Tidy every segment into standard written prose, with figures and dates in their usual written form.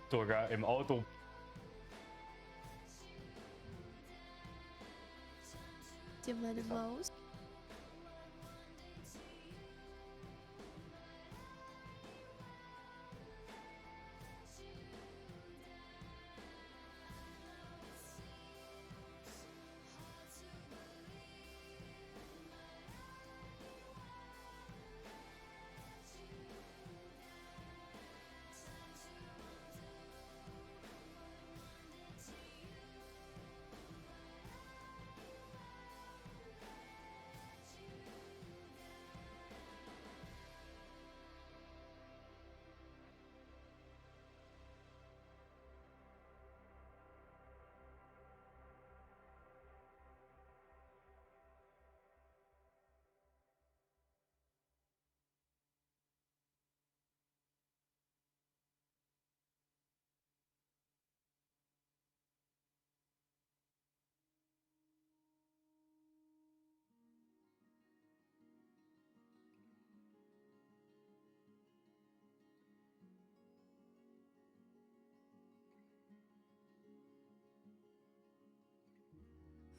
sogar im Auto. Dir meine Maus?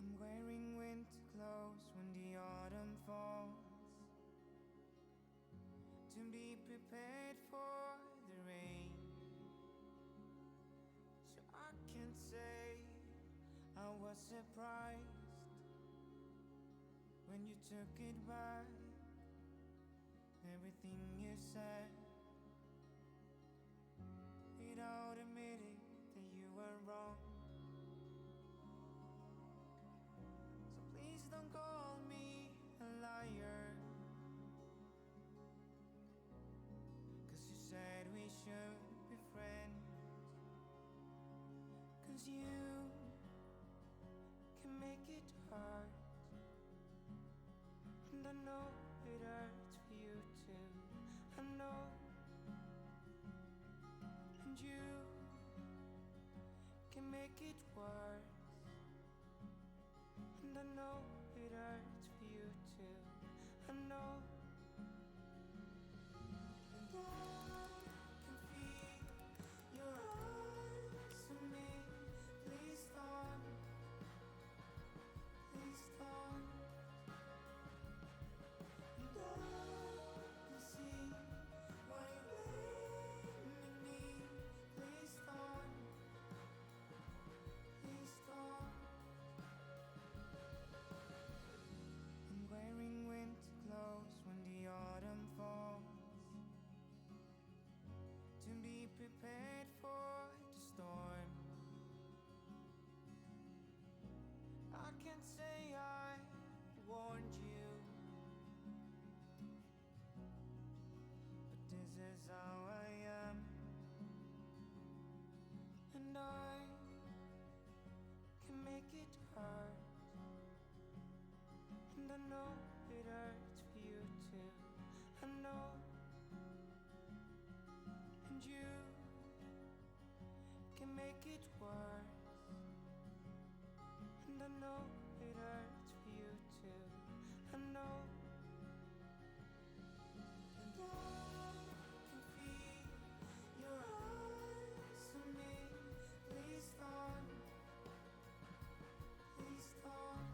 I'm wearing winter clothes when the autumn falls, to be prepared for the rain. So I can't say I was surprised when you took it back, everything you said, without admitting that you were wrong. So please don't call me a liar, 'cause you said we should be friends, 'cause you can make it hard, and I know it hurts for you too. I know, and you can make it worse, and I know it hurts for you too. I know, and I can feel your eyes on me. Please don't, please don't. And I can see why you're blaming me. Please don't, please don't. I'm wearing winter clothes when the autumn falls, to be prepared for the storm. I can't say I warned you, but this is how I am, and I can make it hurt, and I know it hurts for you too. I know, and you can make it worse, and I know it hurts for you too. I know, and I can feel your eyes on me. Please don't, please don't.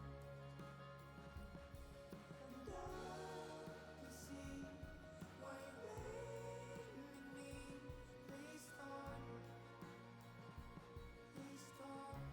And I can see why you're blaming me. Please don't, please don't.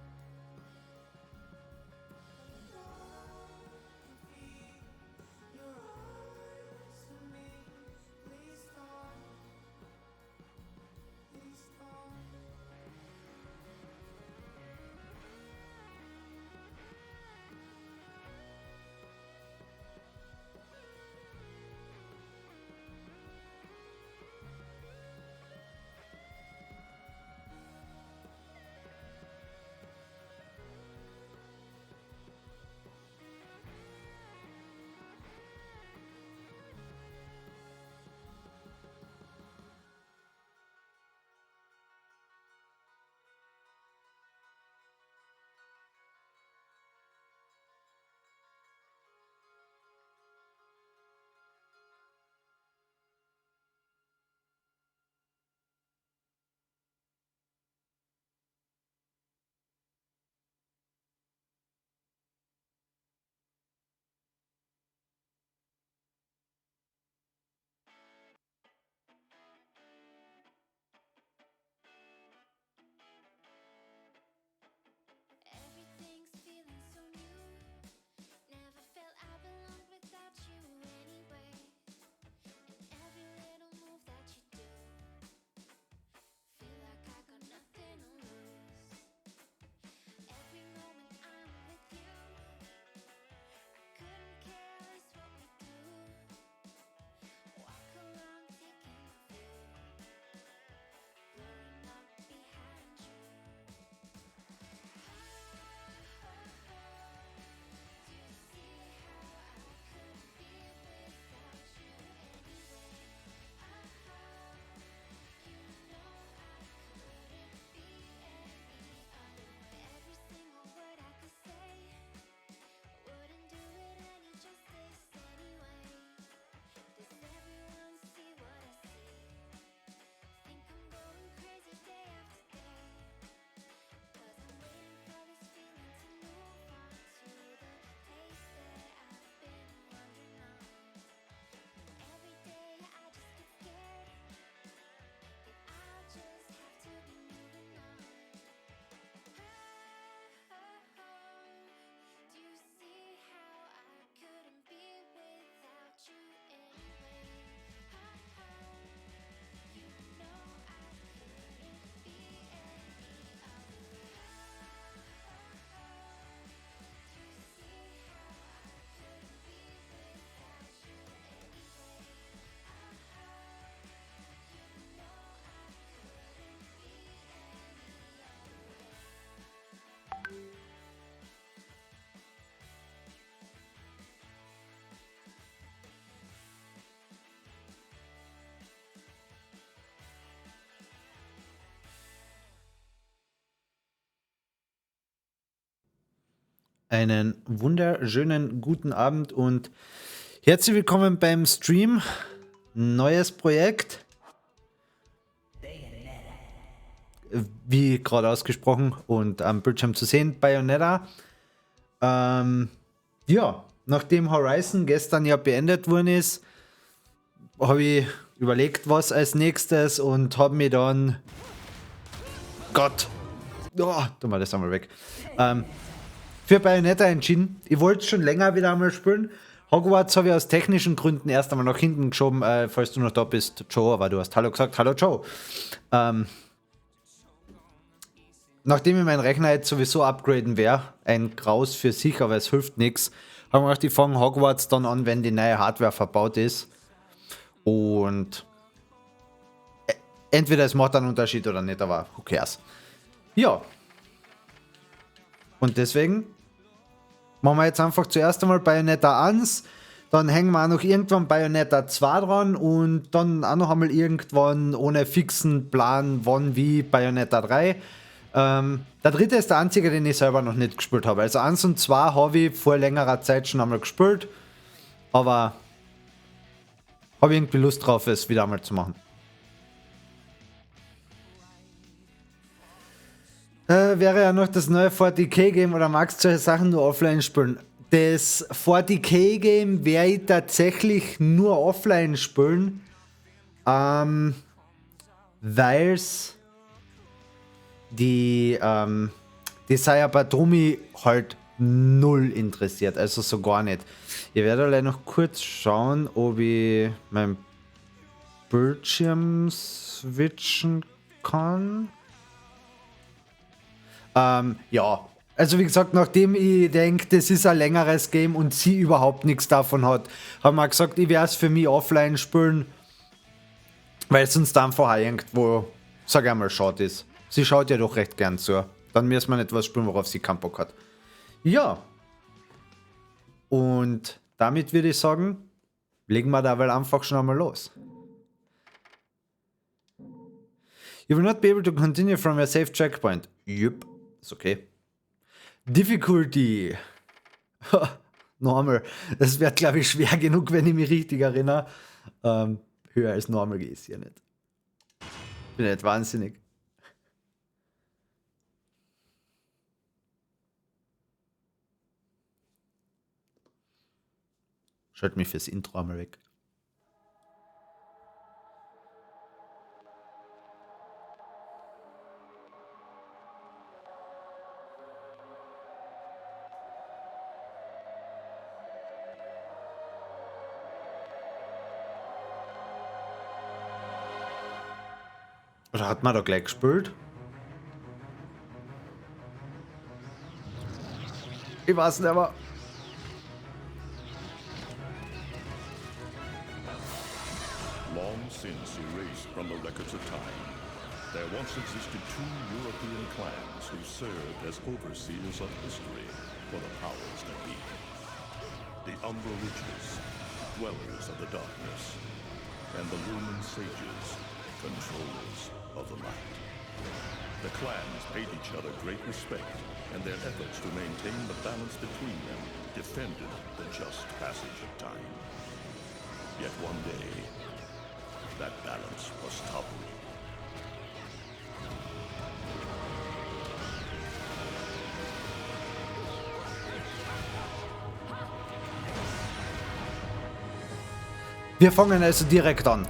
Einen wunderschönen guten Abend und herzlich willkommen beim Stream. Neues Projekt. Wie gerade ausgesprochen und am Bildschirm zu sehen, Bayonetta. Ja, nachdem Horizon gestern ja beendet worden ist, habe ich überlegt, was als nächstes und habe mir dann... Gott! Oh, tun wir das einmal weg. Für Bayonetta entschieden. Ich wollte es schon länger wieder einmal spielen. Hogwarts habe ich aus technischen Gründen erst einmal nach hinten geschoben, falls du noch da bist, Joe, aber du hast Hallo gesagt. Hallo Joe. Nachdem ich meinen Rechner jetzt sowieso upgraden werde, ein Graus für sich, aber es hilft nichts, habe ich gedacht, ich fange Hogwarts dann an, wenn die neue Hardware verbaut ist. Und entweder es macht einen Unterschied oder nicht, aber who cares. Ja. Und deswegen machen wir jetzt einfach zuerst einmal Bayonetta 1, dann hängen wir auch noch irgendwann Bayonetta 2 dran und dann auch noch einmal irgendwann ohne fixen Plan, wann wie Bayonetta 3. Der dritte ist der einzige, den ich selber noch nicht gespielt habe. Also 1 und 2 habe ich vor längerer Zeit schon einmal gespielt, aber habe irgendwie Lust drauf, es wieder einmal zu machen. Wäre ja noch das neue 40k-Game oder magst du solche Sachen nur offline spielen? Das 40k-Game werde ich tatsächlich nur offline spielen, weil es die Cybertrumi halt null interessiert, also so gar nicht. Ich werde allein noch kurz schauen, ob ich meinen Bildschirm switchen kann. Ja, also wie gesagt, nachdem ich denke, das ist ein längeres Game und sie überhaupt nichts davon hat, haben wir gesagt, ich werde es für mich offline spielen, weil es sonst einfach auch irgendwo, sag ich mal, schade ist. Sie schaut ja doch recht gern zu. Dann müssen wir nicht was spielen, worauf sie keinen Bock hat. Ja. Und damit würde ich sagen, legen wir da wohl einfach schon einmal los. You will not be able to continue from your safe checkpoint. Yup. Ist okay. Difficulty. Normal. Das wird, glaube ich, schwer genug, wenn ich mich richtig erinnere. Höher als normal geht es hier nicht. Bin nicht wahnsinnig. Schalt mich fürs Intro einmal weg. Oder hat man da gleich gespielt? Ich weiß nicht, aber... Long since erased from the records of time, there once existed two European clans who served as overseers of history for the powers that be. The Umbra Witches, dwellers of the darkness, and the Lumen Sages, controllers of the light. The clans paid each other great respect, and their efforts to maintain the balance between them defended the just passage of time. Yet one day, that balance was toppled. Wir fangen also direkt an.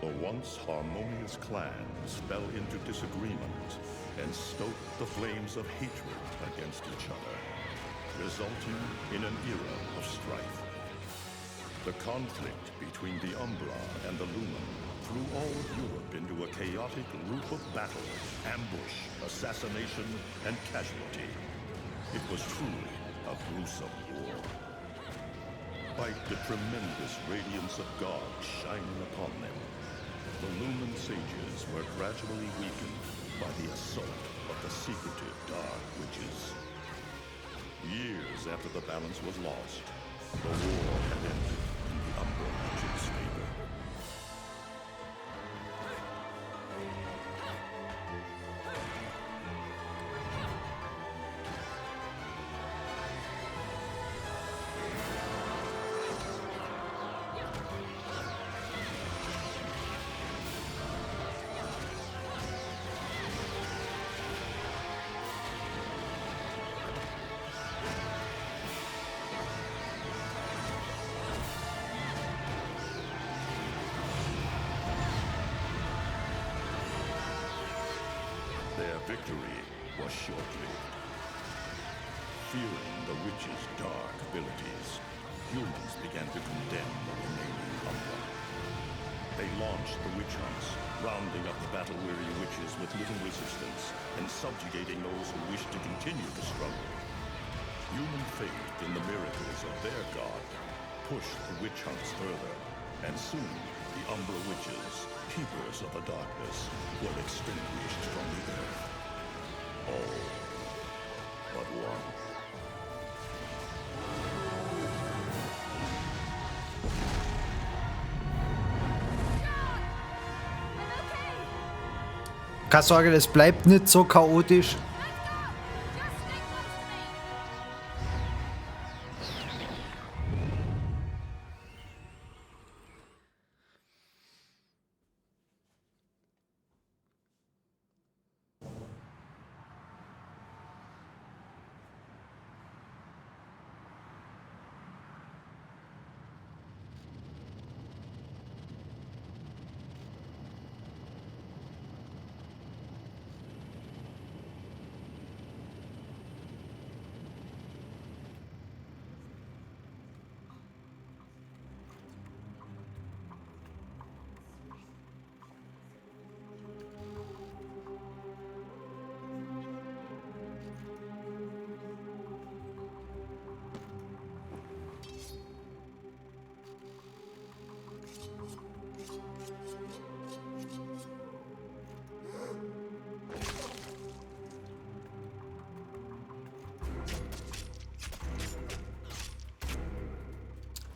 The once harmonious clans fell into disagreement and stoked the flames of hatred against each other, resulting in an era of strife. The conflict between the Umbra and the Lumen threw all of Europe into a chaotic loop of battle, ambush, assassination, and casualty. It was truly a gruesome war. Despite the tremendous radiance of God shining upon them, the Lumen Sages were gradually weakened by the assault of the secretive Dark Witches. Years after the balance was lost, the war had ended in the Umbra Witches' favor. Their victory was short-lived. Fearing the witch's dark abilities, humans began to condemn the remaining Umbra. They launched the witch hunts, rounding up the battle-weary witches with little resistance and subjugating those who wished to continue the struggle. Human faith in the miracles of their god pushed the witch hunts further, and soon the Umbra witches, keepers of the darkness, were extinguished from the earth. All but one. Keine Sorge, das bleibt nicht so chaotisch.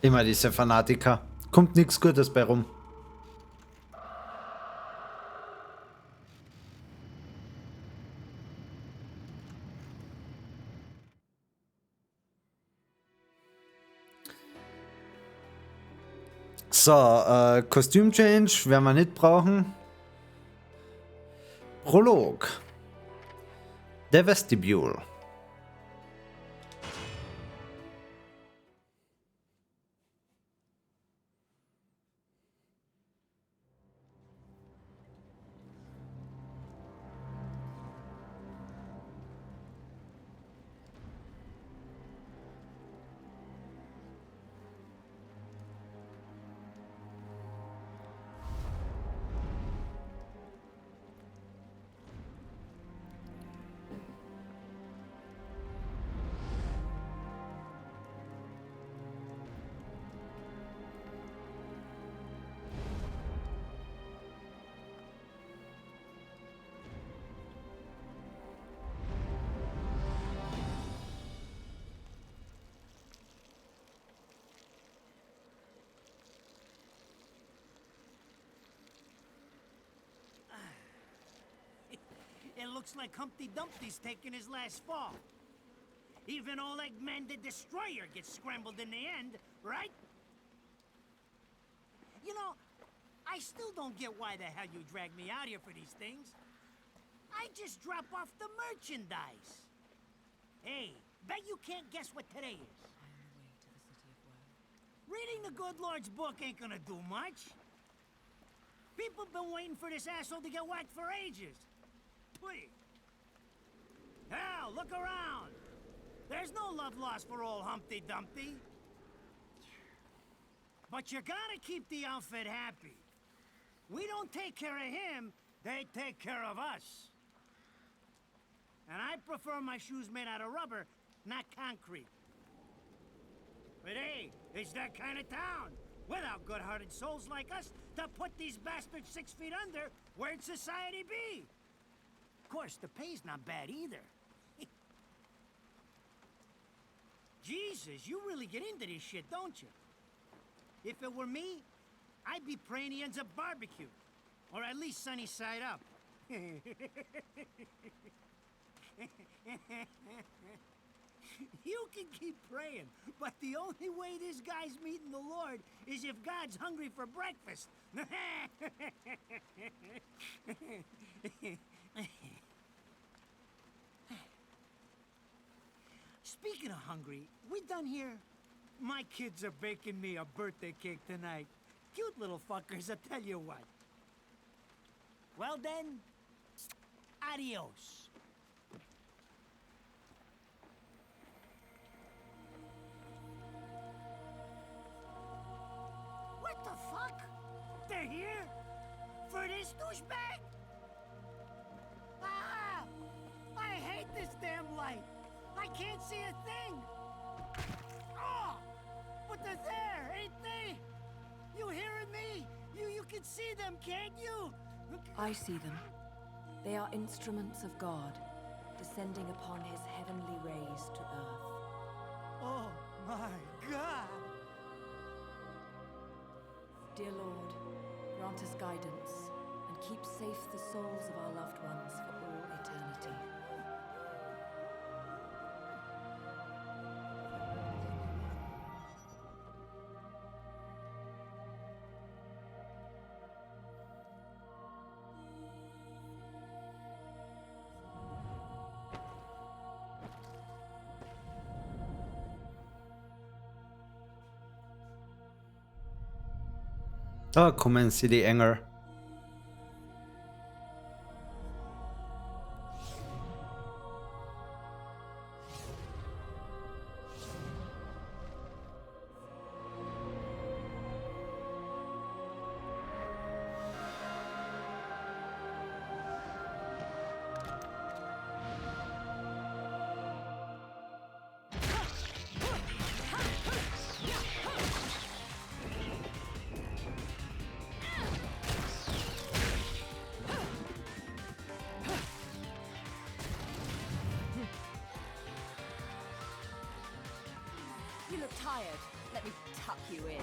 Immer diese Fanatiker. Kommt nichts Gutes bei rum. So, Kostüm-Change werden wir nicht brauchen. Prolog. Der Vestibule. It looks like Humpty Dumpty's taking his last fall. Even old Eggman the Destroyer gets scrambled in the end, right? You know, I still don't get why the hell you dragged me out here for these things. I just drop off the merchandise. Hey, bet you can't guess what today is. Reading the good Lord's book ain't gonna do much. People been waiting for this asshole to get whacked for ages. Please. Hell, look around. There's no love lost for old Humpty Dumpty. But you gotta keep the outfit happy. We don't take care of him, they take care of us. And I prefer my shoes made out of rubber, not concrete. But hey, it's that kind of town. Without good-hearted souls like us to put these bastards 6 feet under, where'd society be? Of course, the pay's not bad either. Jesus, you really get into this shit, don't you? If it were me, I'd be praying he ends up barbecued. Or at least sunny side up. You can keep praying, but the only way this guy's meeting the Lord is if God's hungry for breakfast. Speaking of hungry, we done here? My kids are baking me a birthday cake tonight. Cute little fuckers, I tell you what. Well then, Adios. What the fuck? They're here? For this douchebag? Ah! I hate this damn light. I can't see a thing. Oh! But they're there, ain't they? You hearing me? You can see them, can't you? I see them. They are instruments of God, descending upon his heavenly rays to earth. Oh my God! Dear Lord, grant us guidance, and keep safe the souls of our loved ones for all eternity. Da kommen sie, die Engel. You look tired. Let me tuck you in.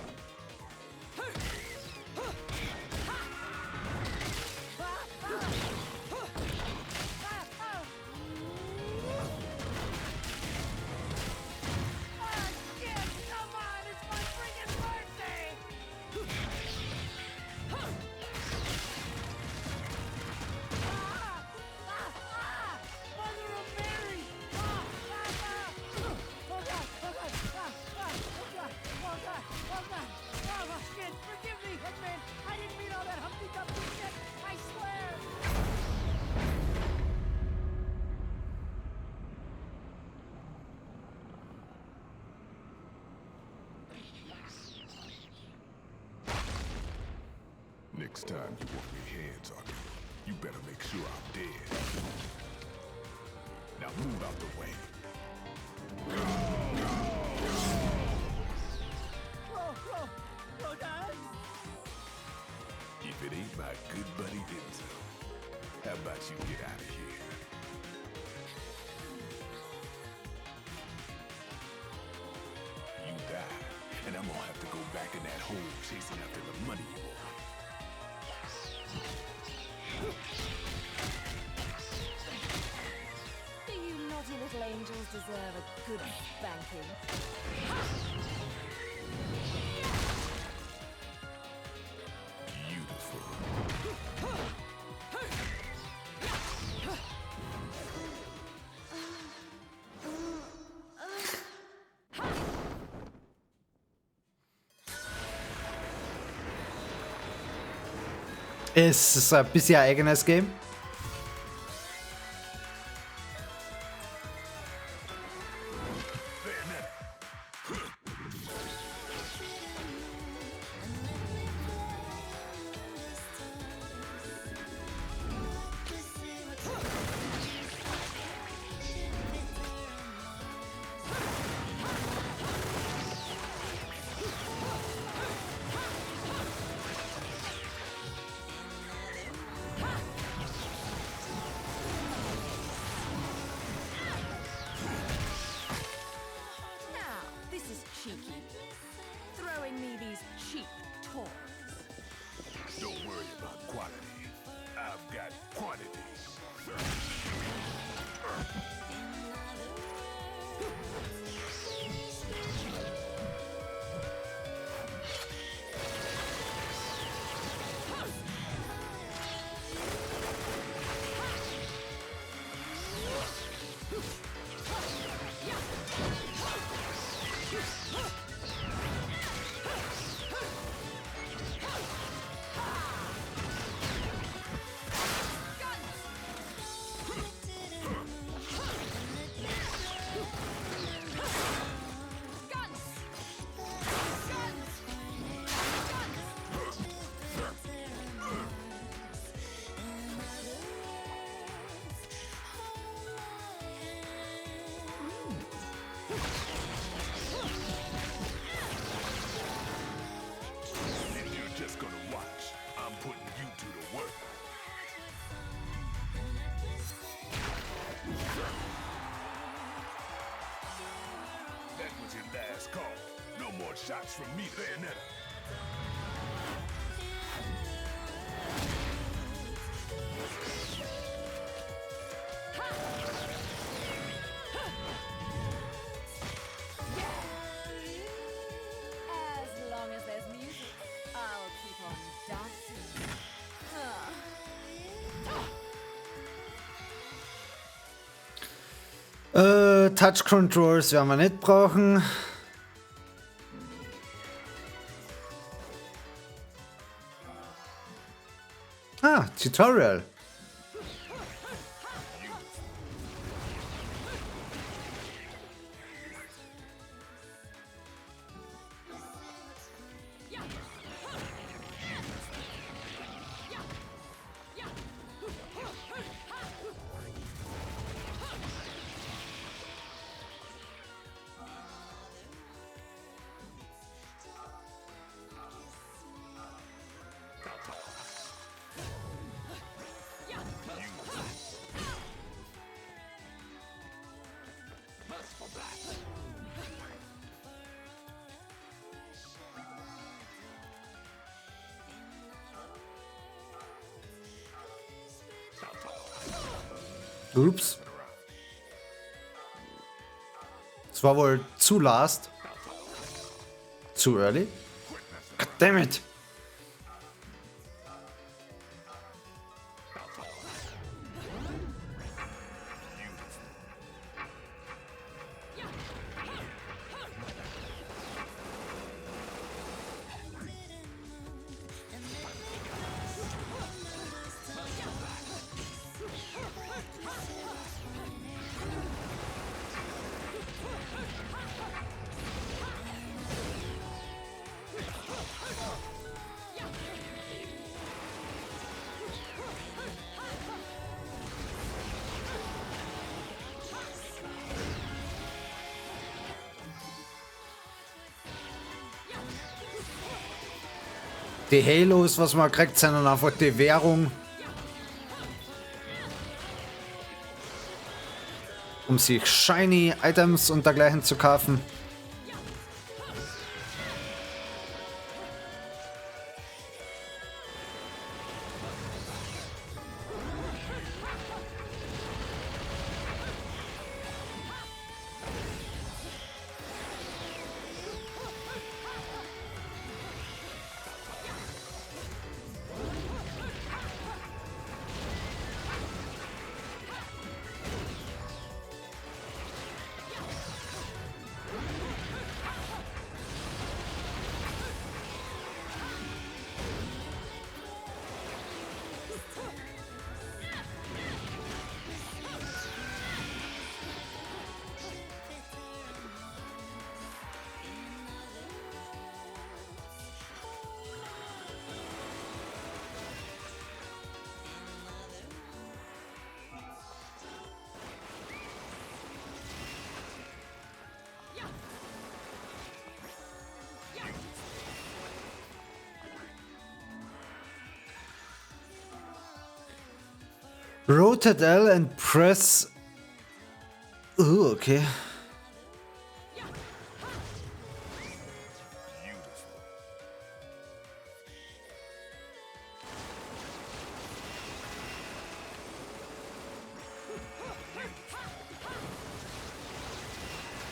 Next time you want me hands on you, you better make sure I'm dead. Now move out the way. Whoa, Dad! If it ain't my good buddy Enzo, how about you get out of here? You die, and I'm gonna have to go back in that hole chasing after the money you owe. Do you naughty little angels deserve a good spanking? Beautiful. Es ist ein bisschen ein eigenes Game. shots from me, Bayonetta. As long as there's music, I'll keep on dancing. Touch Controls werden wir nicht brauchen. Ah, Tutorial. Ups. Das war wohl zu last. Zu early. God damn it. Die Halos, was man kriegt, sind dann einfach die Währung, um sich shiny Items und dergleichen zu kaufen. Rotate L and press. Okay.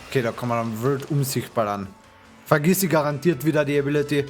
Okay, da kann man dann wild um sich ballern. Vergiss sie garantiert wieder die Ability.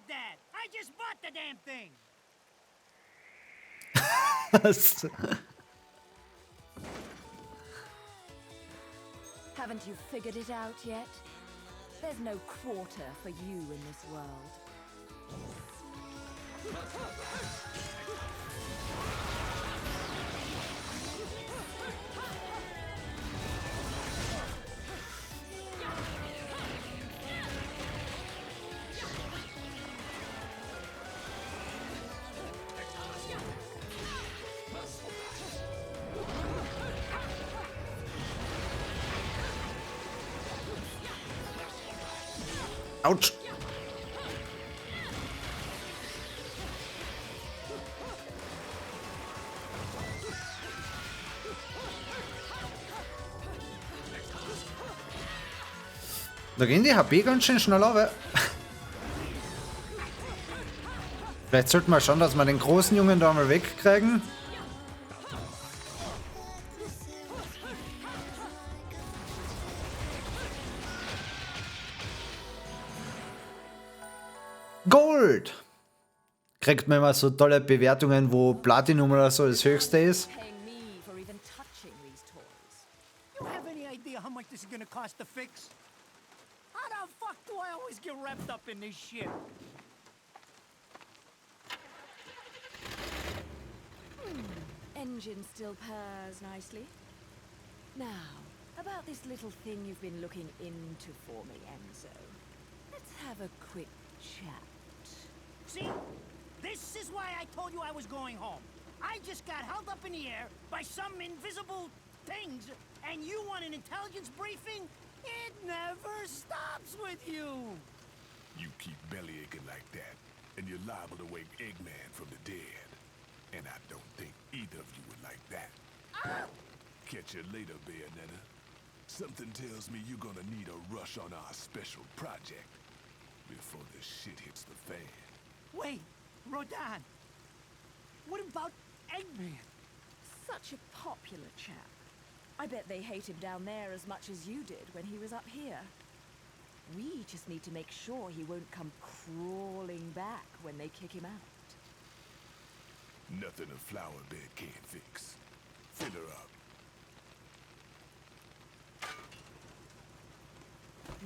like that? I just bought the damn thing. Haven't you figured it out yet? There's no quarter for you in this world. Autsch. Da gehen die HP ganz schön schnell runter. Vielleicht sollten wir schauen, dass wir den großen Jungen da mal wegkriegen. Gold! Kriegt man immer so tolle Bewertungen, wo Platinum oder so das höchste ist. Paying me for even touching these toys. You have any idea how much this is gonna cost to fix? How the fuck do I always get wrapped up in this shit? Engine still purrs nicely. Now, about this little thing you've been looking into for me, Enzo. Let's have a quick chat. See? This is why I told you I was going home. I just got held up in the air by some invisible things, and you want an intelligence briefing? It never stops with you! You keep belly aching like that, and you're liable to wake Eggman from the dead. And I don't think either of you would like that. Catch you later, Bayonetta. Something tells me you're gonna need a rush on our special project before the shit hits the fan. Wait, Rodan. What about Eggman? Such a popular chap. I bet they hate him down there as much as you did when he was up here. We just need to make sure he won't come crawling back when they kick him out. Nothing a flower bed can't fix. Fill her up.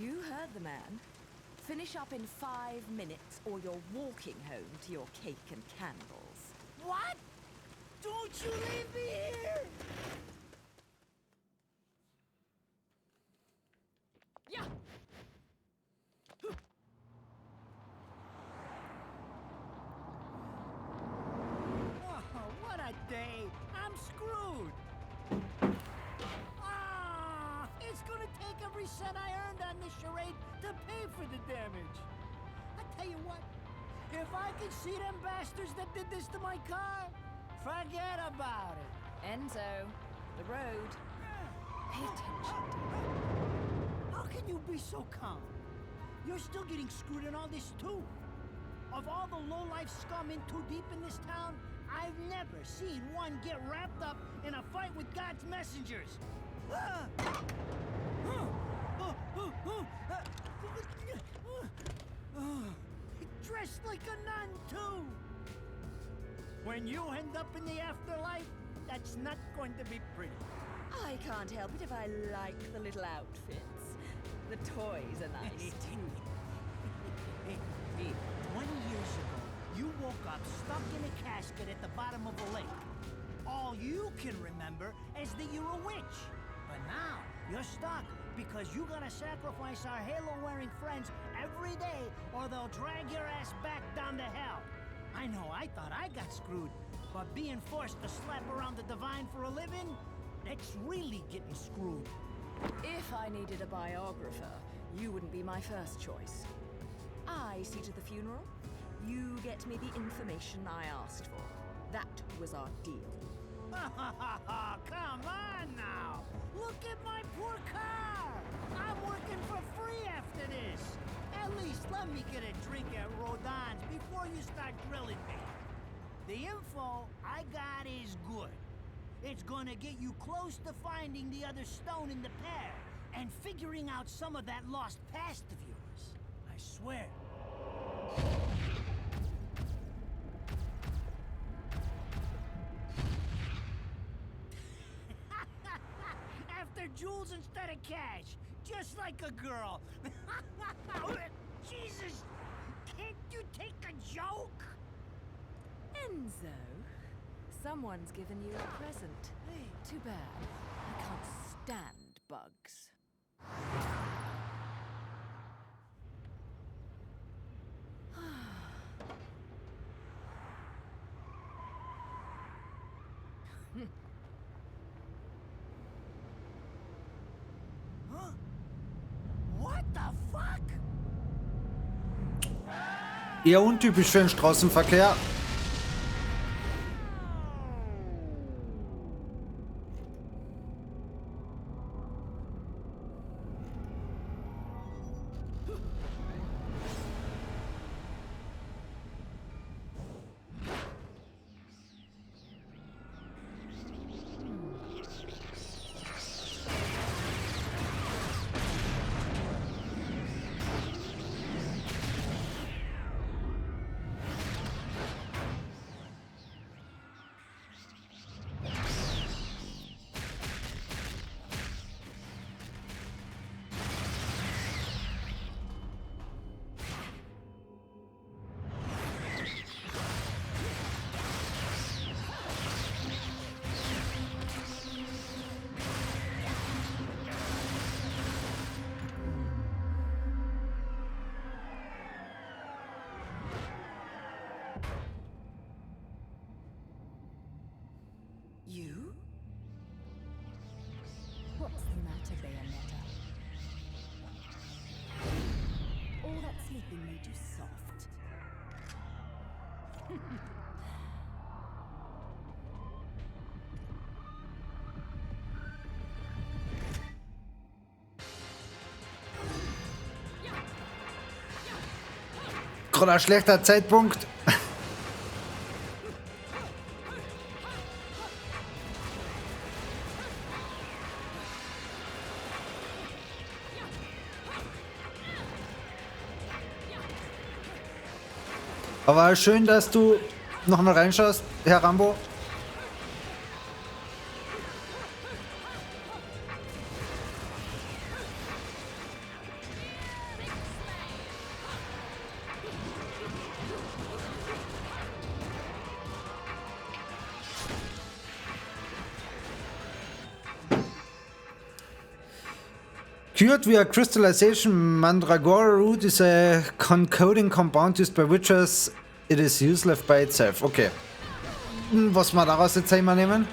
You heard the man. Finish up in 5 minutes or you're walking home to your cake and candles. What? Don't you leave me here! Yeah. Oh, what a day! I'm screwed! Ah, it's gonna take every cent I earned on this charade to pay for the damage. I tell you what, if I could see them bastards that did this to my car, forget about it. Enzo, the road. Pay attention. How can you be so calm? You're still getting screwed in all this too. Of all the low-life scum in too deep in this town, I've never seen one get wrapped up in a fight with God's messengers. Dressed like a nun too. When you end up in the afterlife, that's not going to be pretty. I can't help it if I like the little outfits. The toys are nice too. Hey, 20 years ago, you woke up stuck in a casket at the bottom of a lake. All you can remember is that you're a witch. But now, you're stuck because you gotta sacrifice our Halo-wearing friends every day or they'll drag your ass back down to hell. I know, I thought I got screwed, but being forced to slap around the divine for a living, that's really getting screwed. If I needed a biographer, you wouldn't be my first choice. I see to the funeral. You get me the information I asked for. That was our deal. Come on now! Look at my poor car! I'm working for free after this! At least let me get a drink at Rodon's before you start grilling me. The info I got is good. It's gonna get you close to finding the other stone in the pair and figuring out some of that lost past of yours. I swear. jewels instead of cash, just like a girl. Jesus, can't you take a joke? Enzo, someone's given you a present. Too bad. I can't stand bugs. What the fuck? Eher untypisch für den Straßenverkehr. You? What's the matter, Bayonetta? All that sleeping made you soft. Gerade ein schlechter Zeitpunkt. Aber schön, dass du noch mal reinschaust, Herr Rambo. Cured via crystallization, mandragora root is a concoding compound used by witches. It is useless by itself. Okay. Was wir daraus jetzt einmal nehmen?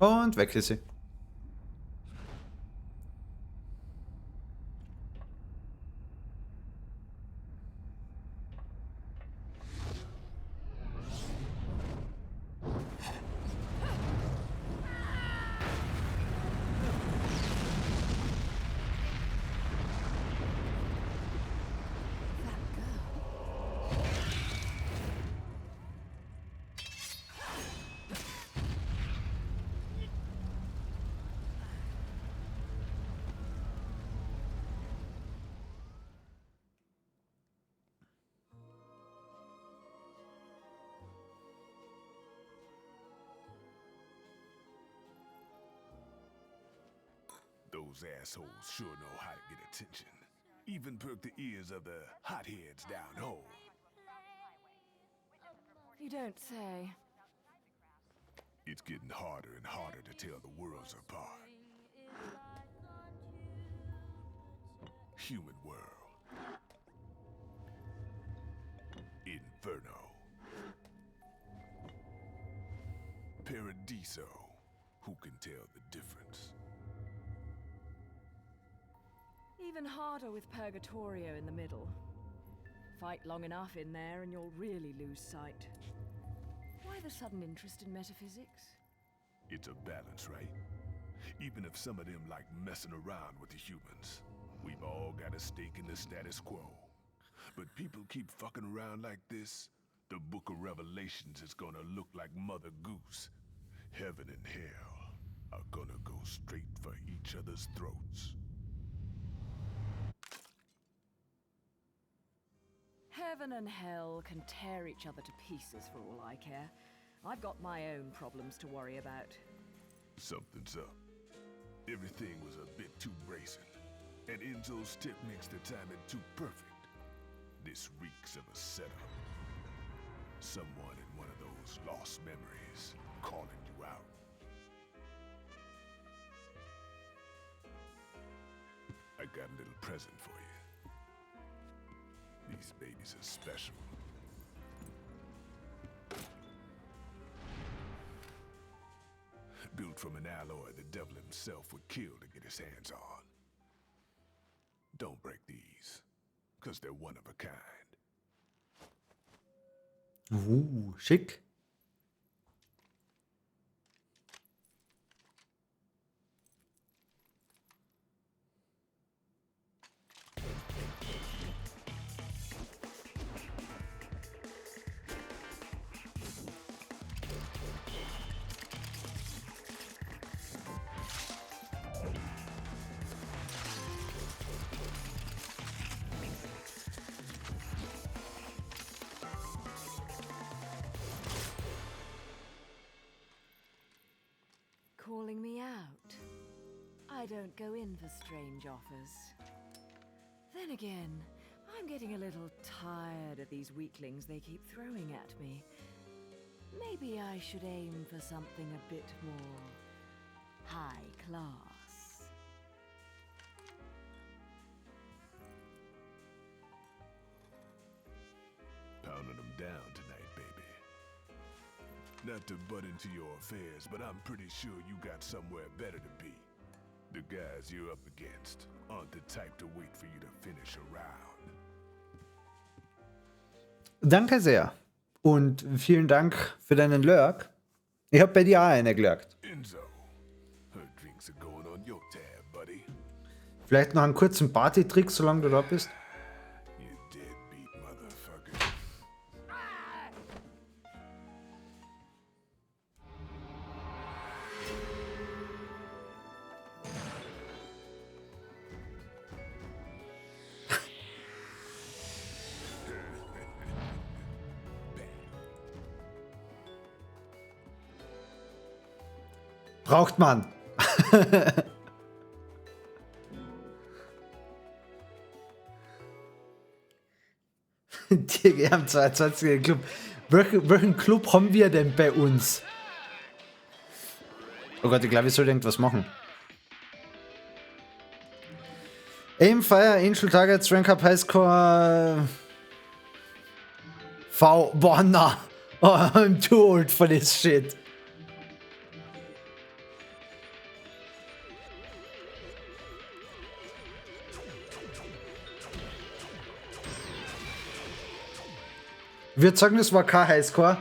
Und weg ist sie. Those assholes sure know how to get attention. Even perk the ears of the hotheads down home. You don't say. It's getting harder and harder to tell the worlds apart. Human world. Inferno. Paradiso. Who can tell the difference? Even harder with Purgatorio in the middle. Fight long enough in there and you'll really lose sight. Why the sudden interest in metaphysics? It's a balance, right? Even if some of them like messing around with the humans, we've all got a stake in the status quo. But people keep fucking around like this, the Book of Revelations is gonna look like Mother Goose. Heaven and hell are gonna go straight for each other's throats. Heaven and hell can tear each other to pieces for all I care. I've got my own problems to worry about. Something's up. Everything was a bit too bracing, and Enzo's tip makes the timing too perfect. This reeks of a setup. Someone in one of those lost memories calling you out. I got a little present for you. These babies are special. Built from an alloy the devil himself would kill to get his hands on. Don't break these, because they're one of a kind. Schick. Calling me out. I don't go in for strange offers. Then again, I'm getting a little tired of these weaklings they keep throwing at me. Maybe I should aim for something a bit more high class. Pounding them down tonight, baby. Not to butt into your affairs, but I'm pretty sure you got somewhere better to be. The guys you're up against aren't the type to wait for you to finish a round. Danke sehr. Und vielen Dank für deinen Lurk. Ich hab bei dir auch eine gelurkt. Enzo, her drinks are going on your tab, buddy. Vielleicht noch einen kurzen Party-Trick, solange du da bist. You deadbeat motherfucker. Braucht man. Die am 22er Club. Welchen Club haben wir denn bei uns? Oh Gott, ich glaube, ich sollte irgendwas machen. Aim, Fire, Angel Targets, Rank Up, Highscore. V. Boah, na. Oh, I'm too old for this shit. Ich würde sagen, das war kein Highscore.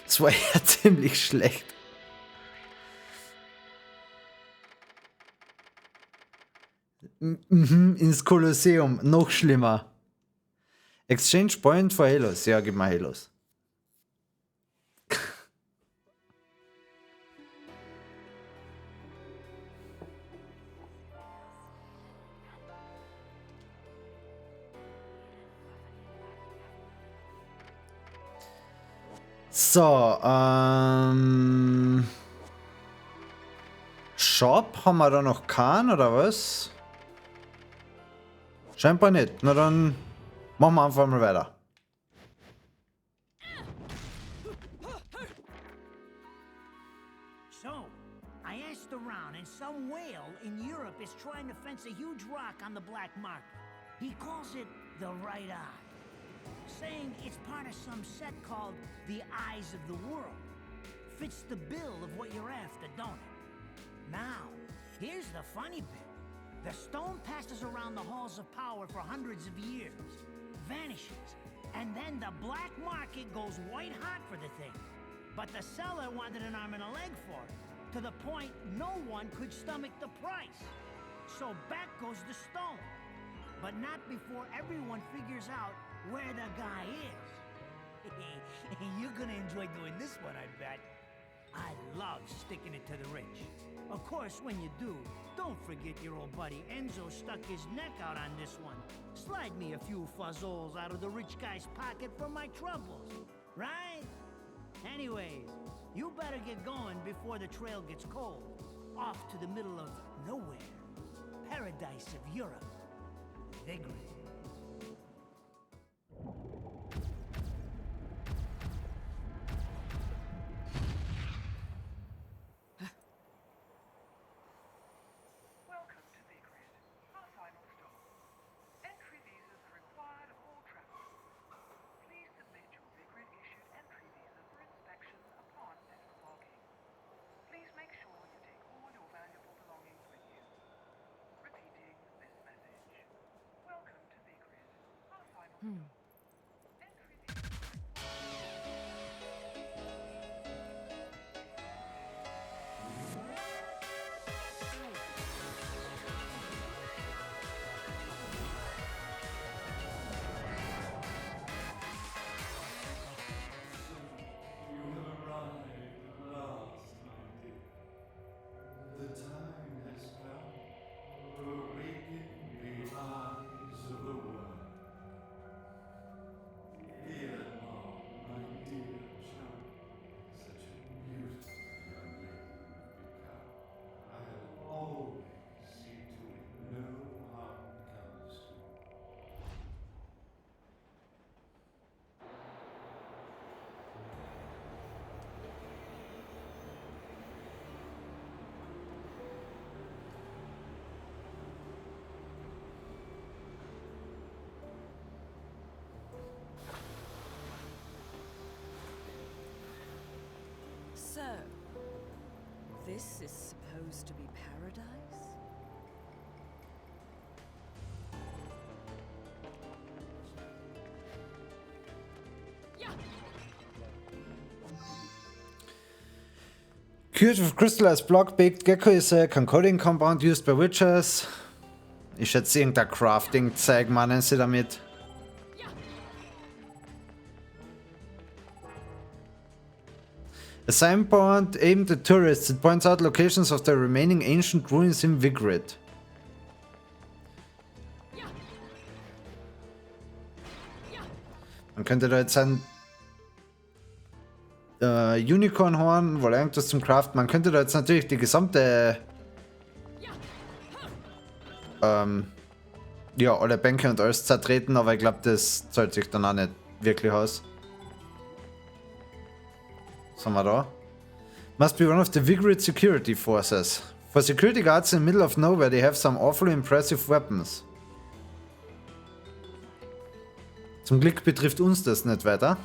Das war ja ziemlich schlecht. Ins Kolosseum. Noch schlimmer. Exchange Point for Halos. Ja, gib mal Halos. So, Shop haben wir da noch keinen, oder was? Scheinbar nicht. Na dann machen wir einfach mal weiter. So, I asked around, and some whale in Europe is trying to fence a huge rock on the black market. He calls it the right eye, saying it's part of some set called the Eyes of the World. Fits the bill of what you're after, don't it? Now, here's the funny bit. The stone passes around the halls of power for hundreds of years, vanishes, and then the black market goes white hot for the thing. But the seller wanted an arm and a leg for it, to the point no one could stomach the price. So back goes the stone. But not before everyone figures out where the guy is. You're gonna enjoy doing this one, I bet. I love sticking it to the rich. Of course, when you do, don't forget your old buddy Enzo stuck his neck out on this one. Slide me a few fuzzoles out of the rich guy's pocket for my troubles, right? Anyways, you better get going before the trail gets cold. Off to the middle of nowhere. Paradise of Europe. Vigrid. Welcome to Vigrid, our final stop. Entry visas are required of all travelers. Please submit your Vigrid-issued entry visa for inspection upon disembarking. Please make sure you take all your valuable belongings with you. Repeating this message. Welcome to Vigrid, our final stop. Entry visa. The time has come to awaken the eyes of the world. Fear not, my dear child. Such a beautiful young lady you've become. I'll always see to it no harm comes to you. So, this is supposed to be paradise? Cured with crystallized block baked gecko is a concocting compound used by witches. Ich schätze irgendein Crafting-Zeug meinen sie damit. A signboard aimed at tourists, it points out locations of the remaining ancient ruins in Vigrid. Man könnte da jetzt ein Unicorn-Horn, wohl irgendwas zum Craften. Man könnte da jetzt natürlich die gesamte ja, alle Bänke und alles zertreten, aber ich glaube, das zahlt sich dann auch nicht wirklich aus. Was haben wir da? Must be one of the Vigrid security forces. For security guards in the middle of nowhere, they have some awfully impressive weapons. Zum Glück betrifft uns das nicht weiter.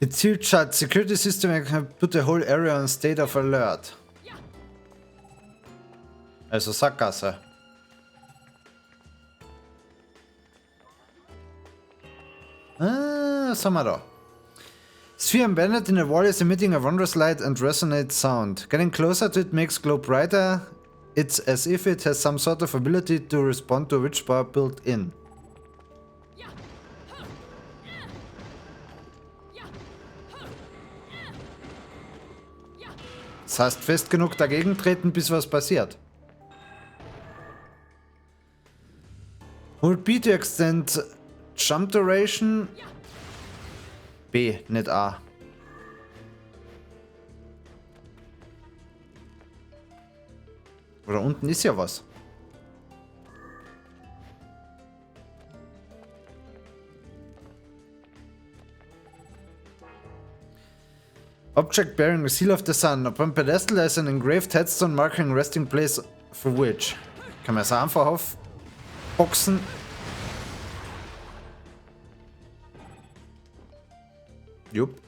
It's sealed shut. Security system can put the whole area on state of alert. Also Sackgasse. Was haben wir da? Sphere embedded in a wall is emitting a wondrous light and resonant sound. Getting closer to it makes glow brighter. It's as if it has some sort of ability to respond to a witch bar built in. Das heißt, fest genug dagegen treten, bis was passiert. Hold B to extend jump duration. B, nicht A. Oder unten ist ja was. Object bearing the seal of the sun. Upon pedestal there is an engraved headstone marking resting place for witch. Kann man es einfach aufboxen. Jupp.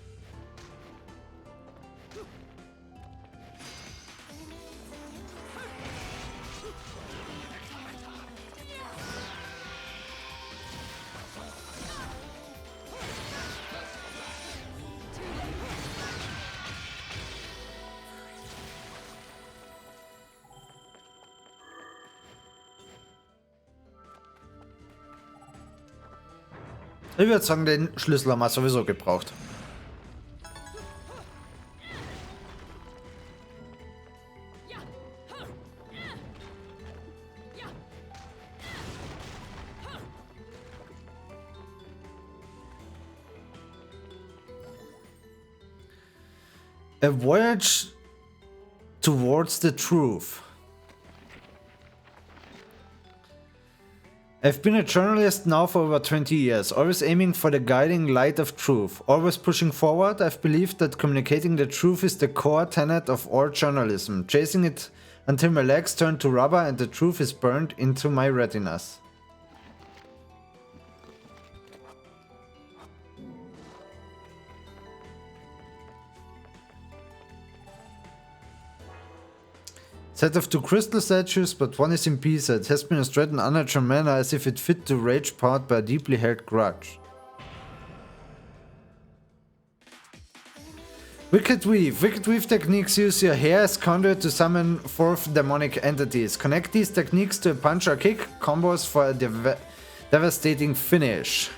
Ich würde sagen, den Schlüssel haben wir sowieso gebraucht. A voyage towards the truth. I've been a journalist now for over 20 years, always aiming for the guiding light of truth. Always pushing forward, I've believed that communicating the truth is the core tenet of all journalism, chasing it until my legs turn to rubber and the truth is burned into my retinas. Set of two crystal statues, but one is in pieces. It has been destroyed in unnatural manner as if it fit the rage powered by a deeply held grudge. Wicked Weave. Wicked Weave techniques use your hair as conduit to summon forth demonic entities. Connect these techniques to a punch or kick combos for a devastating finish.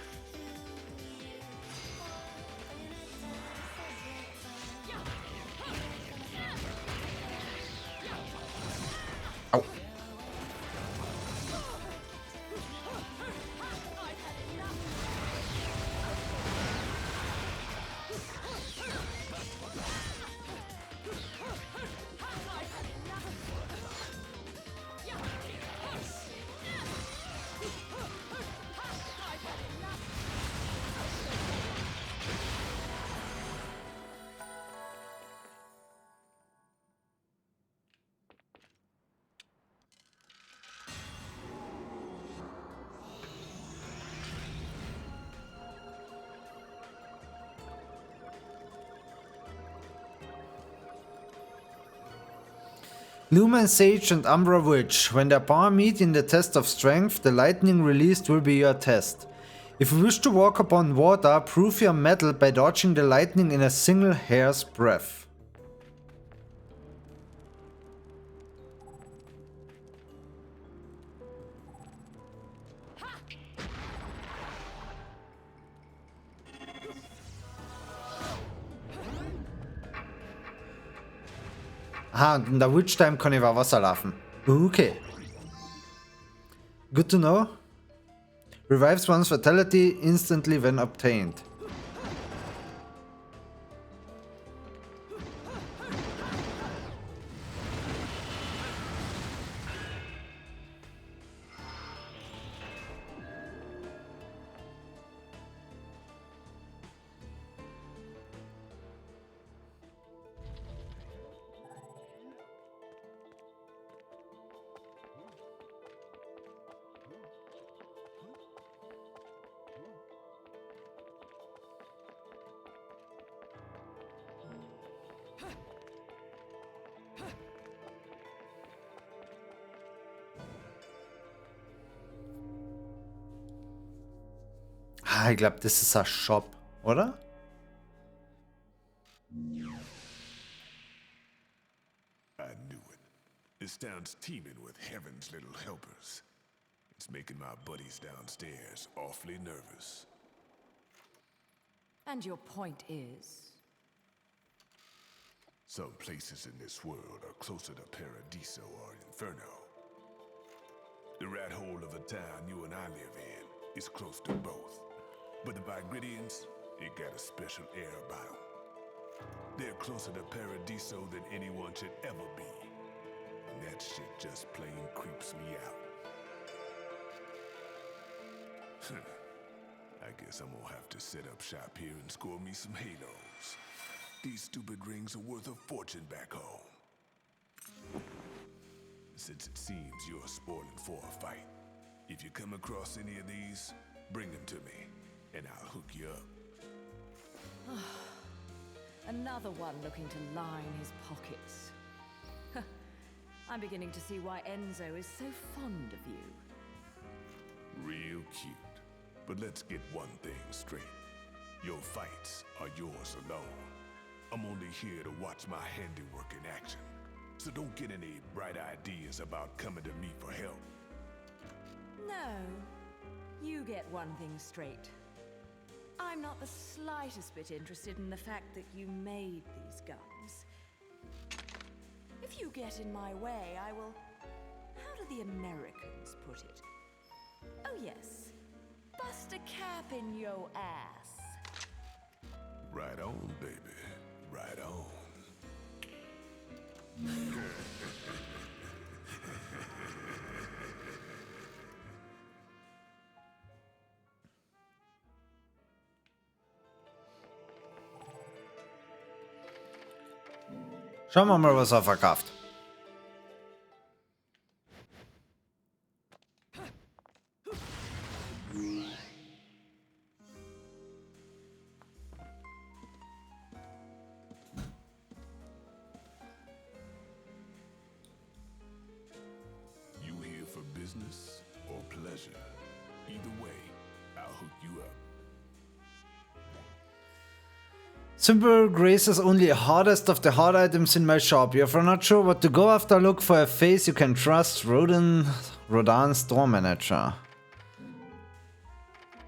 Lumen Sage and Umbra Witch. When their power meet in the test of strength, the lightning released will be your test. If you wish to walk upon water, prove your mettle by dodging the lightning in a single hair's breadth. Aha, und in der Witch Time kann ich auch Wasser laufen. Okay. Good to know. Revives one's vitality instantly when obtained. Ah, ich glaube, das ist ein Shop, oder? I knew it. This town's teeming with heaven's little helpers. It's making my buddies downstairs awfully nervous. And your point is? Some places in this world are closer to Paradiso or Inferno. The rat hole of a town you and I live in is close to both. But the Vigridians, it got a special air about them. They're closer to Paradiso than anyone should ever be. And that shit just plain creeps me out. I guess I'm gonna have to set up shop here and score me some halos. These stupid rings are worth a fortune back home. Since it seems you're spoiling for a fight, if you come across any of these, bring them to me, and I'll hook you up. Another one looking to line his pockets. I'm beginning to see why Enzo is so fond of you. Real cute. But let's get one thing straight. Your fights are yours alone. I'm only here to watch my handiwork in action. So don't get any bright ideas about coming to me for help. No, you get one thing straight. I'm not the slightest bit interested in the fact that you made these guns. If you get in my way, I will... How do the Americans put it? Oh yes, bust a cap in yo ass. Right on, baby. Right on. Schauen wir mal, was er verkauft. You here for business or pleasure? Either way, I'll hook you up. Simple grace is only hardest of the hard items in my shop. If you're not sure what to go after, look for a face you can trust. Rodan Store Manager.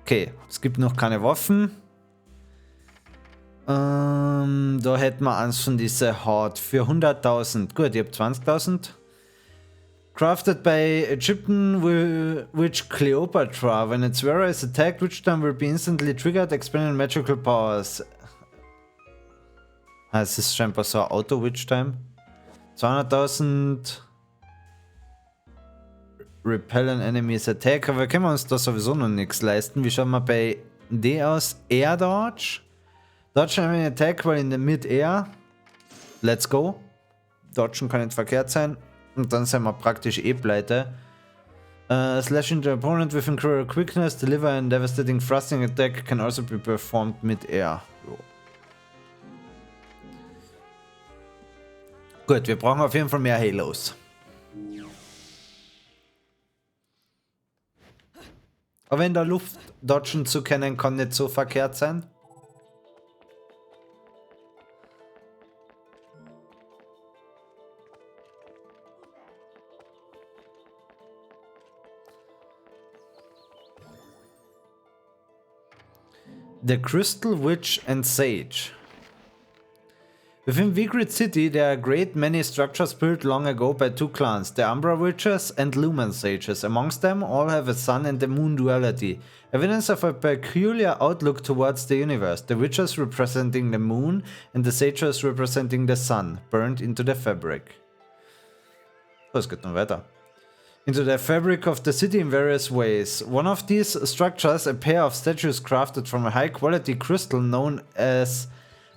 Okay, es gibt noch keine Waffen. Da hätten wir eins von dieser Horde für 100.000. Gut, ich habe 20.000. Crafted by Egyptian witch Cleopatra. When its wearer is attacked, witch time will be instantly triggered, expanding magical powers. Ah, es ist scheinbar so ein Auto-Witch-Time. 200.000 Repellen Enemies Attack, aber wir können uns da sowieso noch nichts leisten. Wie schauen wir bei D aus? Air Dodge. Dodge Enemy Attack while in the Mid-Air. Let's go. Dodgen kann nicht verkehrt sein. Und dann sind wir praktisch eh pleite. Slashing the opponent with incredible quickness, deliver a devastating thrusting attack can also be performed mid-air. Gut, wir brauchen auf jeden Fall mehr Halos. Aber in der Luft dodgen zu können, kann nicht so verkehrt sein. The Crystal Witch and Sage. Within Vigrid City, there are a great many structures built long ago by two clans, the Umbra Witches and Lumen Sages. Amongst them, all have a sun and the moon duality, evidence of a peculiar outlook towards the universe, the Witches representing the moon and the Sages representing the sun, burned into the fabric. Oh, es geht noch weiter. Into the fabric of the city in various ways. One of these structures, a pair of statues crafted from a high-quality crystal known as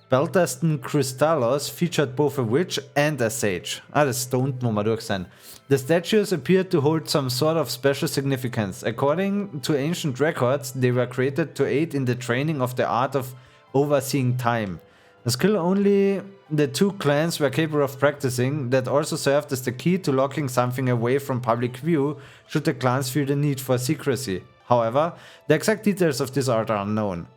Beltaston Crystallos, featured both a witch and a sage. Ah, das ist da unten, wo wir durch sind. The statues appear to hold some sort of special significance. According to ancient records, they were created to aid in the training of the art of overseeing time. A skill only the two clans were capable of practicing, that also served as the key to locking something away from public view should the clans feel the need for secrecy. However, the exact details of this art are unknown.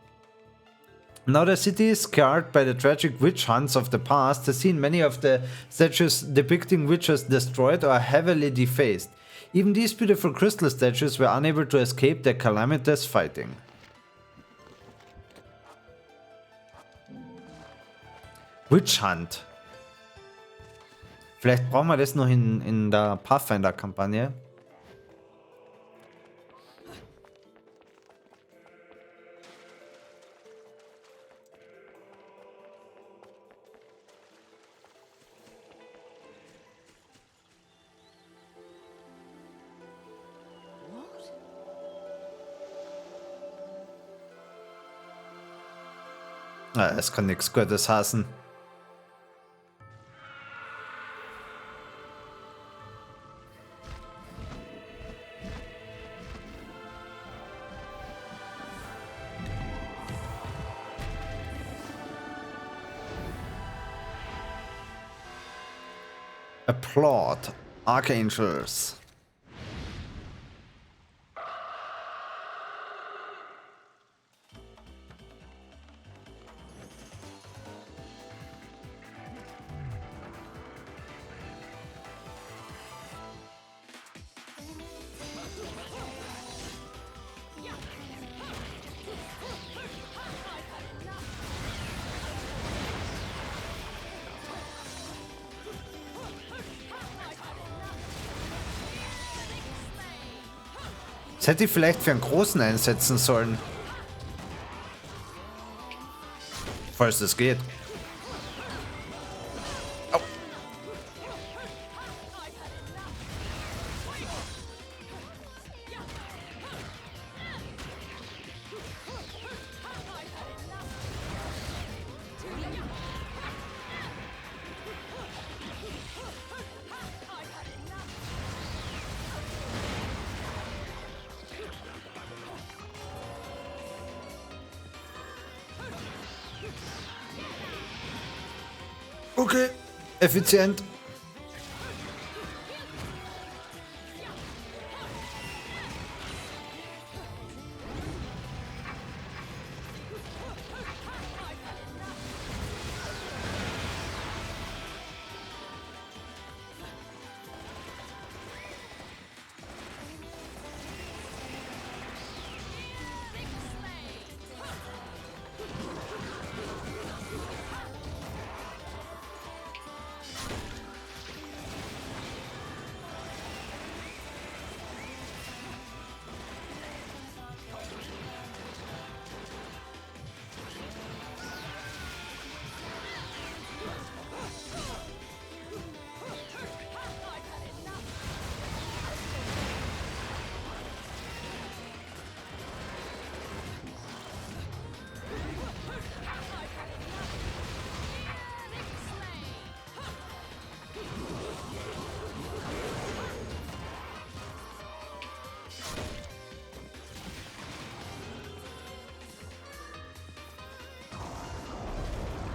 Now the city, scarred by the tragic witch hunts of the past, has seen many of the statues depicting witches destroyed or heavily defaced. Even these beautiful crystal statues were unable to escape their calamitous fighting. Witch Hunt. Vielleicht brauchen wir das noch in der Pathfinder-Kampagne. Es kann nichts Gutes heißen. Applaud, Archangels. Das hätte ich vielleicht für einen großen einsetzen sollen. Falls das geht. Au. Okay, effizient.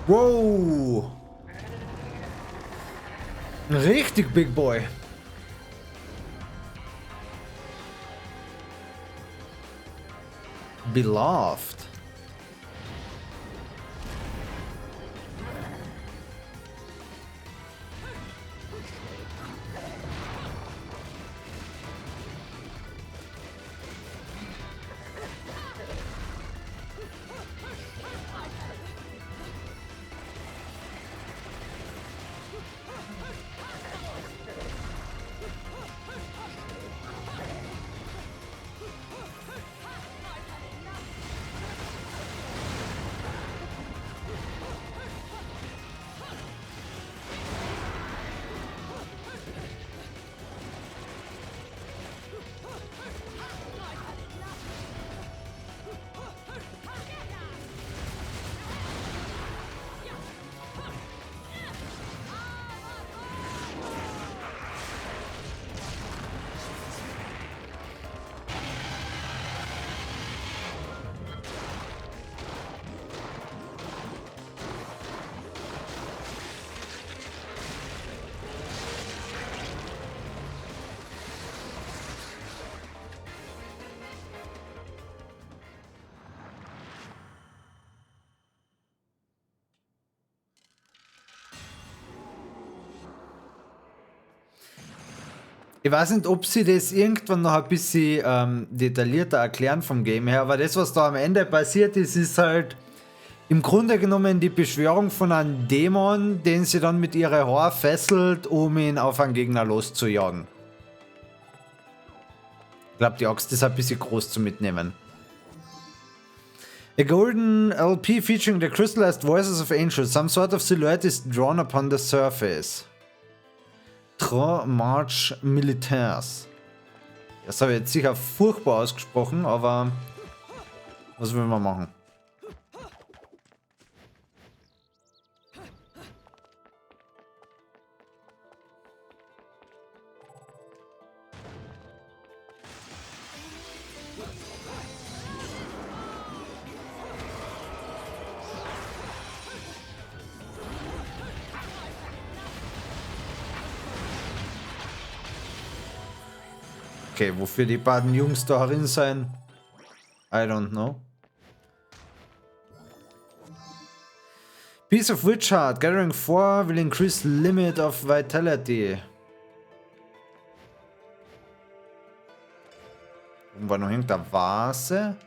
Wow. Richtig Big Boy. Beloved. Ich weiß nicht, ob sie das irgendwann noch ein bisschen detaillierter erklären vom Game her, aber das, was da am Ende passiert ist, ist halt im Grunde genommen die Beschwörung von einem Dämon, den sie dann mit ihrer Haar fesselt, um ihn auf einen Gegner loszujagen. Ich glaube, die Axt ist ein bisschen groß zu mitnehmen. A golden LP featuring the crystallized voices of angels. Some sort of silhouette is drawn upon the surface. Trois March Militaires. Das habe ich jetzt sicher furchtbar ausgesprochen, aber was will man machen? Okay, wofür die beiden Jungs da herin sein? I don't know. Piece of Witch Heart. Gathering 4 will increase limit of vitality. Irgendwo noch irgendeine Vase.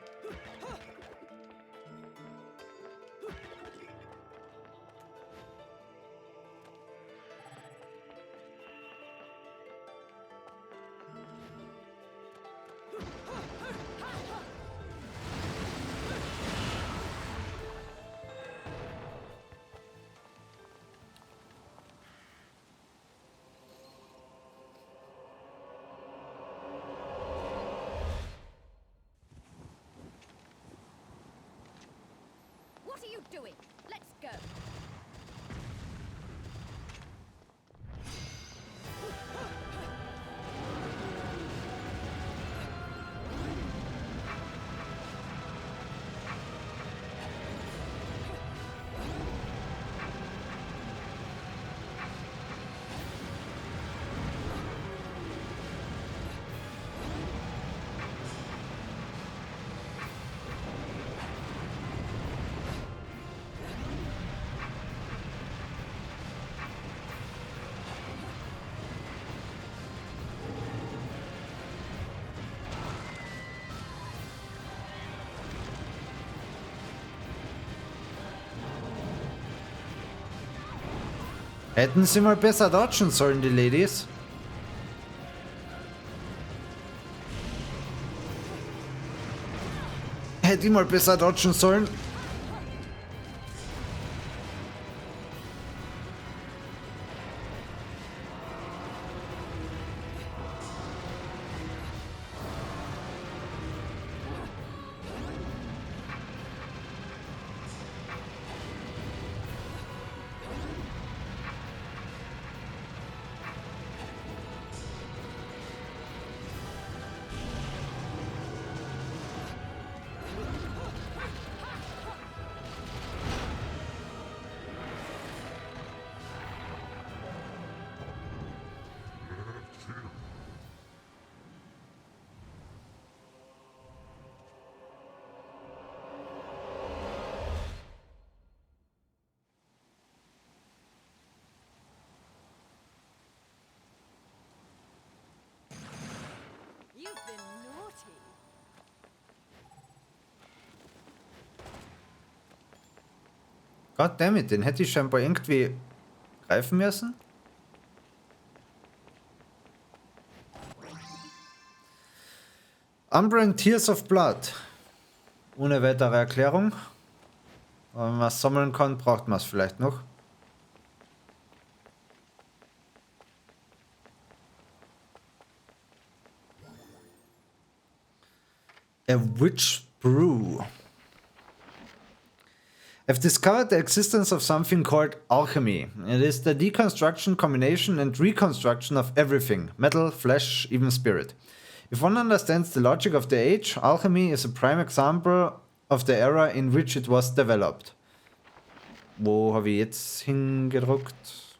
What are you doing? Let's go. Hätten sie mal besser dodgen sollen, die Ladies. Hätte ich mal besser dodgen sollen. You've been naughty. Goddammit, den hätte ich scheinbar irgendwie greifen müssen. Umbra and Tears of Blood. Ohne weitere Erklärung. Aber wenn man es sammeln kann, braucht man es vielleicht noch. A Witch Brew. I've discovered the existence of something called alchemy. It is the deconstruction, combination and reconstruction of everything. Metal, flesh, even spirit. If one understands the logic of the age, alchemy is a prime example of the era in which it was developed. Wo habe ich jetzt hingedruckt?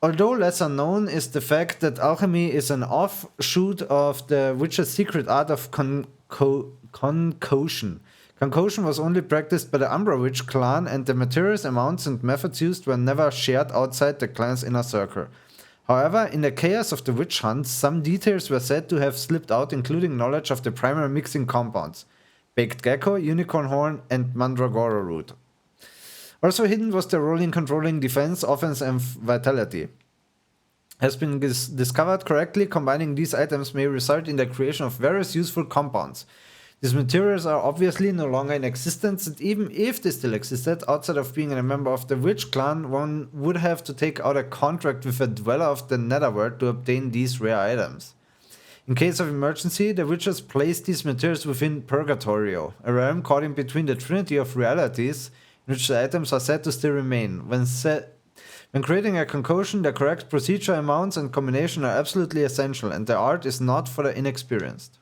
Although lesser known is the fact that alchemy is an offshoot of the Witcher's secret art of concoction. Concoction was only practiced by the Umbra Witch clan, and the materials, amounts, and methods used were never shared outside the clan's inner circle. However, in the chaos of the witch hunt, some details were said to have slipped out, including knowledge of the primary mixing compounds: baked gecko, unicorn horn, and mandragora root. Also hidden was the role in controlling defense, offense, and vitality. Has been discovered correctly, combining these items may result in the creation of various useful compounds. These materials are obviously no longer in existence, and even if they still existed, outside of being a member of the Witch Clan, one would have to take out a contract with a dweller of the Netherworld to obtain these rare items. In case of emergency, the witches place these materials within Purgatorio, a realm caught in between the Trinity of Realities, in which the items are said to still remain. When creating a concoction, the correct procedure, amounts, and combination are absolutely essential, and the art is not for the inexperienced.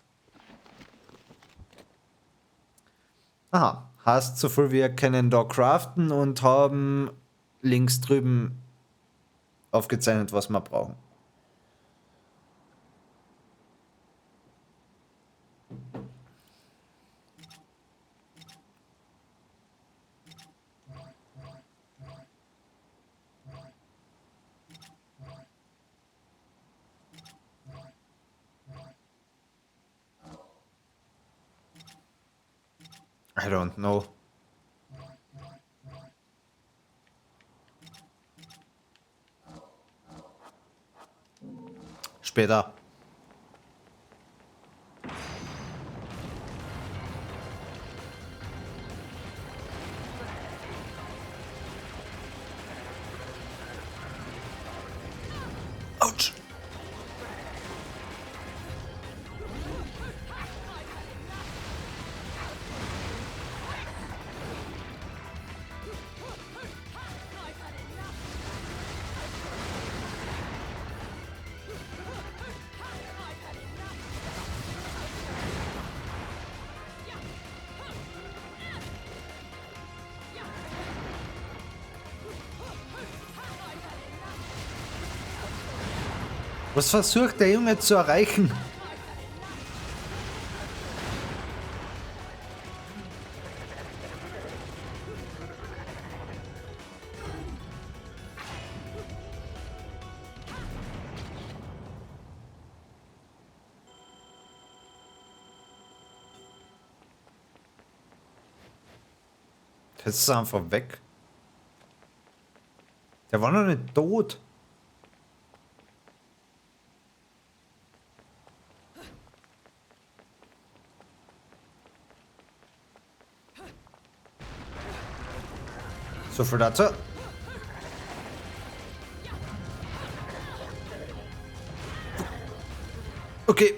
Aha, heißt, so viel wir können da craften und haben links drüben aufgezeichnet, was wir brauchen. I don't know. Später. Autsch. Was versucht der Junge zu erreichen? Das ist einfach weg. Der war noch nicht tot. So viel dazu. Okay.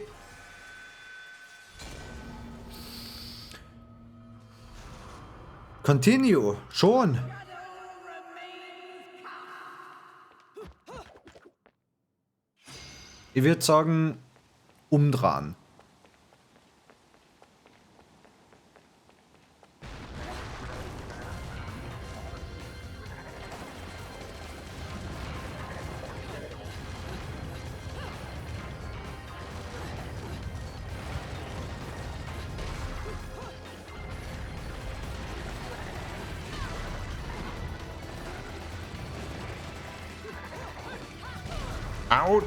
Continue. Schon. Ich würde sagen, umdrehen. Out.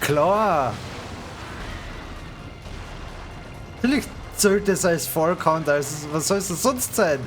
Klar. Natürlich zählt es als Vollcount, als was soll es sonst sein?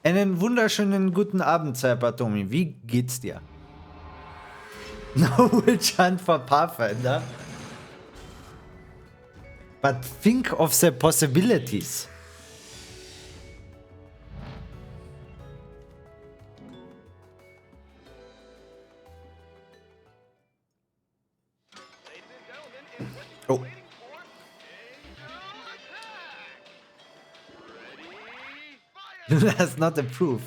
Einen wunderschönen guten Abend, Cybertomi. Wie geht's dir? No Witch Hunt for Pathfinder. But think of the possibilities. Oh. Luna has not approved.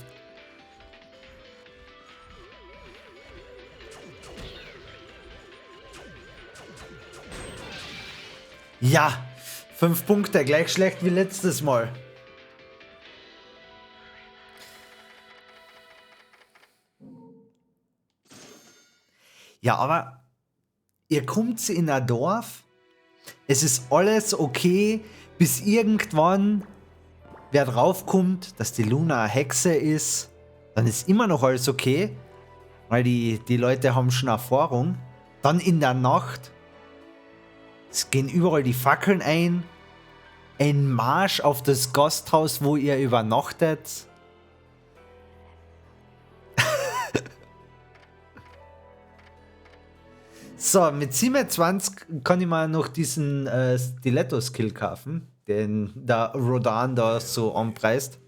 Ja, 5 Punkte, gleich schlecht wie letztes Mal. Ja, aber ihr kommt in ein Dorf, es ist alles okay, bis irgendwann wer draufkommt, dass die Luna eine Hexe ist, dann ist immer noch alles okay, weil die Leute haben schon Erfahrung. Dann in der Nacht, es gehen überall die Fackeln ein Marsch auf das Gasthaus, wo ihr übernachtet. So, mit 27 kann ich mal noch diesen Stiletto-Skill kaufen, den der Rodan da so anpreist.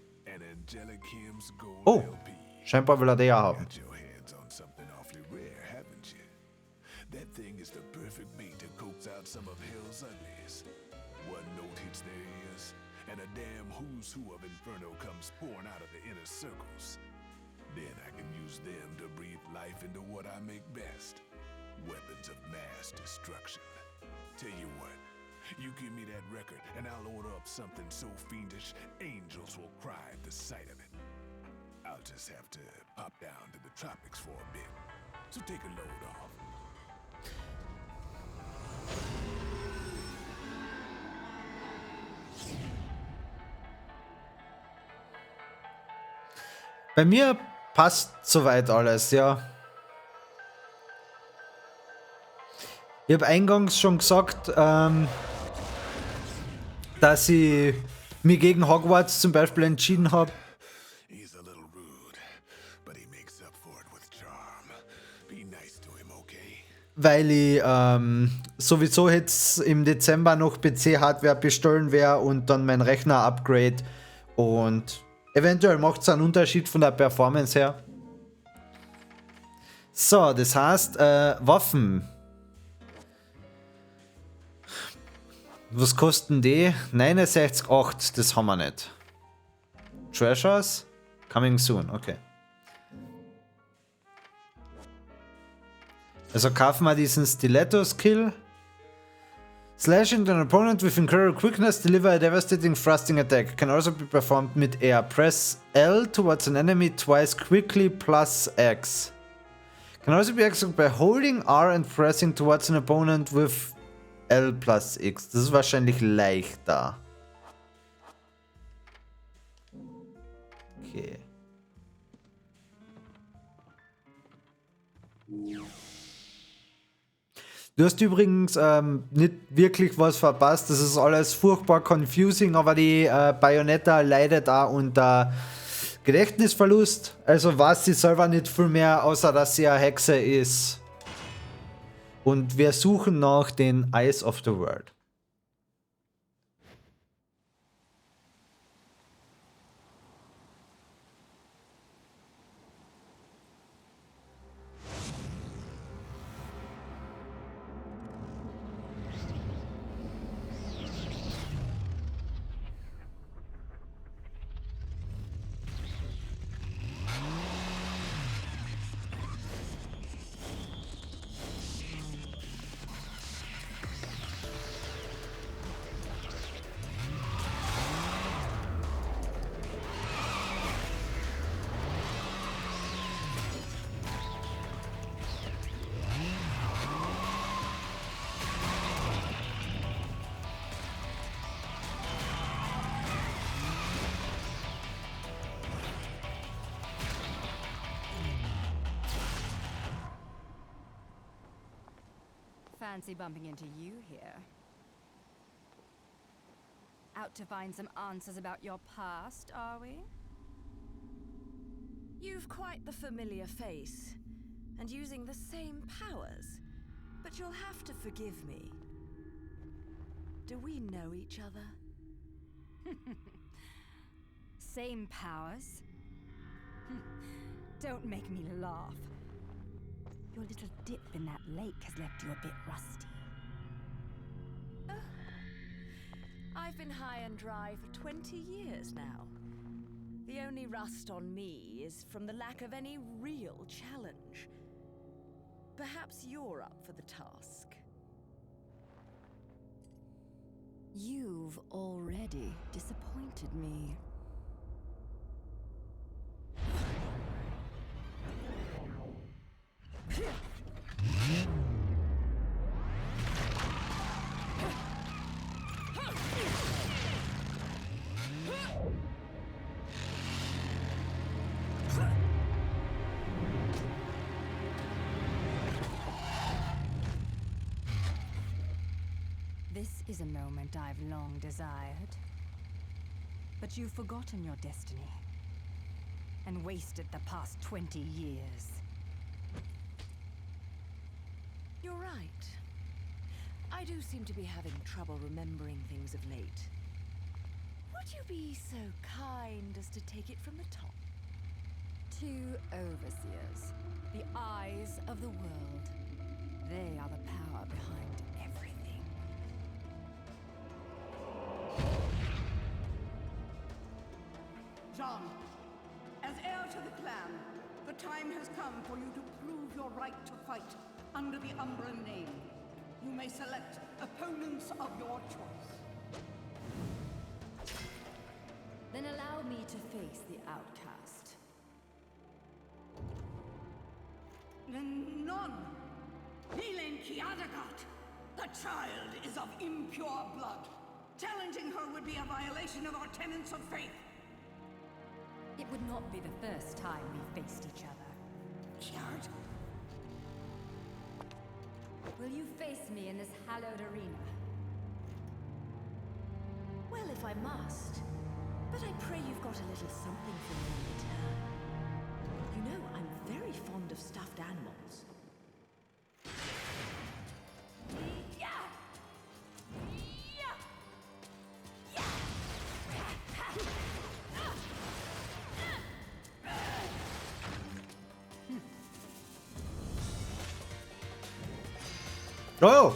Oh, scheinbar will er den ja haben. Who of Inferno comes pouring out of the inner circles. Then I can use them to breathe life into what I make best. Weapons of mass destruction. Tell you what, you give me that record and I'll order up something so fiendish, angels will cry at the sight of it. I'll just have to pop down to the tropics for a bit. So take a load off. Bei mir passt soweit alles, ja. Ich habe eingangs schon gesagt, dass ich mich gegen Hogwarts zum Beispiel entschieden habe. Weil ich sowieso jetzt im Dezember noch PC-Hardware bestellen werde und dann mein Rechner upgrade und eventuell macht es einen Unterschied von der Performance her. So, das heißt, Waffen. Was kosten die? 69,8, das haben wir nicht. Treasures? Coming soon, okay. Also kaufen wir diesen Stiletto-Skill. Slashing an opponent with incredible quickness, deliver a devastating thrusting attack. Can also be performed mid-air. Press L towards an enemy twice quickly plus X. Can also be executed by holding R and pressing towards an opponent with L plus X. Das ist wahrscheinlich leichter. Okay. Du hast übrigens nicht wirklich was verpasst. Das ist alles furchtbar confusing, aber die Bayonetta leidet auch unter Gedächtnisverlust. Also weiß sie selber nicht viel mehr, außer dass sie eine Hexe ist. Und wir suchen nach den Eyes of the World. Fancy bumping into you here. Out to find some answers about your past, are we? You've quite the familiar face, and using the same powers, but you'll have to forgive me. Do we know each other? Same powers. Don't make me laugh. Your little dip in that lake has left you a bit rusty. I've been high and dry for 20 years now. The only rust on me is from the lack of any real challenge. Perhaps you're up for the task. You've already disappointed me. This is a moment I've long desired. But you've forgotten your destiny and wasted the past 20 years. You're right. I do seem to be having trouble remembering things of late. Would you be so kind as to take it from the top? 2 overseers, the eyes of the world. They are the power behind everything. John, as heir to the clan, the time has come for you to prove your right to fight under the Umbran name. You may select opponents of your choice. Then allow me to face the outcast. None! Helen Kiadagat! The child is of impure blood. Challenging her would be a violation of our tenets of faith. It would not be the first time we've faced each other. Kiard? Will you face me in this hallowed arena? Well, if I must. But I pray you've got a little something for me in return. You know, I'm very fond of stuffed animals. Oh!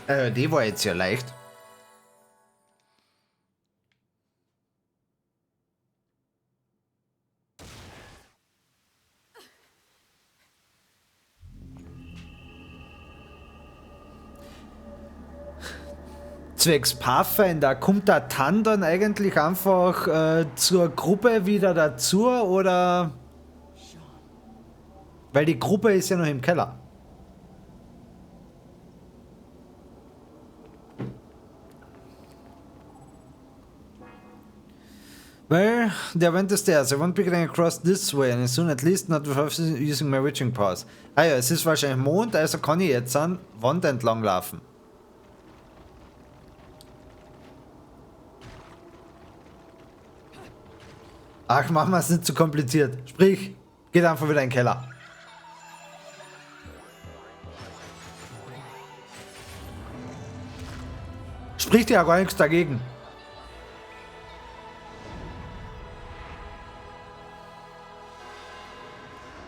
Die war jetzt ja leicht. Zwecks Pathfinder, kommt der Tan dann eigentlich einfach zur Gruppe wieder dazu, oder? Weil die Gruppe ist ja noch im Keller. Well, they went the stairs. I won't be getting across this way, and soon at least not without using my witching powers. Ah ja, es ist wahrscheinlich Mond, also kann ich jetzt an Wand entlang laufen. Ach, machen wir es nicht zu kompliziert. Sprich, geht einfach wieder in den Keller. Spricht ja gar nichts dagegen.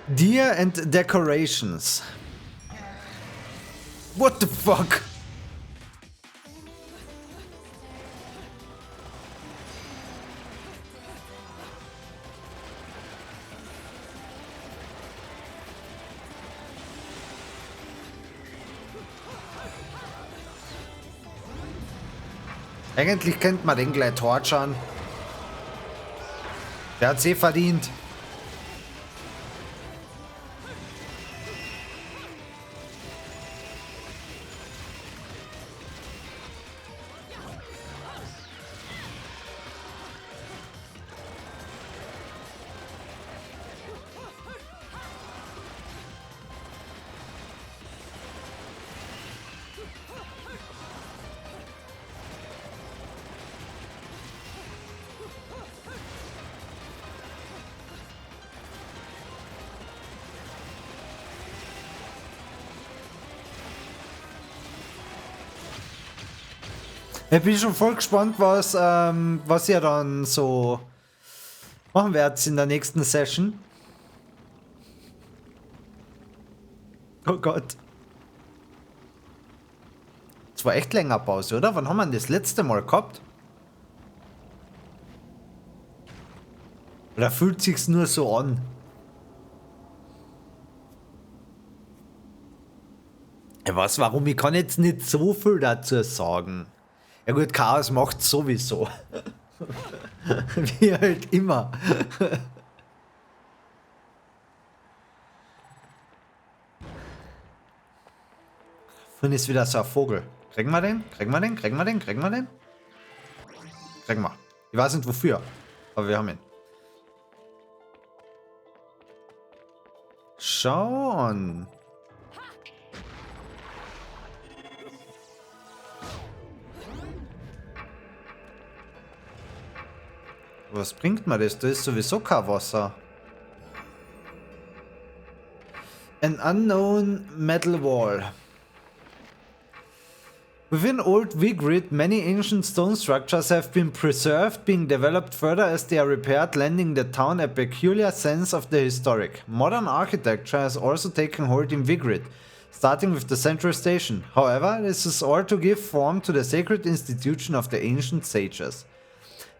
Deer and Decorations. What the fuck? Eigentlich könnte man den gleich torturen. Der hat's eh verdient. Ich bin schon voll gespannt, was ihr dann so machen werdet in der nächsten Session. Oh Gott. Das war echt länger Pause, oder? Wann haben wir denn das letzte Mal gehabt? Oder fühlt sich's nur so an? Ich weiß warum, ich kann jetzt nicht so viel dazu sagen. Ja gut, Chaos macht sowieso. Wie halt immer. Vorhin ist wieder so ein Vogel. Kriegen wir den? Kriegen wir den? Kriegen wir den? Kriegen wir den? Kriegen wir. Ich weiß nicht wofür, aber wir haben ihn. Schon. Was bringt mir das? Da ist sowieso kein Wasser. An unknown metal wall. Within old Vigrid, many ancient stone structures have been preserved, being developed further as they are repaired, lending the town a peculiar sense of the historic. Modern architecture has also taken hold in Vigrid, starting with the central station. However, this is all to give form to the sacred institution of the ancient sages.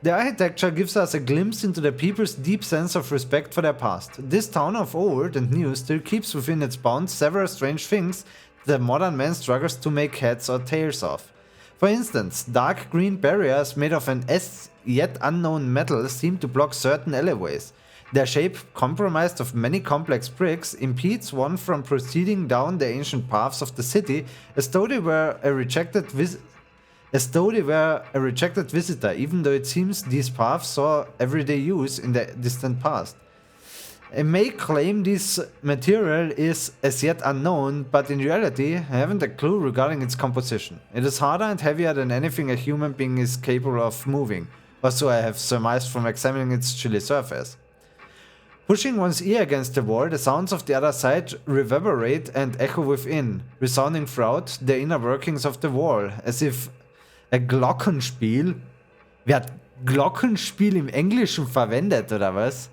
The architecture gives us a glimpse into the people's deep sense of respect for their past. This town of old and new still keeps within its bounds several strange things that modern man struggles to make heads or tails of. For instance, dark green barriers made of an as yet unknown metal seem to block certain alleyways. Their shape, compromised of many complex bricks, impedes one from proceeding down the ancient paths of the city as though they were a rejected visitor, even though it seems these paths saw everyday use in the distant past. I may claim this material is as yet unknown, but in reality I haven't a clue regarding its composition. It is harder and heavier than anything a human being is capable of moving, or so I have surmised from examining its chilly surface. Pushing one's ear against the wall, the sounds of the other side reverberate and echo within, resounding throughout the inner workings of the wall, as if a Glockenspiel. Wer hat Glockenspiel im Englischen verwendet, oder was?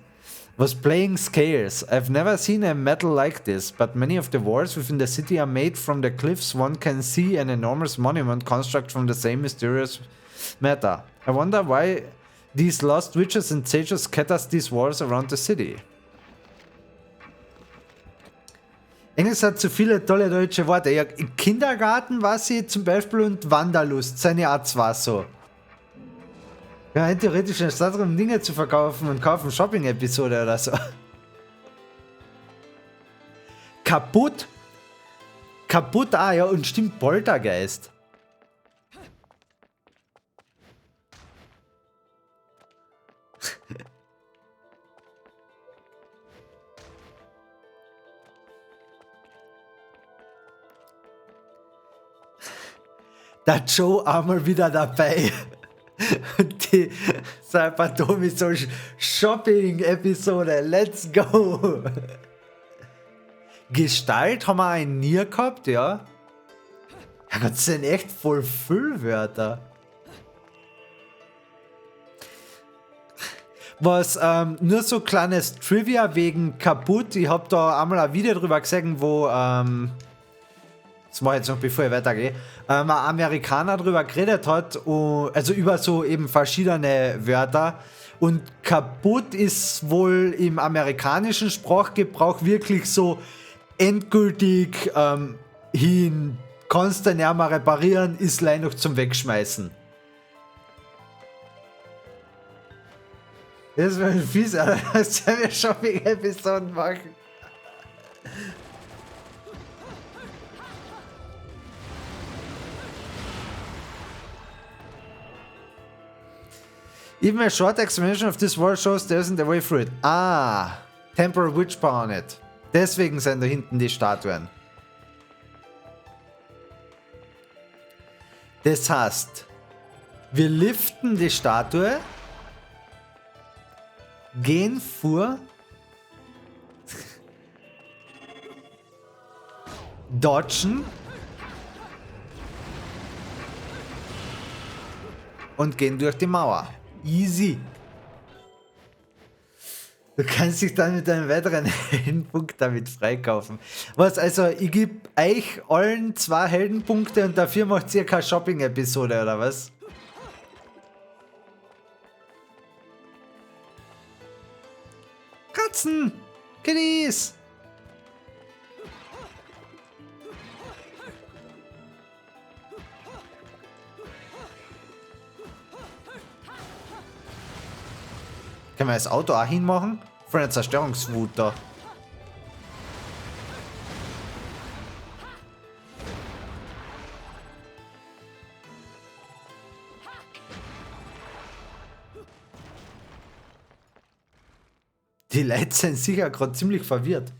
Was playing scales. I've never seen a metal like this, but many of the walls within the city are made from the cliffs. One can see an enormous monument construct from the same mysterious matter. I wonder why these lost witches and sages scatters these walls around the city. Englisch hat zu viele tolle deutsche Worte. Ja, im Kindergarten war sie zum Beispiel und Wanderlust, seine Art war so. Ja, theoretisch in der Stadt um Dinge zu verkaufen und kaufen Shopping-Episode oder so. Kaputt? Kaputt, ah ja, und stimmt, Poltergeist. Der Joe einmal wieder dabei. Und die Patomi so Shopping-Episode. Let's go. Gestalt haben wir einen nie gehabt, ja. Ja, das sind echt voll viele Wörter. Was, nur so kleines Trivia wegen kaputt. Ich habe da einmal ein Video drüber gesehen, wo, das mache ich jetzt noch bevor ich weitergehe, ein Amerikaner drüber geredet hat, also über so eben verschiedene Wörter. Und kaputt ist wohl im amerikanischen Sprachgebrauch wirklich so endgültig hin, kannst du nicht mehr reparieren, ist leider noch zum Wegschmeißen. Das wäre fies, Alter. Das sollen wir Shopping-Episoden machen. Even a short explanation of this world shows there isn't a way through it. Ah, temporal witch power on it. Deswegen sind da hinten die Statuen. Das heißt, wir liften die Statue, gehen vor, dodgen und gehen durch die Mauer. Easy. Du kannst dich dann mit einem weiteren Heldenpunkt damit freikaufen. Was, also ich gebe euch allen 2 Heldenpunkte und dafür macht ihr keine Shopping-Episode, oder was? Katzen! Kitties! Können wir das Auto auch hinmachen? Von der Zerstörungswut da. Die Leute sind sicher gerade ziemlich verwirrt.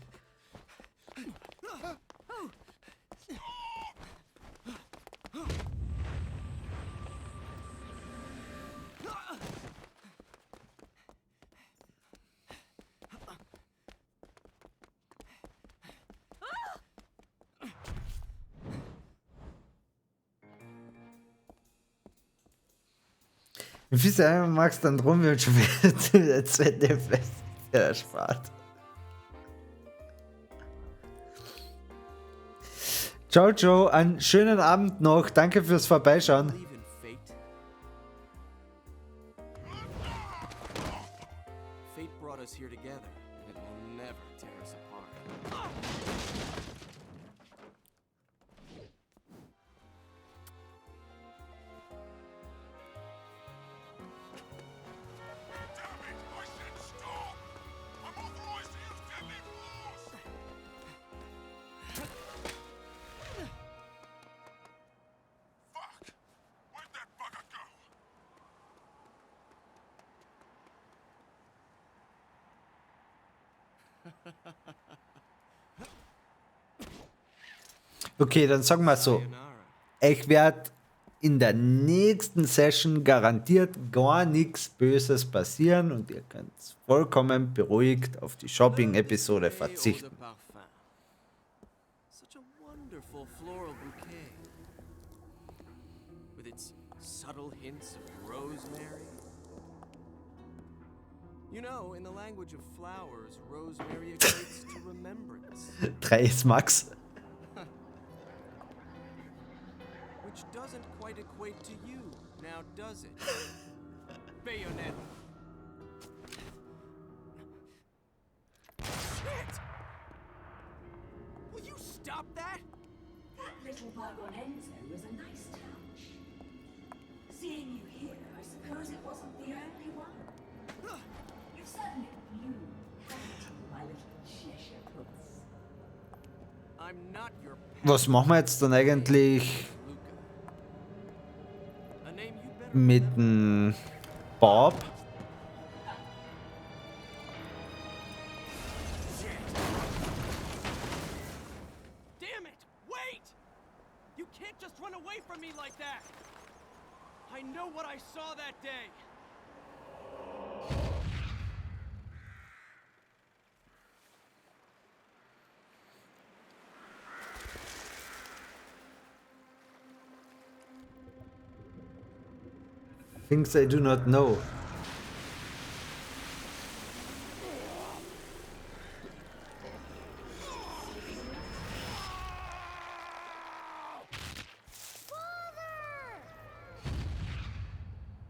Wie viel einmal magst du dann drum, wird schon wieder der zweite Fest erspart. Ciao, Joe, einen schönen Abend noch. Danke fürs Vorbeischauen. Fate brought us here together, and it will never tear us apart. Okay, dann sagen wir so. Ich werde in der nächsten Session garantiert gar nichts Böses passieren und ihr könnt vollkommen beruhigt auf die Shopping-Episode verzichten. Such a wonderful floral bouquet. With its subtle hints of rosemary. You know, in the language of flowers, rosemary equates to remembrance. 3 ist Max. Which doesn't quite equate to you, now does it? Bayonetta. Shit! Will you stop that? That little bug on Enzo was a nice touch. Seeing you here, I suppose it wasn't the only one. You certainly blew, haven't you, my little Cheshire puss? I'm not your Was machen wir jetzt dann eigentlich mit dem Bob? Damn it! Wait! You can't just run away from me like that! I know what I saw that day! Things I do not know.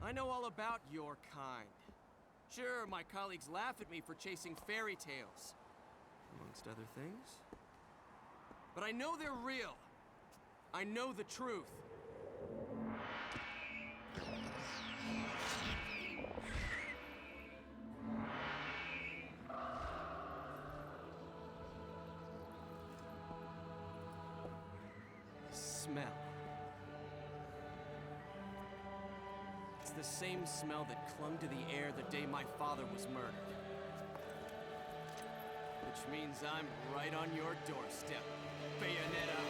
I know all about your kind. Sure, my colleagues laugh at me for chasing fairy tales, amongst other things. But I know they're real. I know the truth. Smell. It's the same smell that clung to the air the day my father was murdered. Which means I'm right on your doorstep, Bayonetta.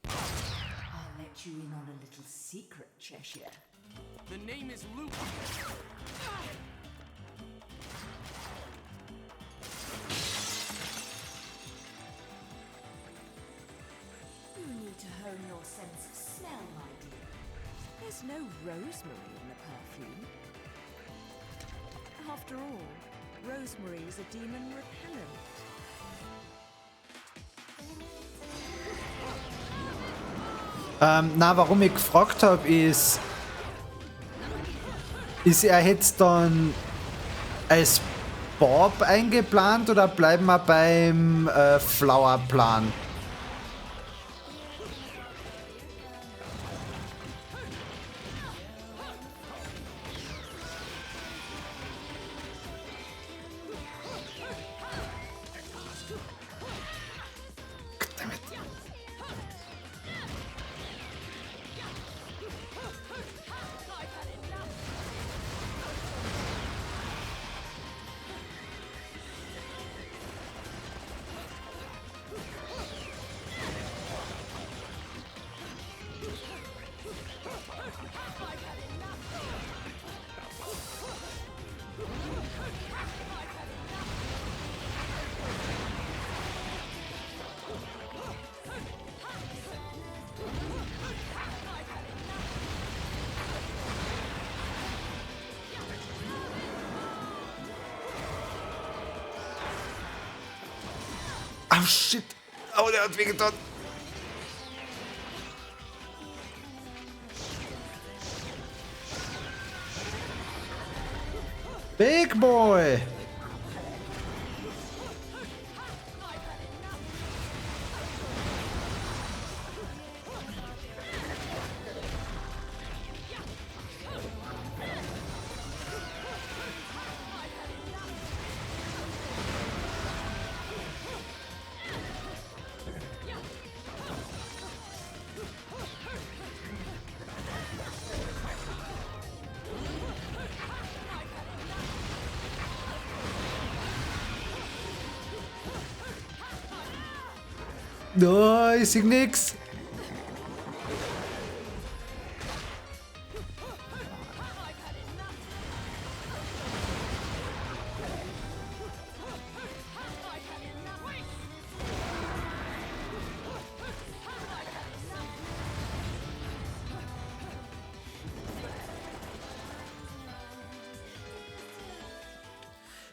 I'll let you in on a little secret, Cheshire. The name is Luke. You need to hone your sense of smell, my dear. There's no rosemary in the perfume. After all, rosemary is a demon repellent. Na, warum ich gefragt habe, ist er jetzt dann als Bob eingeplant oder bleiben wir beim Flower-Plan? Oh shit! Oh, der hat wehgetan! Big boy! No, ich sehe nix.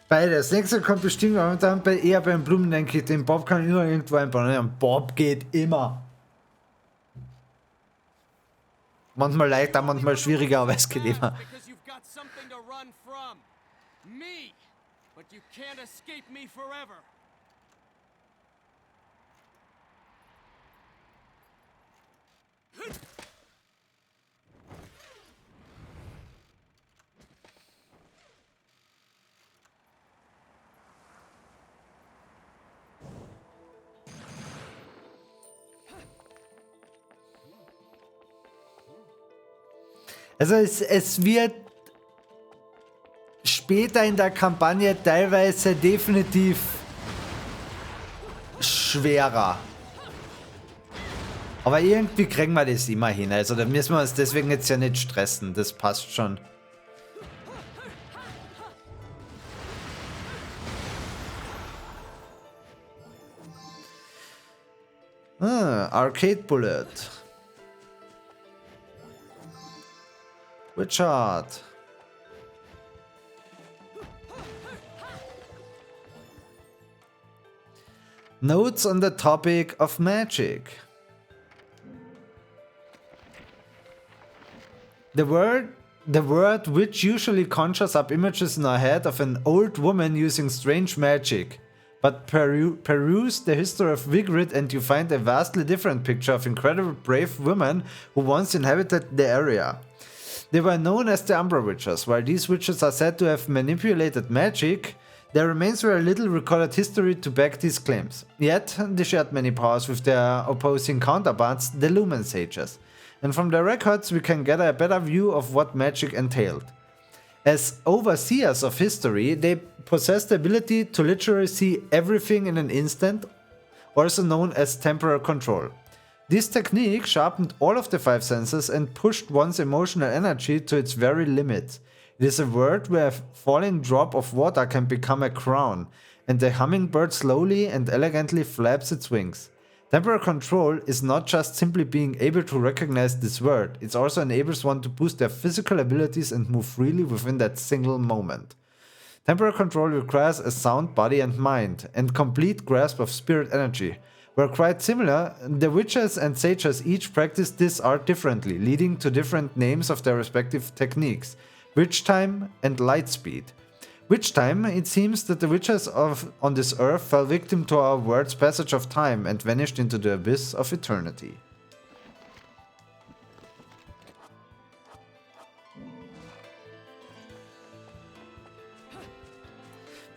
Beides. Das nächste kommt bestimmt momentan eher beim Blumen, denke ich. Den Bob kann ich nur irgendwo einbauen. Ja, Bob geht immer. Manchmal leichter, manchmal schwieriger, aber es geht immer. Because you've got something to run from. Me. But you can't escape me forever. Also es wird später in der Kampagne teilweise definitiv schwerer. Aber irgendwie kriegen wir das immer hin. Also da müssen wir uns deswegen jetzt ja nicht stressen. Das passt schon. Arcade Bullet. Witch art. Notes on the topic of magic. The word witch usually conjures up images in our head of an old woman using strange magic. But peruse the history of Vigrid and you find a vastly different picture of incredibly brave women who once inhabited the area. They were known as the Umbra Witches. While these witches are said to have manipulated magic, there remains very little recorded history to back these claims. Yet, they shared many powers with their opposing counterparts, the Lumen Sages. And from their records we can get a better view of what magic entailed. As overseers of history, they possess the ability to literally see everything in an instant, also known as temporal control. This technique sharpened all of the 5 senses and pushed one's emotional energy to its very limit. It is a world where a falling drop of water can become a crown, and the hummingbird slowly and elegantly flaps its wings. Temporal control is not just simply being able to recognize this word, it also enables one to boost their physical abilities and move freely within that single moment. Temporal control requires a sound body and mind, and complete grasp of spirit energy. Were quite similar, the witches and sages each practiced this art differently, leading to different names of their respective techniques, witch time and light speed. Witch time, it seems that the witches on this earth fell victim to our world's passage of time and vanished into the abyss of eternity.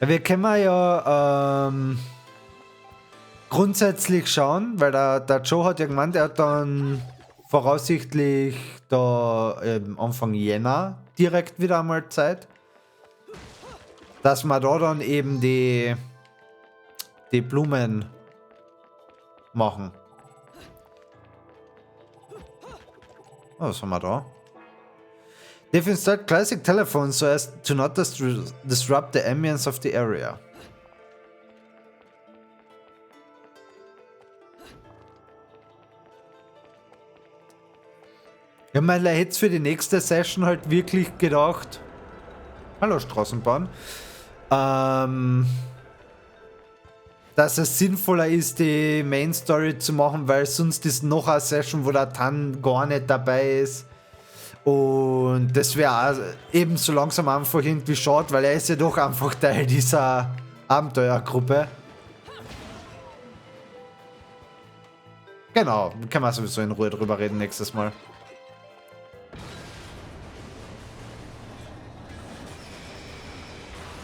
Wir können ja grundsätzlich schauen, weil der Joe hat ja gemeint, er hat dann voraussichtlich da Anfang Jänner direkt wieder einmal Zeit, dass wir da dann eben die Blumen machen. Oh, was haben wir da? They've installed classic telephones so as to not disrupt the ambience of the area. Ja, man hätte es für die nächste Session halt wirklich gedacht. Hallo Straßenbahn. Dass es sinnvoller ist, die Main Story zu machen, weil sonst ist noch eine Session, wo der Tan gar nicht dabei ist. Und das wäre eben so langsam einfach irgendwie schade, weil er ist ja doch einfach Teil dieser Abenteuergruppe. Genau, können wir sowieso in Ruhe drüber reden nächstes Mal.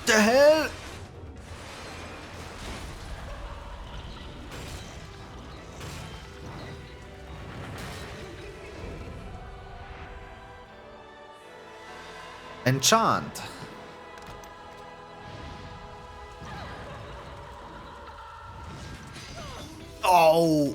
The hell? Enchant. Oh.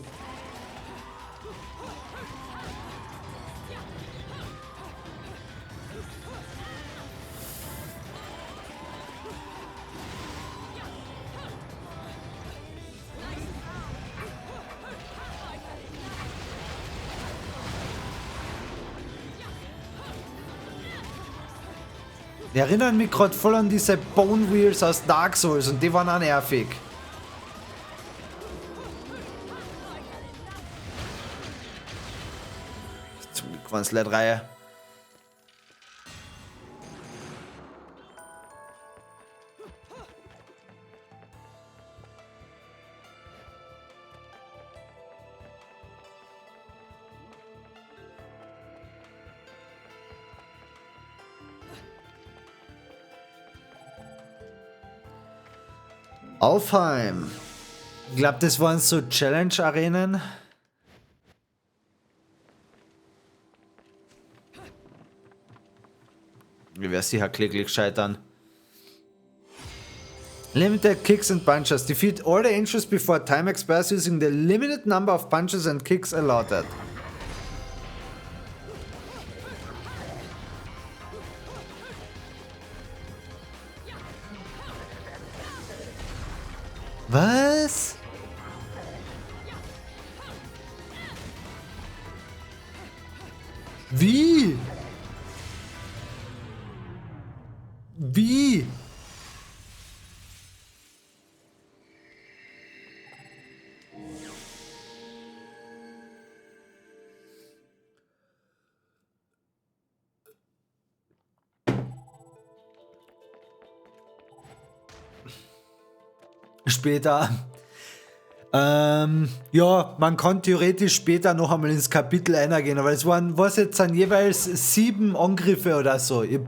Die erinnern mich gerade voll an diese Bone Wheels aus Dark Souls und die waren auch nervig. Zum Glück waren es Reihe. Alfheim. Ich glaube, das waren so Challenge-Arenen. Ich werde sicher kläglich scheitern. Limited kicks and punches. Defeat all the angels before time expires using the limited number of punches and kicks allotted. Was? Wie? später. Ja, man kann theoretisch später noch einmal ins Kapitel eingehen, aber es waren, was jetzt sind jeweils 7 Angriffe oder so. Ich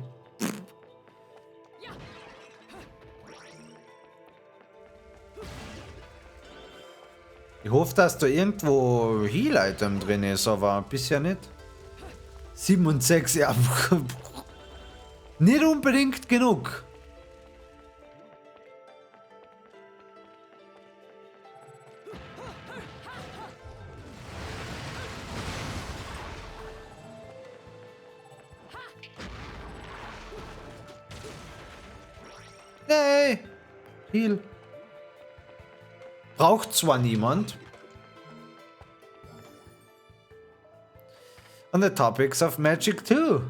hoffe, dass da irgendwo Heal-Item drin ist, aber bisher nicht. 7 und 6, ja. Nicht unbedingt genug. Nee. Heal. Braucht zwar niemand. On the topics of magic too.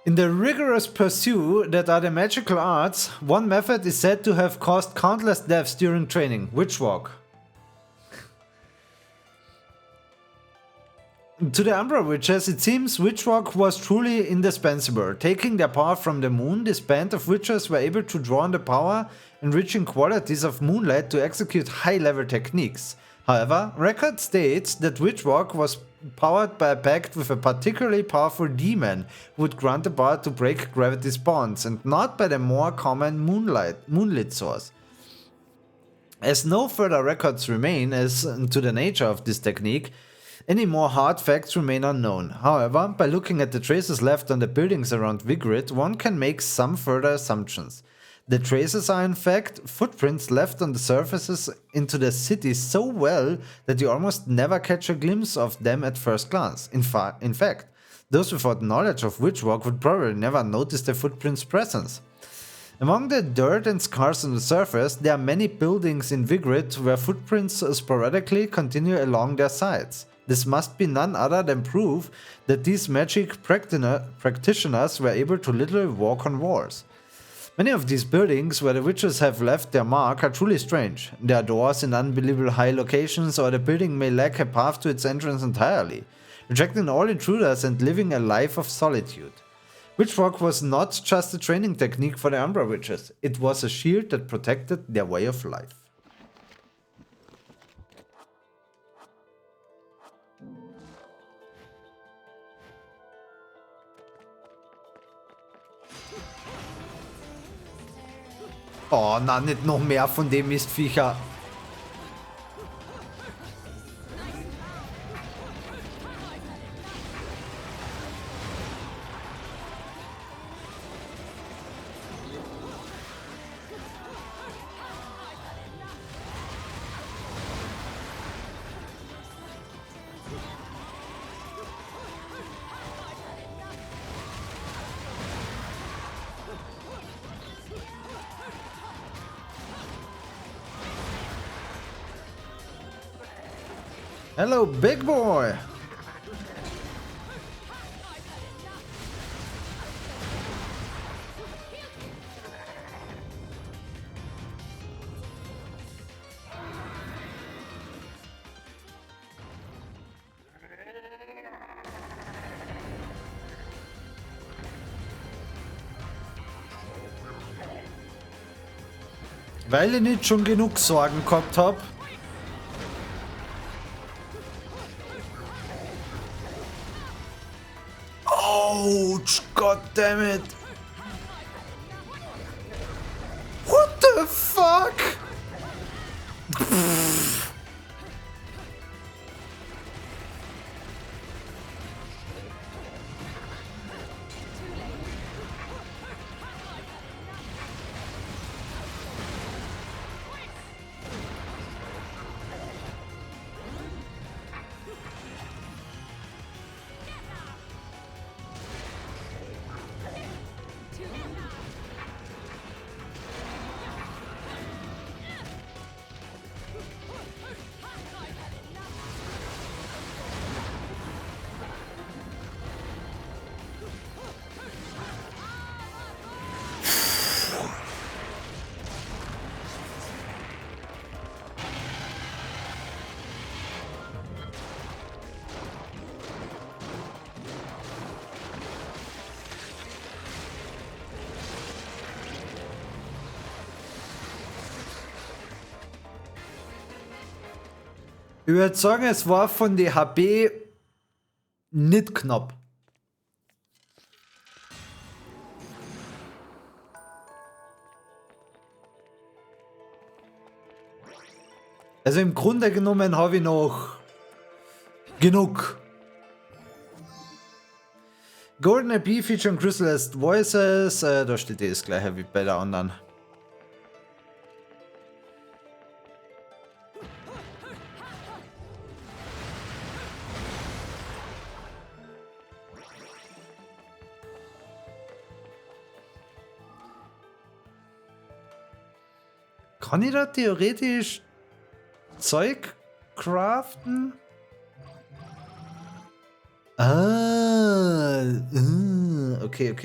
In the rigorous pursuit that are the magical arts, one method is said to have caused countless deaths during training, Witch Walk. To the Umbra Witches, it seems Witch Walk was truly indispensable. Taking their power from the moon, this band of witches were able to draw on the power, enriching qualities of moonlight to execute high-level techniques. However, record states that Witch Walk was powered by a pact with a particularly powerful demon who would grant the power to break gravity's bonds, and not by the more common moonlit source. As no further records remain as to the nature of this technique, any more hard facts remain unknown. However, by looking at the traces left on the buildings around Vigrid, one can make some further assumptions. The traces are in fact footprints left on the surfaces into the city so well that you almost never catch a glimpse of them at first glance. In fact, those without knowledge of Witch Walk would probably never notice the footprints' presence. Among the dirt and scars on the surface, there are many buildings in Vigrid where footprints sporadically continue along their sides. This must be none other than proof that these magic practitioners were able to literally walk on walls. Many of these buildings where the witches have left their mark are truly strange. There are doors in unbelievable high locations, or the building may lack a path to its entrance entirely, rejecting all intruders and living a life of solitude. Witch Walk was not just a training technique for the Umbra witches, it was a shield that protected their way of life. Oh, na, nicht noch mehr von dem Mistviecher. Hello, big boy! Weil ich nicht schon genug Sorgen gehabt habe. Ouch, god damn it. What the fuck? Ich würde sagen, es war von den HP nicht knapp. Also im Grunde genommen habe ich noch genug. Golden IP featuring Crystallized Voices. Da steht das gleiche wie bei der anderen. Kann ich da theoretisch Zeug craften? Okay.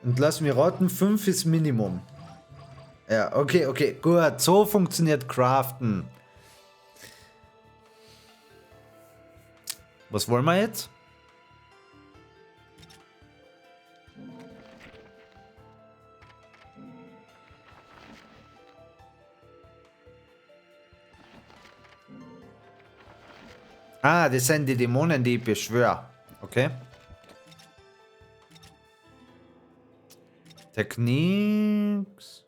Und lass mich raten, 5 ist Minimum. Ja, okay, gut. So funktioniert Craften. Was wollen wir jetzt? Ah, das sind die Dämonen, die ich beschwöre. Okay. Techniques.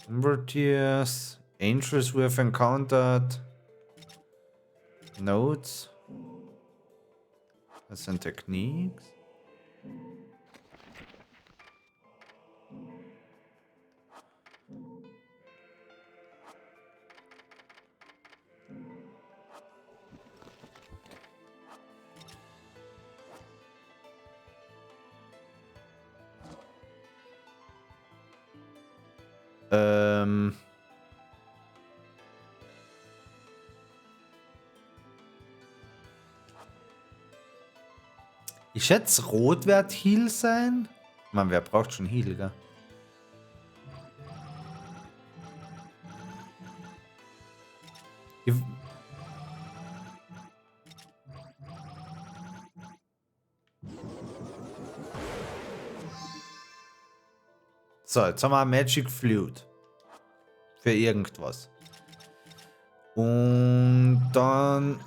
Invertiers. Angels we have encountered. Notes. Das sind Techniques. Ich schätze, Rot wird Heal sein. Man, wer braucht schon Heal, gell? So, jetzt haben wir Magic Flute. Für irgendwas. Und dann...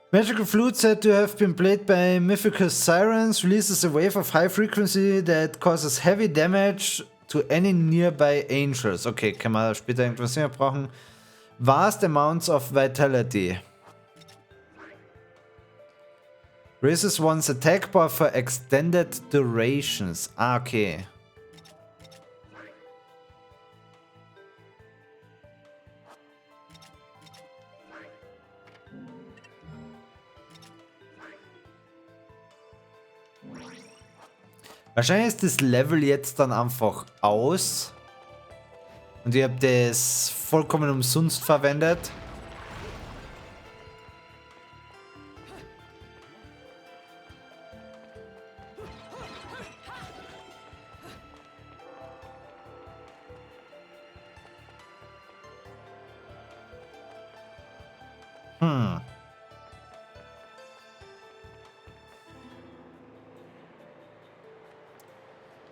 Magical flute said to have been played by mythical sirens releases a wave of high frequency that causes heavy damage to any nearby angels. Okay, kann man später irgendwas mehr brauchen. Vast amounts of vitality. Raises one's attack bar for extended durations. Ah, okay. Wahrscheinlich ist das Level jetzt dann einfach aus. Und ich habe das vollkommen umsonst verwendet.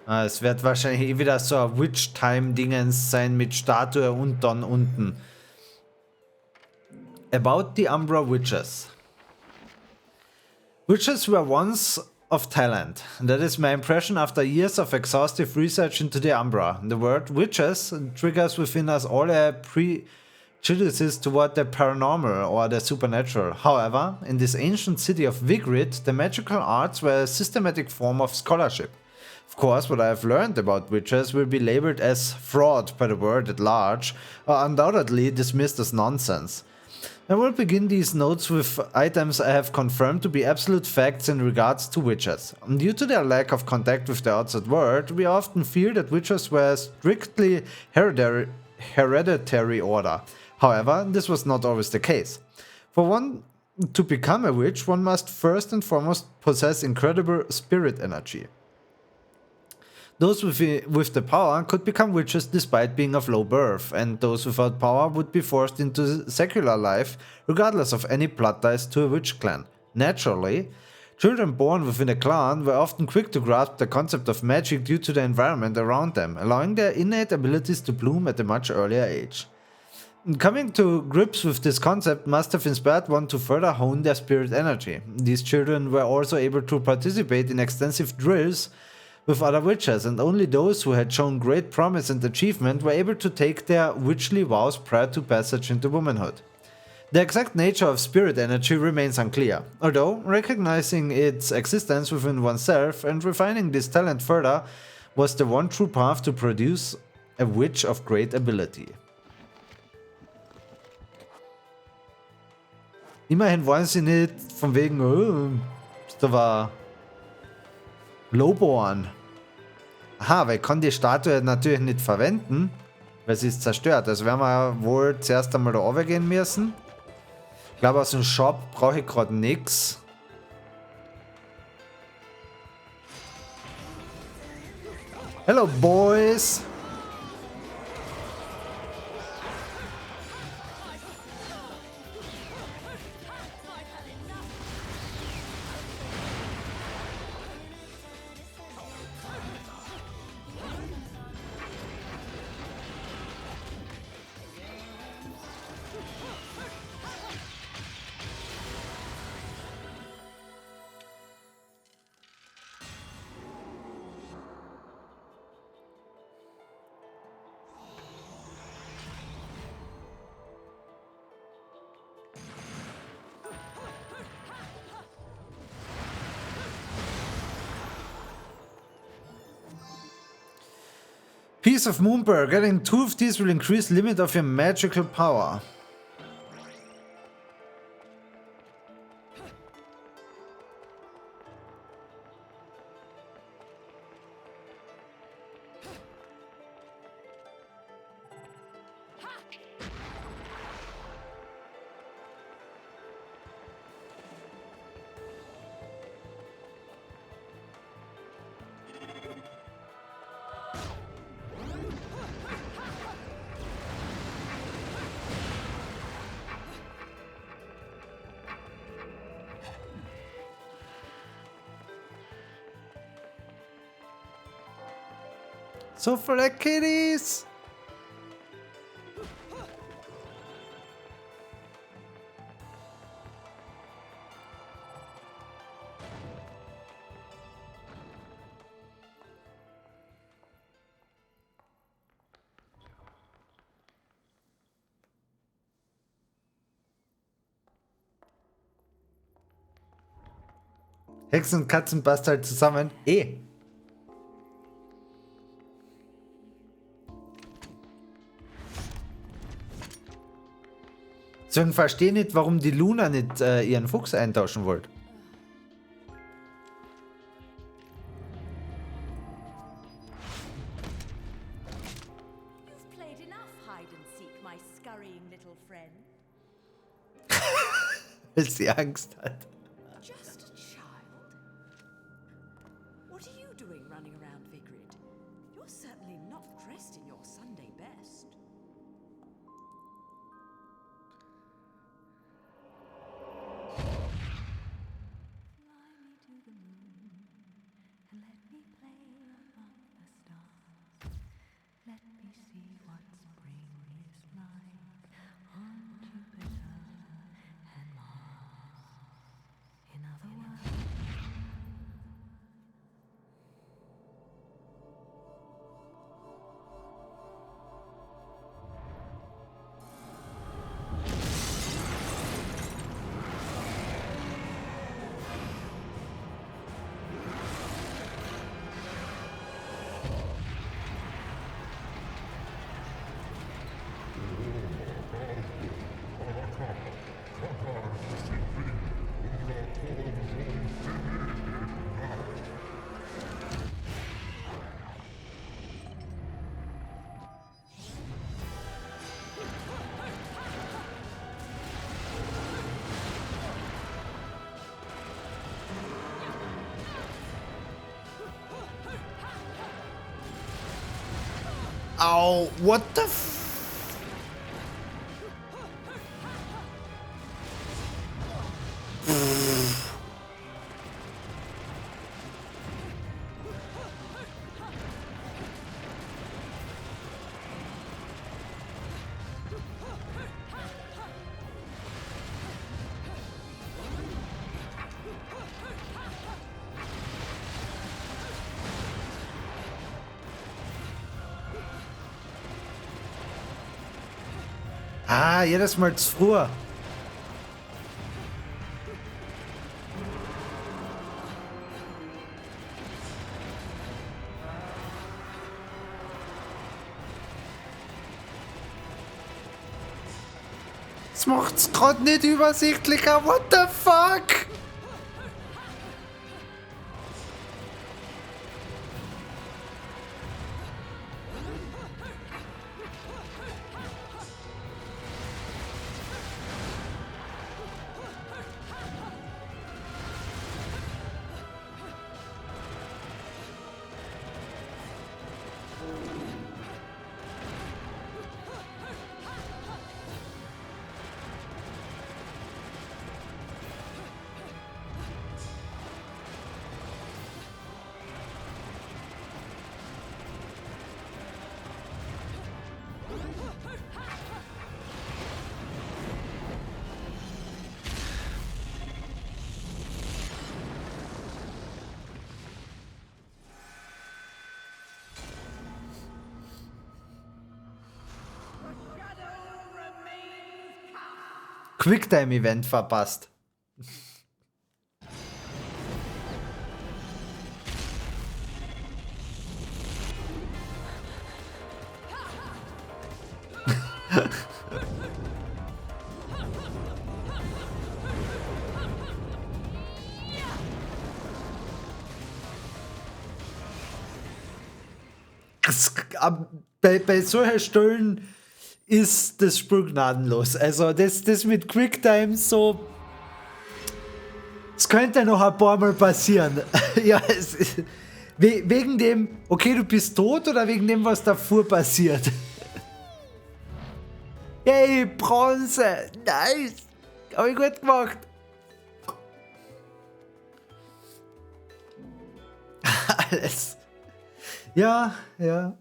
Es wird wahrscheinlich wieder so ein Witch-Time-Dingens sein mit Statue und dann unten. About the Umbra Witches. Witches were once of talent. That is my impression after years of exhaustive research into the Umbra. The word witches triggers within us all a prejudice toward the paranormal or the supernatural. However, in this ancient city of Vigrid, the magical arts were a systematic form of scholarship. Of course, what I have learned about witches will be labeled as fraud by the world at large, or undoubtedly dismissed as nonsense. I will begin these notes with items I have confirmed to be absolute facts in regards to witches. Due to their lack of contact with the outside world, we often feel that witches were strictly hereditary order. However, this was not always the case. For one to become a witch, one must first and foremost possess incredible spirit energy. Those with the power could become witches despite being of low birth, and those without power would be forced into secular life regardless of any blood ties to a witch clan. Naturally, children born within a clan were often quick to grasp the concept of magic due to the environment around them, allowing their innate abilities to bloom at a much earlier age. Coming to grips with this concept must have inspired one to further hone their spirit energy. These children were also able to participate in extensive drills with other witches, and only those who had shown great promise and achievement were able to take their witchly vows prior to passage into womanhood. The exact nature of spirit energy remains unclear, although recognizing its existence within oneself and refining this talent further was the one true path to produce a witch of great ability. Immerhin wollen sie nicht von wegen, da war Lowborn. Aha, weil ich kann die Statue natürlich nicht verwenden, weil sie ist zerstört. Also werden wir wohl zuerst einmal da runtergehen müssen. Ich glaube, aus dem Shop brauche ich gerade nichts. Hello, boys! Piece of Moonburr. Getting 2 of these will increase limit of your magical power. So for the kitties! Hexen und Katzen passt halt zusammen. Deswegen verstehe nicht, warum die Luna nicht ihren Fuchs eintauschen wollte. You've played enough hide and seek, my scurrying little friend. Weil sie Angst hat. Just a child? What are you doing running around Vigrid? You're certainly not dressed in your Sunday best. Au, what the Ah, jedes Mal zu früh. Das macht's gerade nicht übersichtlicher. What the fuck? Quicktime-Event verpasst. Bei solchen Stellen ist das Spiel gnadenlos. Also das mit Quicktime so... Es könnte noch ein paar Mal passieren. Ja, wegen dem, okay, du bist tot oder wegen dem, was davor passiert? Hey, Bronze! Nice! Hab ich gut gemacht! Alles. Ja, ja.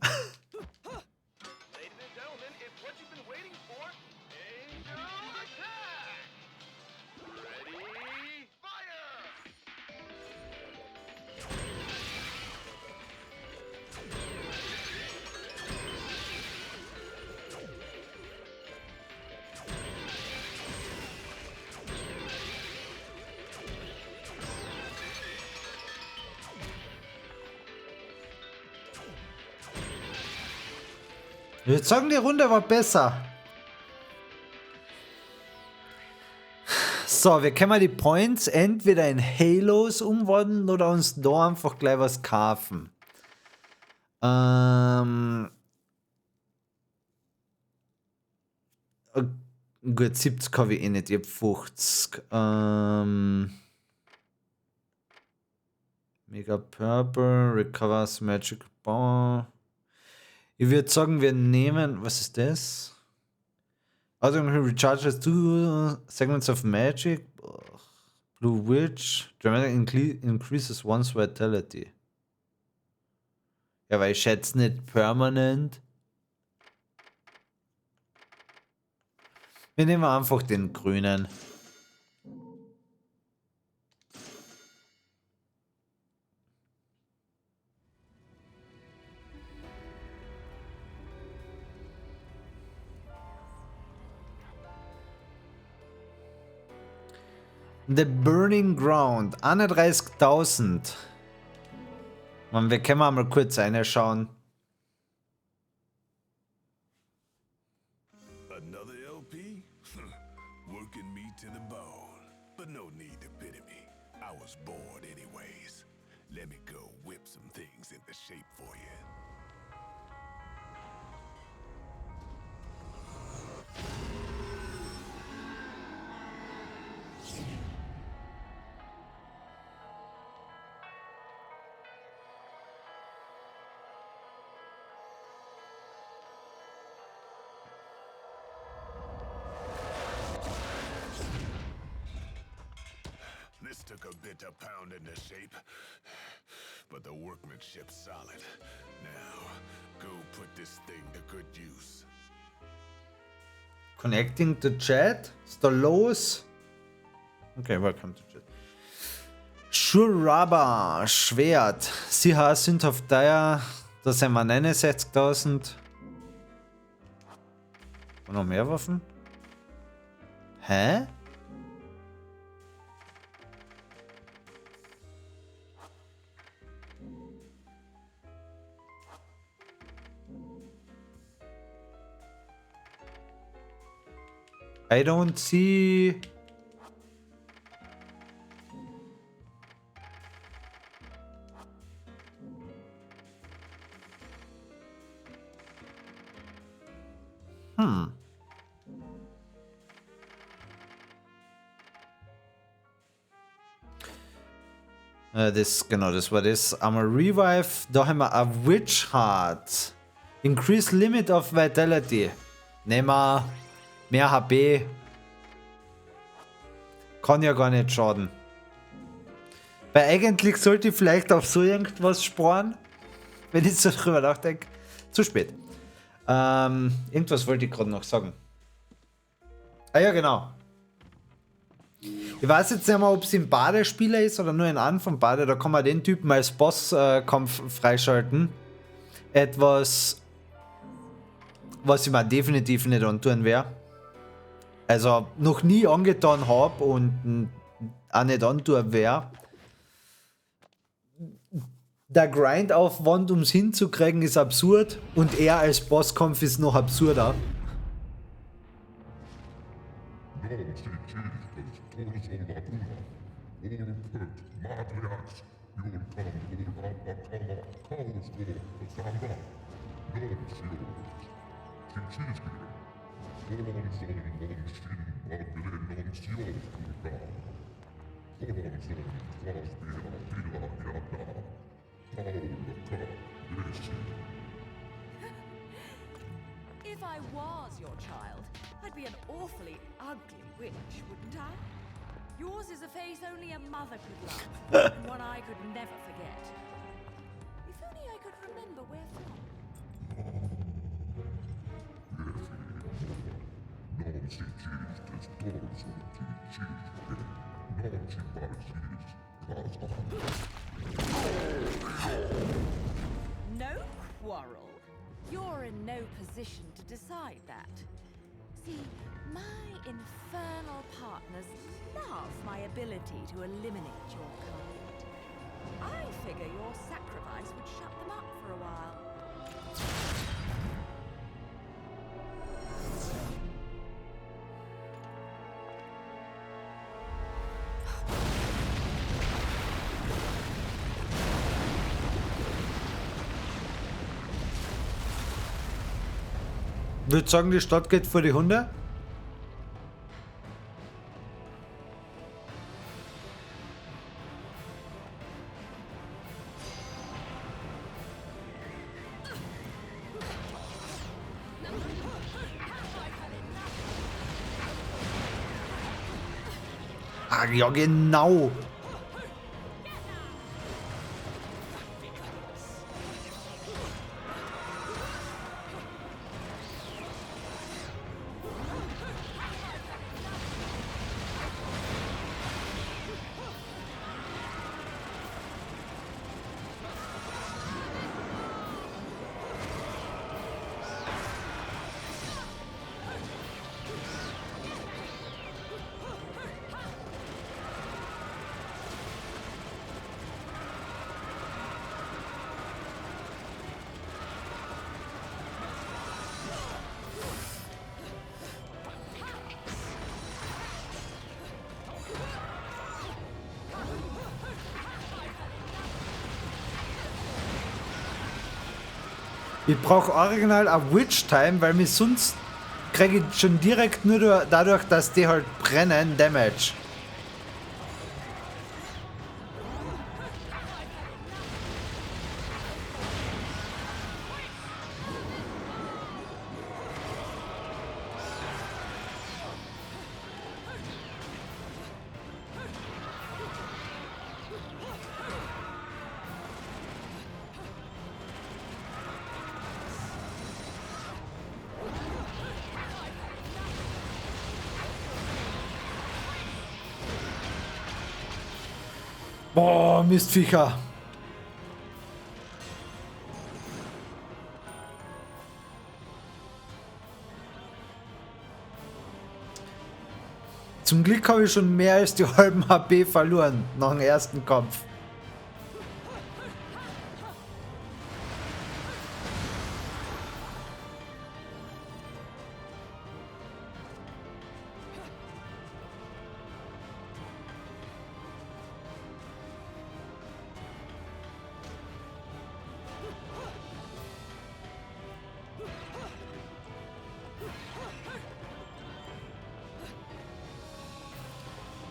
Ich würde sagen, die Runde war besser. So, wir können die Points entweder in Halos umwandeln oder uns da einfach gleich was kaufen. Gut, 70 habe ich eh nicht, ich habe 50. Mega Purple, Recovers Magic Power. Ich würde sagen, wir nehmen, was ist das? Automatically recharges 2 segments of magic. Blue Witch. Dramatic increases one's vitality. Ja, weil ich schätze nicht permanent. Wir nehmen einfach den grünen. The Burning Ground, 31.000. Man, wir können mal kurz reinschauen. Another LP? Working me to the bone. But no need to pity me. I was bored anyways. Let me go whip some things into shape for you. took a bit of pounding to shape, but the workmanship's solid. Now, go put this thing to good use. Connecting to chat. Ist da los? Okay, welcome to chat. Shuraba, Schwert. Sie haben sündhaft teuer. Da sind wir 69.000. Und noch mehr Waffen? Hä? I don't see... Genau, das war das. Einmal Revive. Da haben wir ein Witch Heart. Increase Limit of Vitality. Nehmen wir mehr HP. Kann ja gar nicht schaden. Weil eigentlich sollte ich vielleicht auf so irgendwas sparen. Wenn ich so drüber nachdenke. Zu spät. Irgendwas wollte ich gerade noch sagen. Ah ja, genau. Ich weiß jetzt nicht mehr, ob es im Badespieler ist oder nur in einem vom Bade. Da kann man den Typen als Bosskampf freischalten. Etwas, was ich mir definitiv nicht antun werde. Also noch nie angetan habe und auch nicht antun werde. Der Grindaufwand, um es hinzukriegen, ist absurd. Und er als Bosskampf ist noch absurder. If I was your child, I'd be an awfully ugly witch, wouldn't I? Yours is a face only a mother could love, and one I could never forget. If only I could remember where from. No quarrel. You're in no position to decide that. See, my infernal partners love my ability to eliminate your kind. I figure your sacrifice would shut them up for a while. Ich würde sagen, die Stadt geht vor die Hunde. Ah, ja, genau. Ich brauche original eine Witch Time, weil mich sonst kriege ich schon direkt nur dadurch, dass die halt brennen, Damage. Boah, Mistviecher. Zum Glück habe ich schon mehr als die halben HP verloren nach dem ersten Kampf.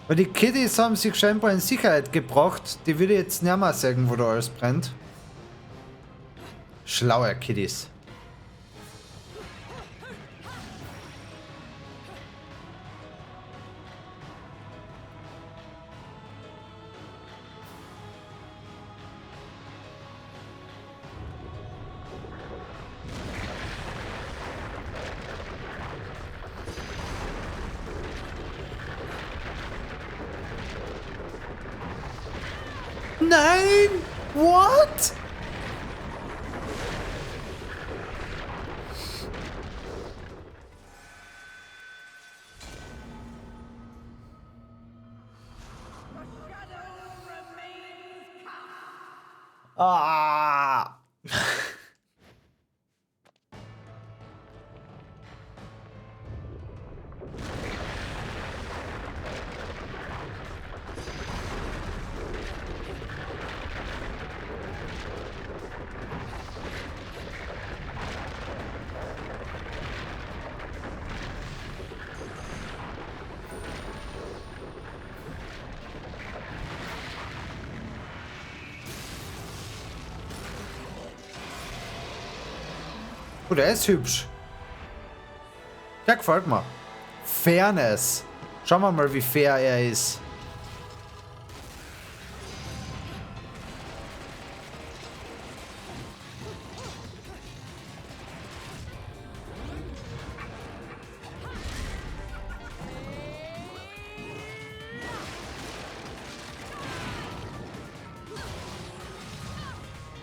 Aber die Kiddies haben sich scheinbar in Sicherheit gebracht. Die würde jetzt nicht mehr sagen, wo da alles brennt. Schlaue Kiddies. Nein! What? Ah! Oh, der ist hübsch. Der gefällt mir. Fairness. Schauen wir mal, wie fair er ist.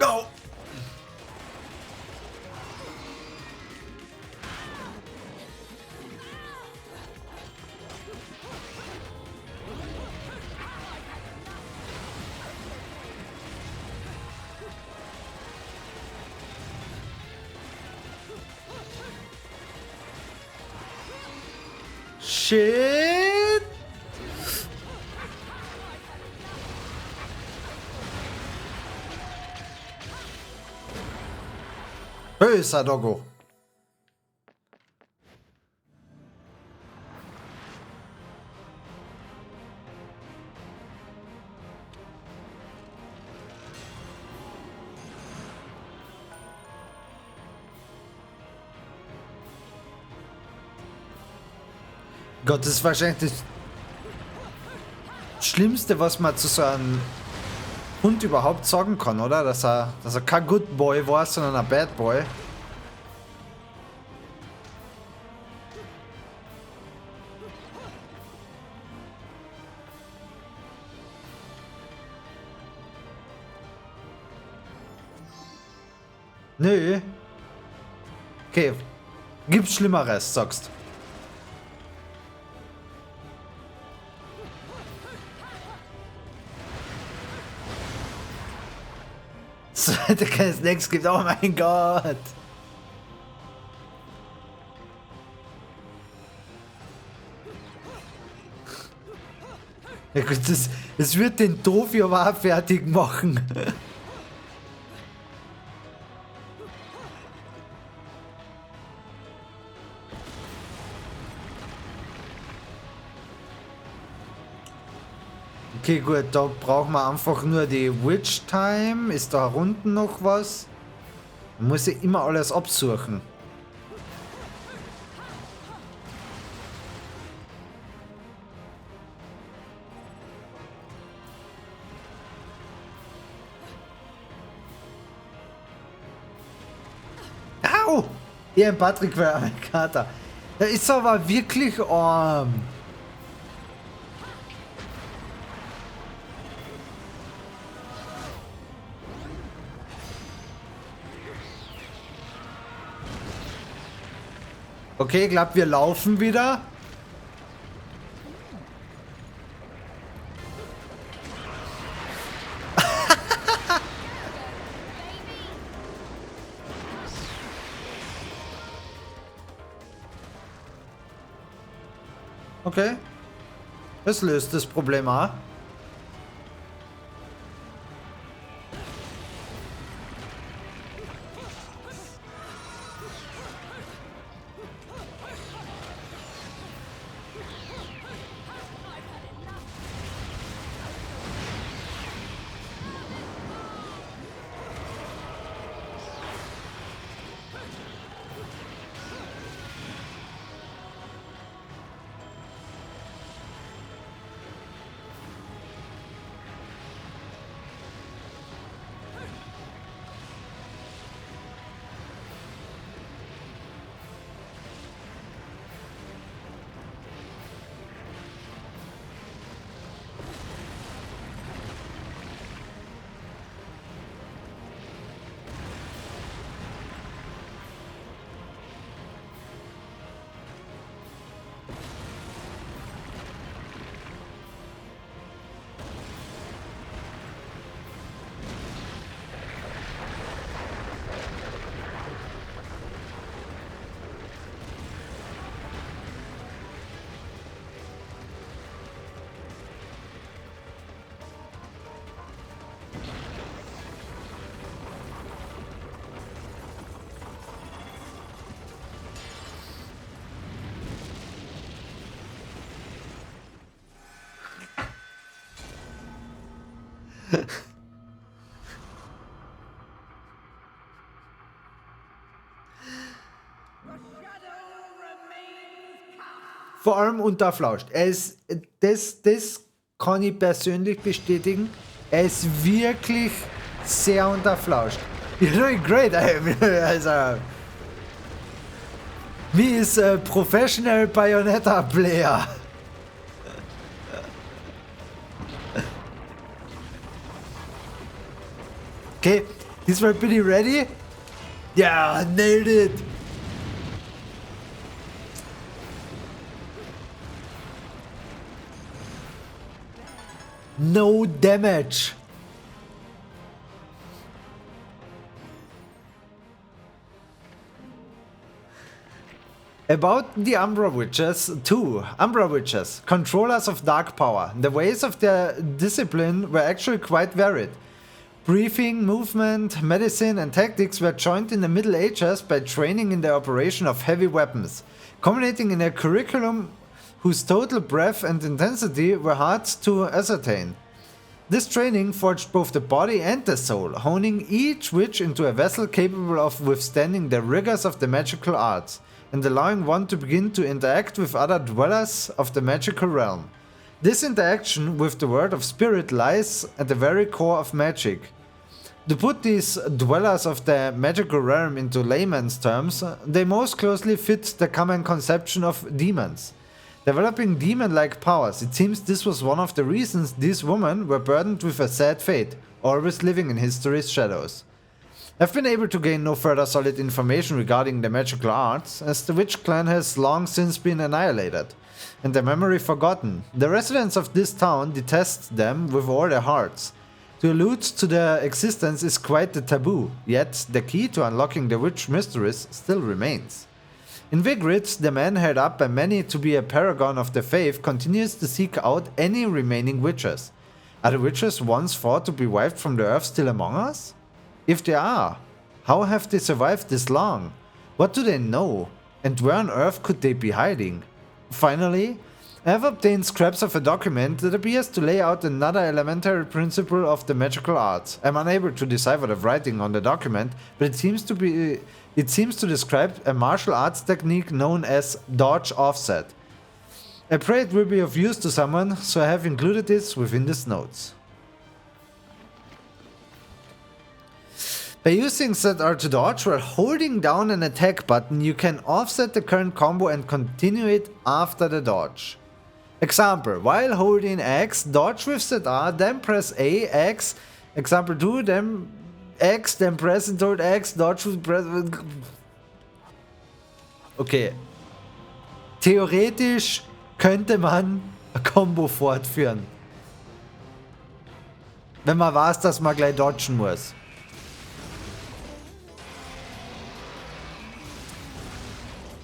Go! Shit! Böser Doggo. Gott, das ist wahrscheinlich das Schlimmste, was man zu so einem Hund überhaupt sagen kann, oder? Dass er kein Good Boy war, sondern ein Bad Boy. Nö. Okay. Gibt's Schlimmeres, sagst. Da kann es nichts gibt. Oh mein Gott. Ja gut, das wird den Tofi aber auch fertig machen. Okay, gut, da brauchen wir einfach nur die Witch Time. Ist da unten noch was? Man muss ja immer alles absuchen. Au! Ihr Patrick war ein Kater. Der ist aber wirklich arm. Okay, ich glaube, wir laufen wieder. Okay. Das löst das Problem auch. Vor allem unterflauscht. Das kann ich persönlich bestätigen. Er ist wirklich sehr unterflauscht. You're doing great. Also, wie ist Professional Bayonetta Player? Okay, diesmal bin ich ready. Yeah, nailed it. No damage. About the Umbra Witches, 2. Umbra Witches, controllers of dark power. The ways of their discipline were actually quite varied. Briefing, movement, medicine and tactics were joined in the Middle Ages by training in the operation of heavy weapons, culminating in a curriculum whose total breadth and intensity were hard to ascertain. This training forged both the body and the soul, honing each witch into a vessel capable of withstanding the rigors of the magical arts, and allowing one to begin to interact with other dwellers of the magical realm. This interaction with the world of spirit lies at the very core of magic. To put these dwellers of the magical realm into layman's terms, they most closely fit the common conception of demons. Developing demon-like powers, it seems this was one of the reasons these women were burdened with a sad fate, always living in history's shadows. I've been able to gain no further solid information regarding the magical arts, as the witch clan has long since been annihilated, and their memory forgotten. The residents of this town detest them with all their hearts. To allude to their existence is quite the taboo, yet the key to unlocking the witch mysteries still remains. In Vigrid, the man held up by many to be a paragon of the faith continues to seek out any remaining witches. Are the witches once thought to be wiped from the earth still among us? If they are, how have they survived this long? What do they know? And where on earth could they be hiding? Finally, I have obtained scraps of a document that appears to lay out another elementary principle of the magical arts. I'm unable to decipher the writing on the document, but it seems to describe a martial arts technique known as dodge offset. I pray it will be of use to someone, so I have included this within these notes. By using set R to dodge while holding down an attack button, you can offset the current combo and continue it after the dodge. Example, while holding X, dodge with set R, then press A, X. Example 2, then X, then press and hold X, dodge with press. Okay, theoretisch könnte man ein Combo fortführen. Wenn man weiß, dass man gleich dodgen muss.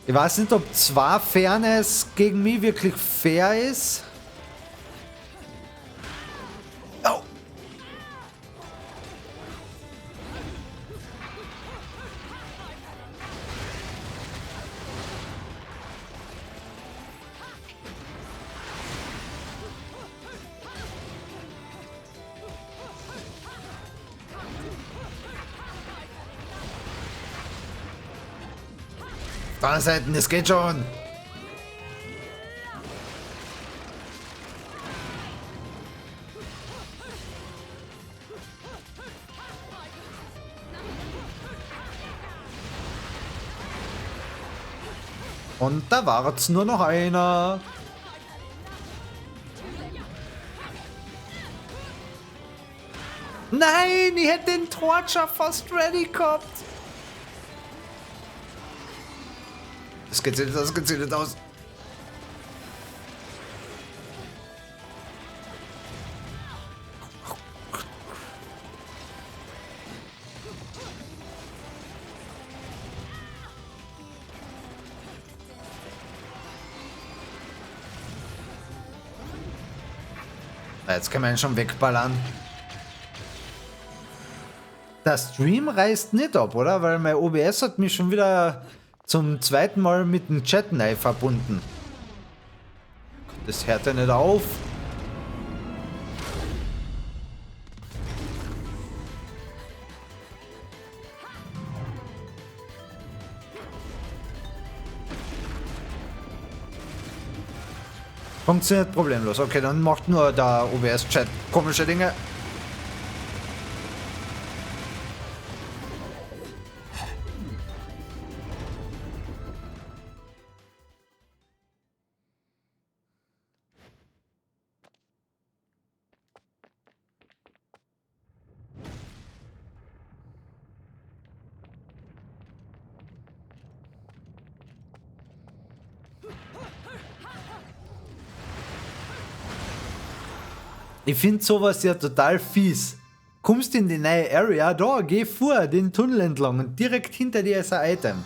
Ich weiß nicht, ob 2 Fairness gegen mich wirklich fair ist. Oh. Da Seiten, es geht schon. Und da war's nur noch einer. Nein, ich hätte den Torture fast ready gehabt. Das geht nicht aus. Jetzt kann man ihn schon wegballern. Der Stream reißt nicht ab, oder? Weil mein OBS hat mich schon wieder zum zweiten Mal mit dem Chat neu verbunden. Das hört ja nicht auf. Funktioniert problemlos. Okay, dann macht nur der OBS-Chat komische Dinge. Ich finde sowas ja total fies. Kommst in die neue Area, da, geh vor, den Tunnel entlang und direkt hinter dir ist ein Item.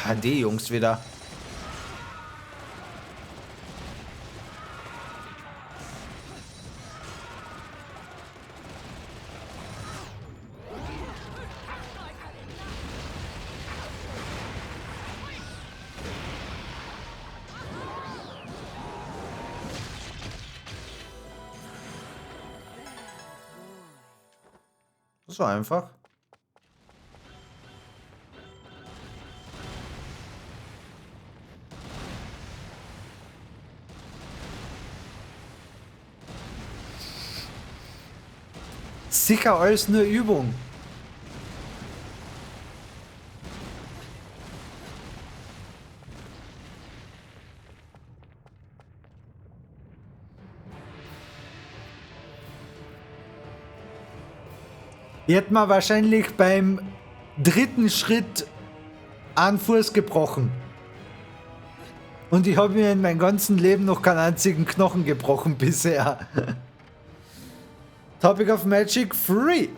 Ah, die Jungs wieder. So einfach. Sicher alles nur Übung. Ich hätte mir wahrscheinlich beim 3. Schritt einen Fuß gebrochen. Und ich habe mir in meinem ganzen Leben noch keinen einzigen Knochen gebrochen bisher. Topic of Magic 3.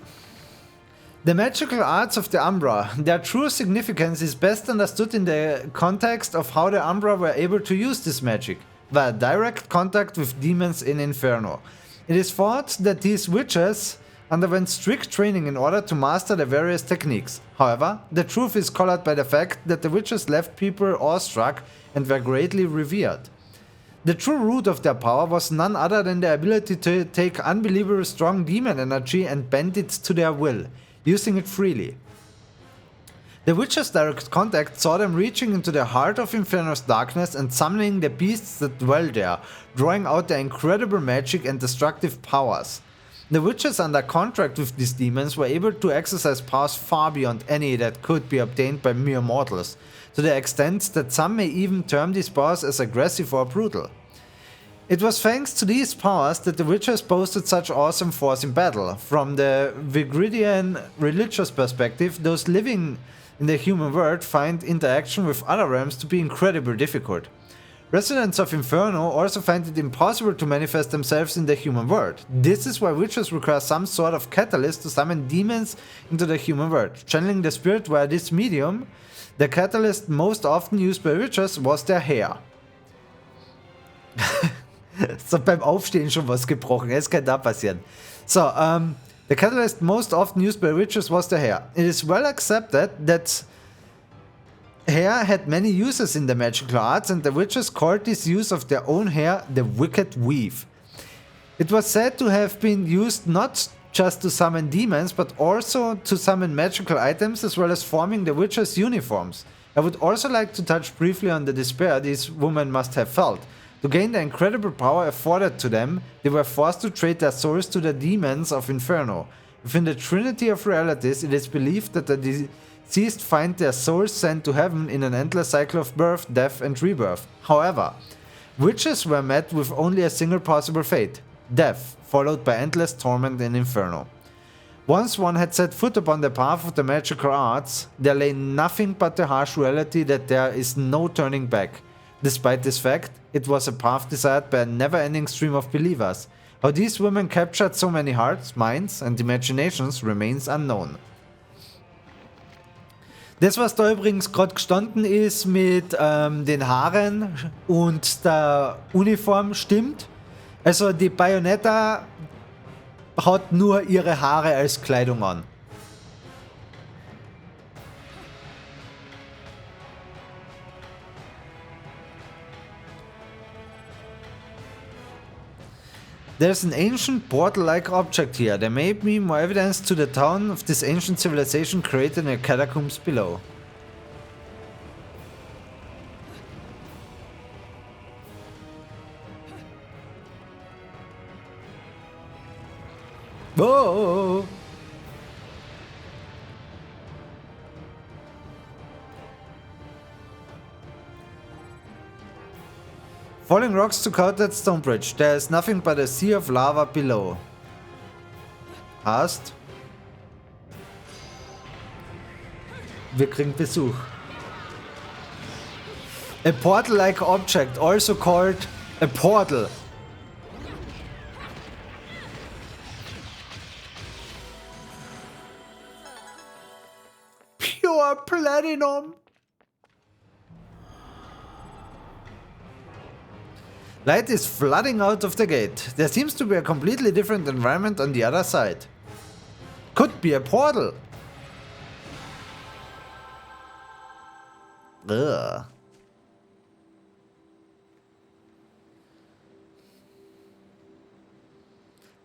The magical arts of the Umbra. Their true significance is best understood in the context of how the Umbra were able to use this magic, via direct contact with demons in Inferno. It is thought that these witches underwent strict training in order to master the various techniques. However, the truth is colored by the fact that the witches left people awestruck and were greatly revered. The true root of their power was none other than the ability to take unbelievably strong demon energy and bend it to their will, using it freely. The witches' direct contact saw them reaching into the heart of Inferno's darkness and summoning the beasts that dwell there, drawing out their incredible magic and destructive powers. The witches under contract with these demons were able to exercise powers far beyond any that could be obtained by mere mortals. to the extent that some may even term these powers as aggressive or brutal. It was thanks to these powers that the Witchers boasted such awesome force in battle. From the Vigridian religious perspective, those living in the human world find interaction with other realms to be incredibly difficult. Residents of Inferno also find it impossible to manifest themselves in the human world. This is why witches require some sort of catalyst to summon demons into the human world. Channeling the spirit via this medium, the catalyst most often used by witches was their hair. So beim Aufstehen schon was gebrochen, es kann da passieren. So, the catalyst most often used by witches was the hair. It is well accepted that hair had many uses in the magical arts, and the witches called this use of their own hair the wicked weave. It was said to have been used not just to summon demons, but also to summon magical items, as well as forming the witches' uniforms. I would also like to touch briefly on the despair these women must have felt. To gain the incredible power afforded to them, they were forced to trade their souls to the demons of Inferno. Within the Trinity of Realities, it is believed that the deceased find their souls sent to heaven in an endless cycle of birth, death, and rebirth. However, witches were met with only a single possible fate: death, followed by endless torment in Inferno. Once one had set foot upon the path of the magical arts, there lay nothing but the harsh reality that there is no turning back. Despite this fact, it was a path desired by a never-ending stream of believers. How these women captured so many hearts, minds and imaginations remains unknown. Das, was da übrigens gerade gestanden ist mit den Haaren und der Uniform, stimmt. Also die Bayonetta hat nur ihre Haare als Kleidung an. There's an ancient portal-like object here. There may be more evidence to the town of this ancient civilization created in the catacombs below. Whoa! Falling rocks took out that stone bridge. There is nothing but a sea of lava below. Heißt, wir kriegen Besuch. A portal-like object, also called a portal. Pure platinum. Light is flooding out of the gate. There seems to be a completely different environment on the other side. Could be a portal. Ugh.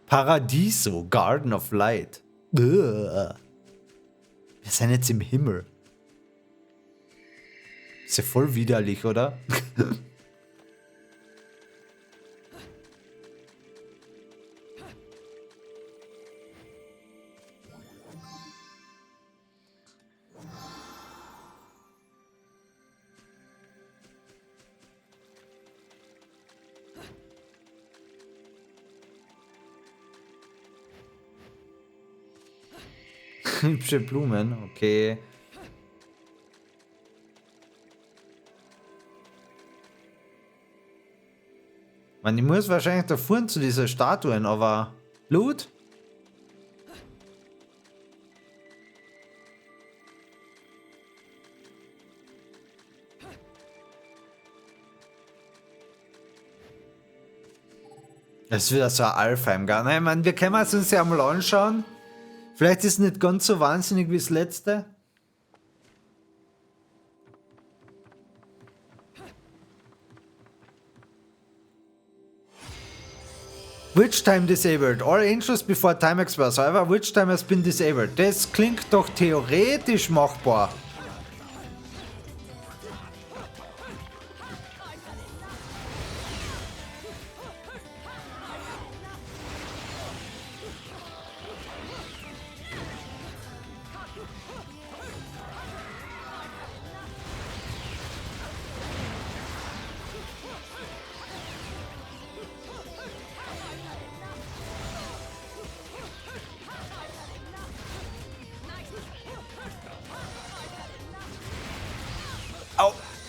Paradiso, Garden of Light. Ugh. Wir sind jetzt im Himmel. Ist ja voll widerlich, oder? Hübsche Blumen, okay. Man, ich muss wahrscheinlich da vorne zu dieser Statuen, aber Blut? Das ist wieder so ein Alfheim, gell? Nein, ich meine, wir können es uns ja mal anschauen. Vielleicht ist es nicht ganz so wahnsinnig wie das letzte. Witch time disabled. All angels before time expires. However, witch time has been disabled. Das klingt doch theoretisch machbar.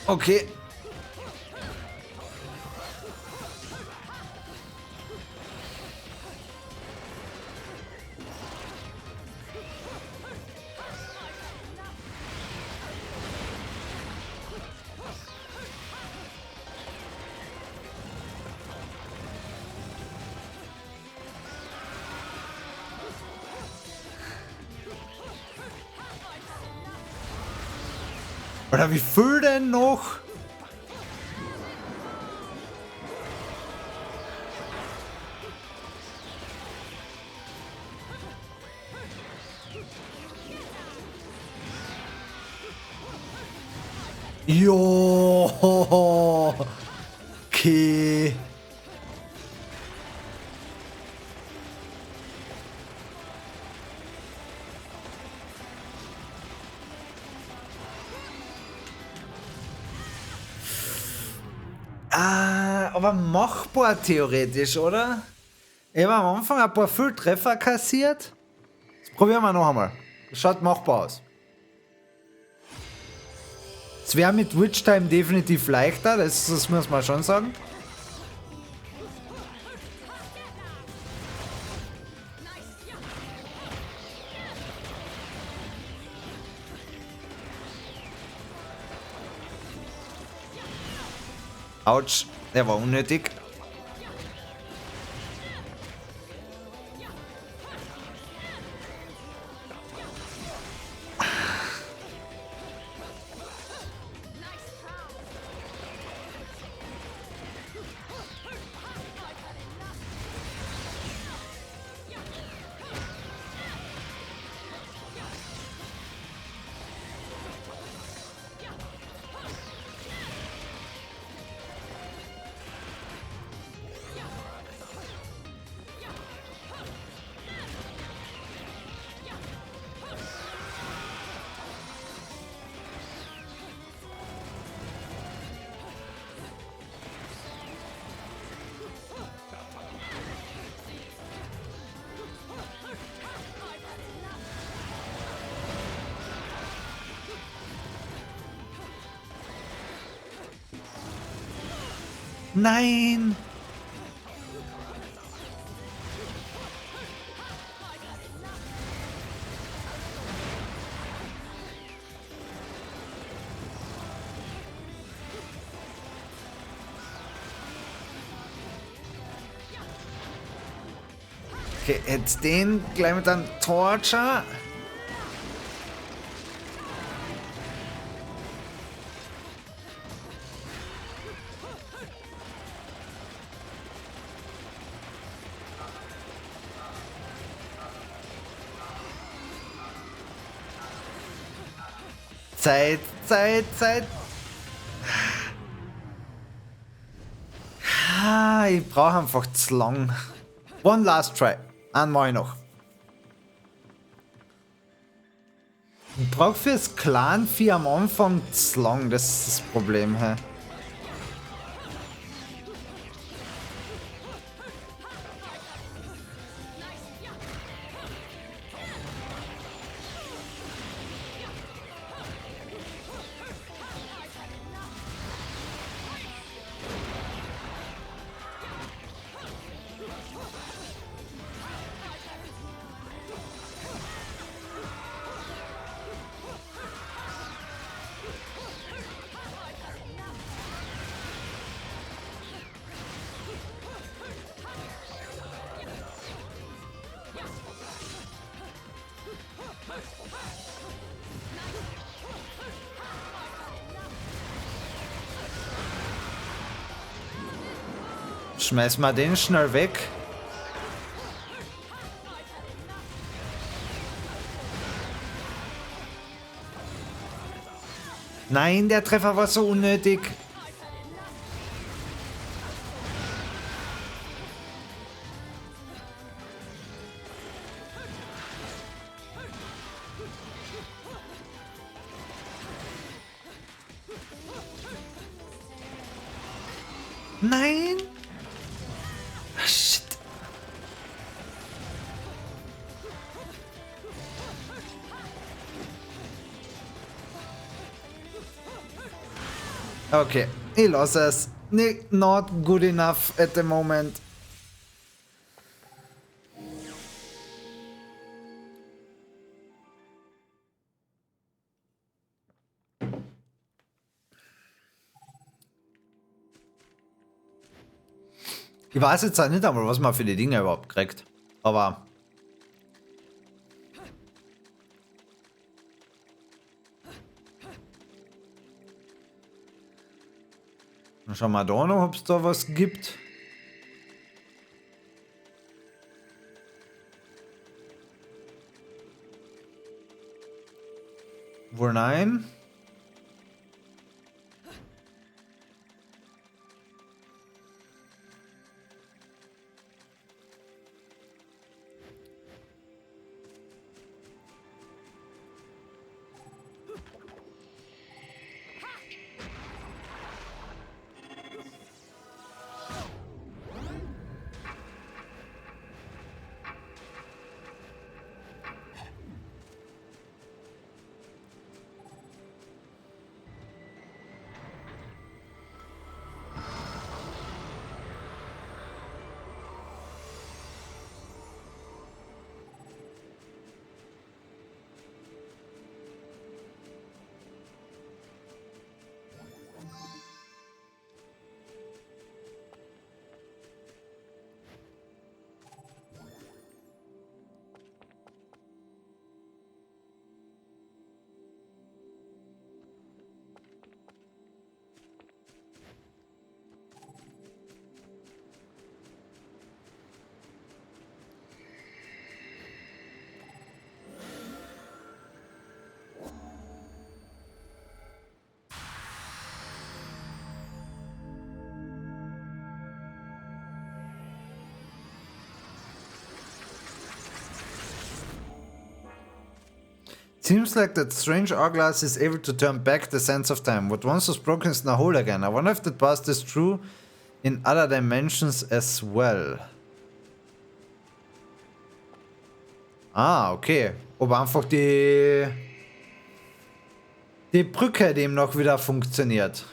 Okay. Oder wie viel denn noch? Jo. Okay. Aber machbar theoretisch, oder? Ich habe am Anfang ein paar Fülltreffer kassiert. Das probieren wir noch einmal. Das schaut machbar aus. Es wäre mit Witch Time definitiv leichter, das muss man schon sagen. Autsch, der war unnötig. Nein! Okay, jetzt den gleich mit einem Torture. Zeit. Ich brauche einfach zu lang. One last try. Einmal noch. Ich brauche fürs Clan-Vieh am Anfang zu lang. Das ist das Problem. Hä? Schmeiß mal den schnell weg. Nein, der Treffer war so unnötig. Nein. Shit. Okay, ich lasse es. Not good enough at the moment. Ich weiß jetzt auch nicht einmal, was man für die Dinge überhaupt kriegt. Aber... Dann schauen wir da noch, ob es da was gibt. Wohl nein. Seems like that strange hourglass is able to turn back the sense of time. What once was broken is now whole again. I wonder if that past is true in other dimensions as well. Ah, okay. Ob einfach die Brücke dem noch wieder funktioniert.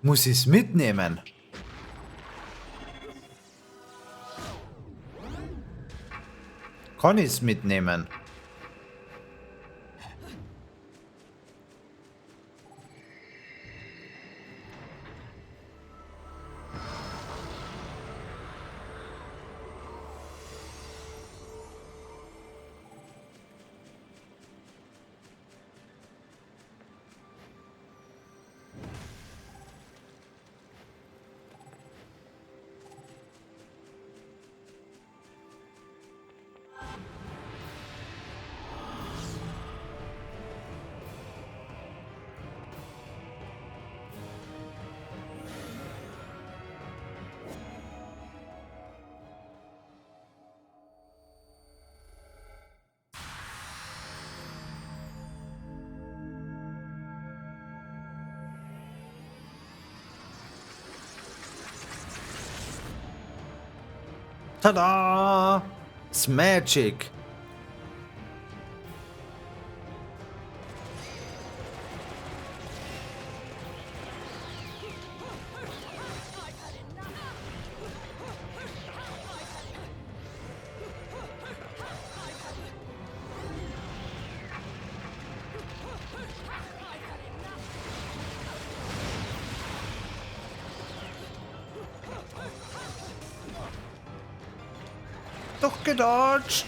Muss ich es mitnehmen? Kann ich es mitnehmen? Tada! It's magic! Doch gedodged!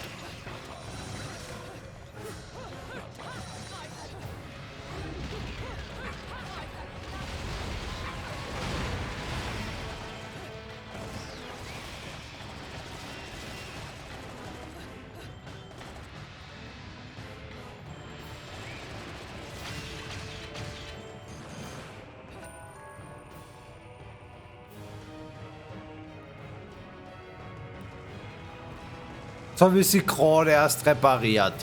So habe ich sie gerade erst repariert.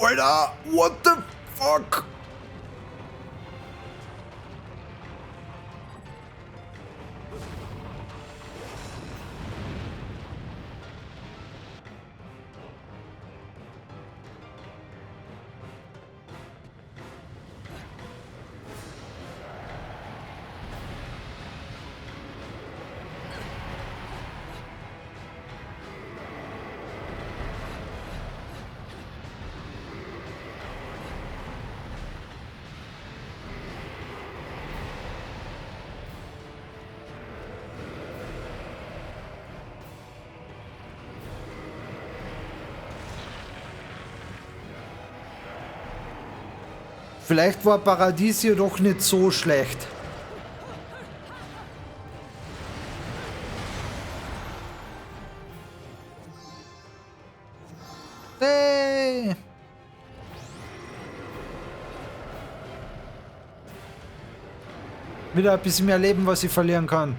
Alter, what the fuck? Vielleicht war Paradies hier doch nicht so schlecht. Hey! Wieder ein bisschen mehr Leben, was ich verlieren kann.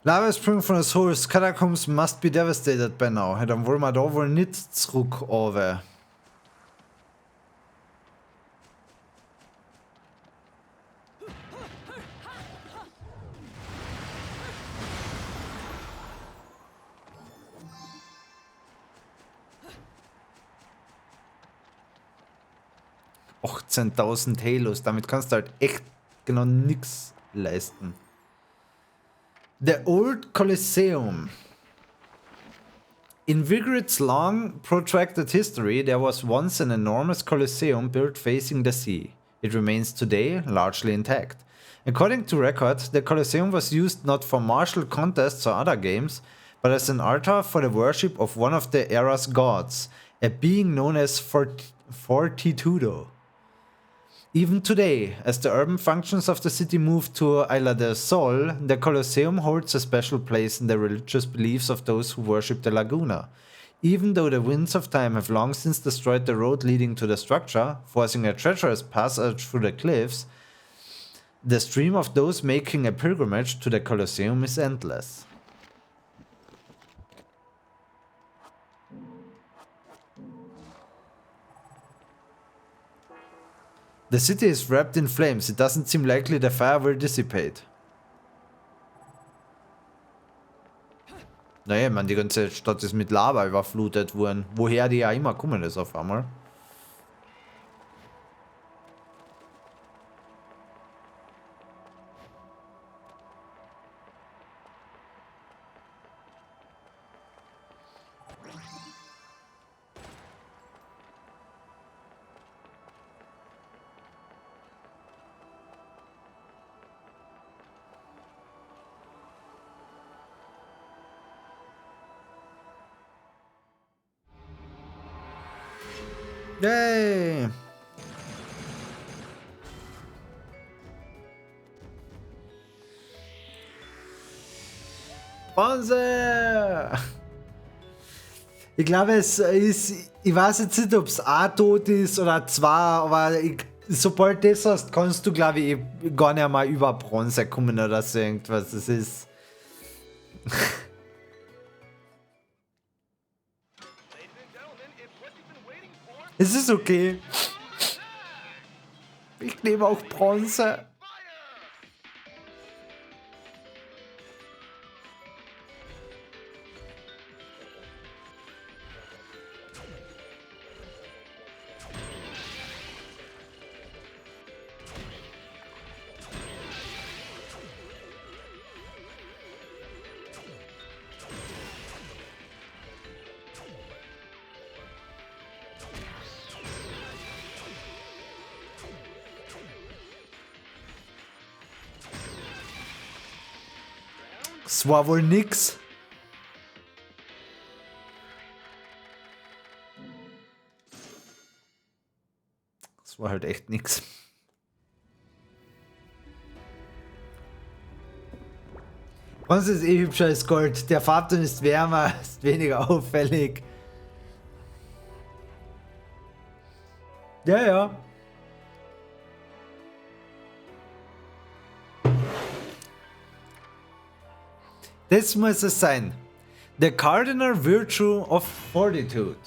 Lava spring from the source. Catacombs must be devastated by now. Ja, dann wollen wir da wohl nicht zurück runter. $18.000 Halos, damit kannst du halt echt genau nichts leisten. The Old Colosseum. In Vigrid's long, protracted history, there was once an enormous Colosseum built facing the sea. It remains today largely intact. According to record, the Colosseum was used not for martial contests or other games, but as an altar for the worship of one of the era's gods, a being known as Fortitudo. Even today, as the urban functions of the city moved to Isla del Sol, the Colosseum holds a special place in the religious beliefs of those who worship the Laguna. Even though the winds of time have long since destroyed the road leading to the structure, forcing a treacherous passage through the cliffs, the stream of those making a pilgrimage to the Colosseum is endless. The city is wrapped in flames. It doesn't seem likely the fire will dissipate. Naja, ich meine, die ganze Stadt ist mit Lava überflutet worden. Woher die ja immer kommen ist auf einmal. Yay! Bronze! Ich glaube, es ist. Ich weiß jetzt nicht, ob es ein Tod ist oder zwei, aber sobald das hast, kannst du, glaube ich, gar nicht mal über Bronze kommen oder so irgendwas. Das ist. Es ist okay. Ich nehme auch Bronze. Es war wohl nix. Es war halt echt nix. Was ist eh hübscher als Gold? Der Farbton ist wärmer, ist weniger auffällig. Ja, ja. Das muss es sein. The Cardinal Virtue of Fortitude.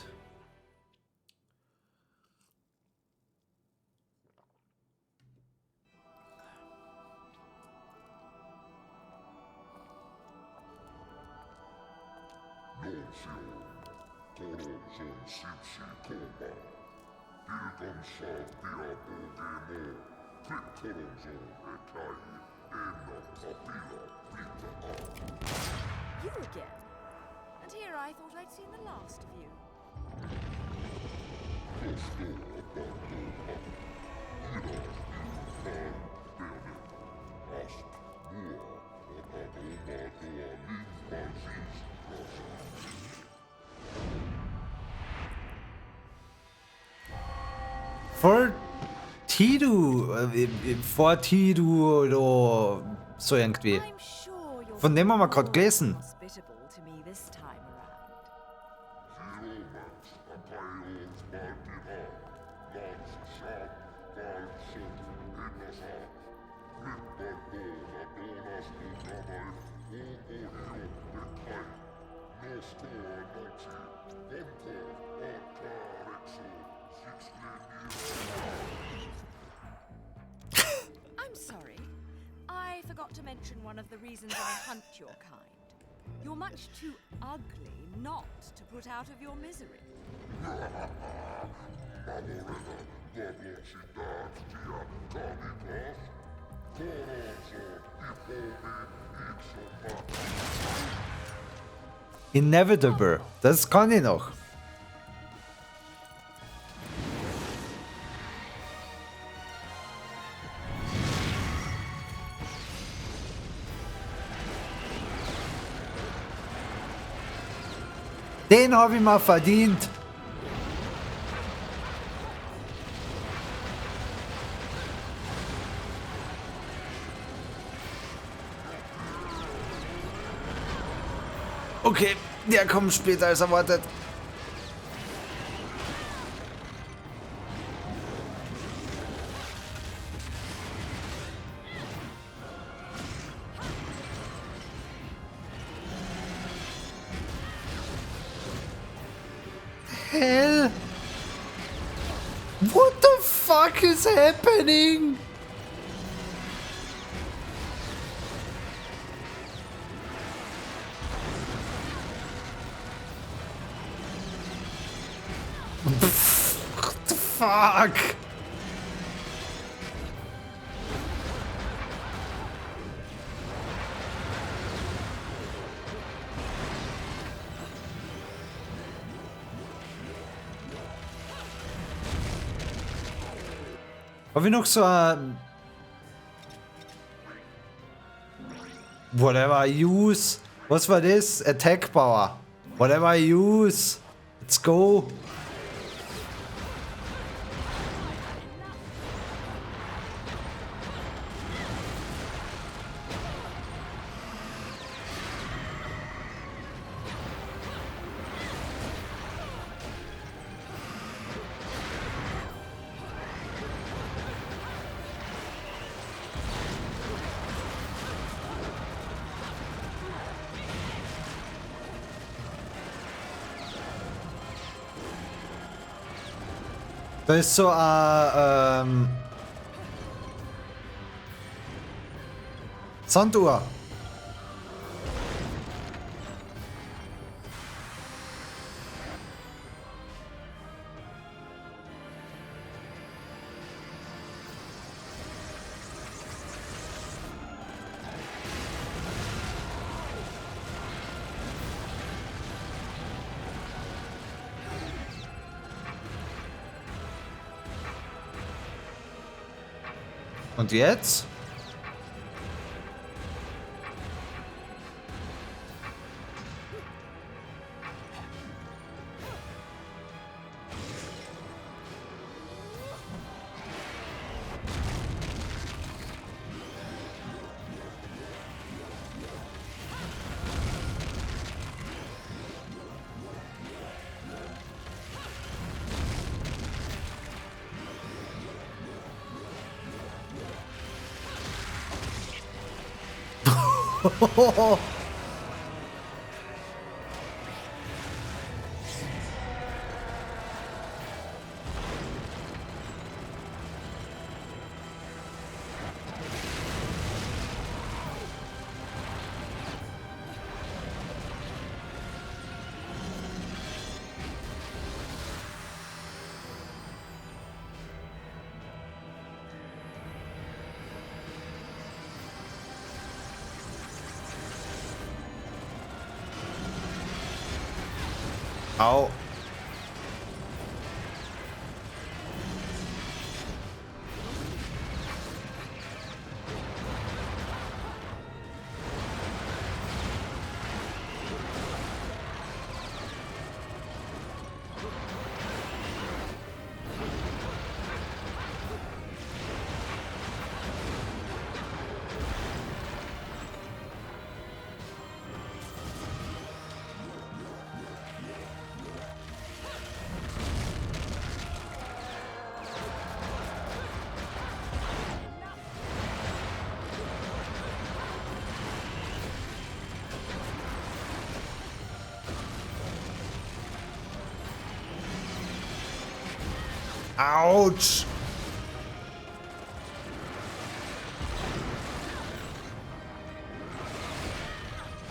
You again? And here I thought I'd seen the last of you. Fortitude oder so irgendwie. I'm sure you're Von dem haben wir gerade gelesen. hospitable to me this time around. I'm sorry. I forgot to mention one of the reasons I hunt your kind. You're much too ugly not to put out of your misery. Inevitable. Das kann ich noch. Den habe ich mal verdient. Okay, der kommt später als erwartet. Hell? What the fuck is happening? What the fuck? Habe ich noch so ein... Whatever I use. Was war das? Attack Power. Whatever I use. Let's go. Da ist so ein Sanduhr. Und jetzt? Au. Autsch!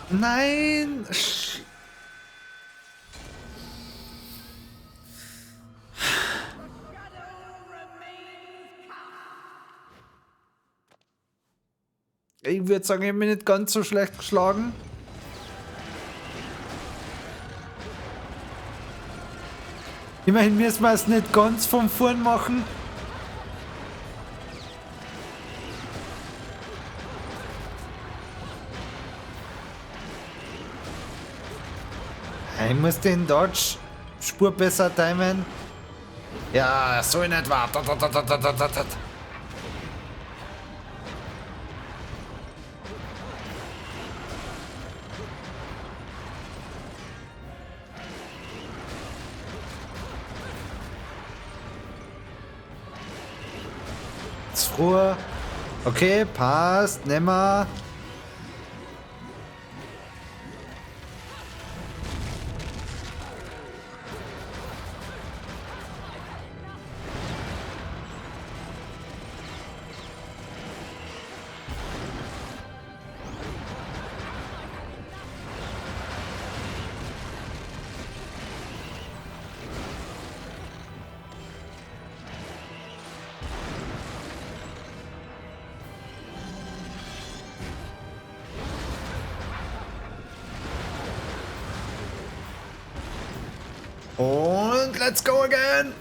Nein! Ich würde sagen, ich habe mich nicht ganz so schlecht geschlagen. Immerhin müssen wir es nicht ganz vom Vorn machen. Ich muss den Dodge Spur besser timen. Ja, so in etwa. Ruhe. Okay, passt. Nimm mal. Und let's go again!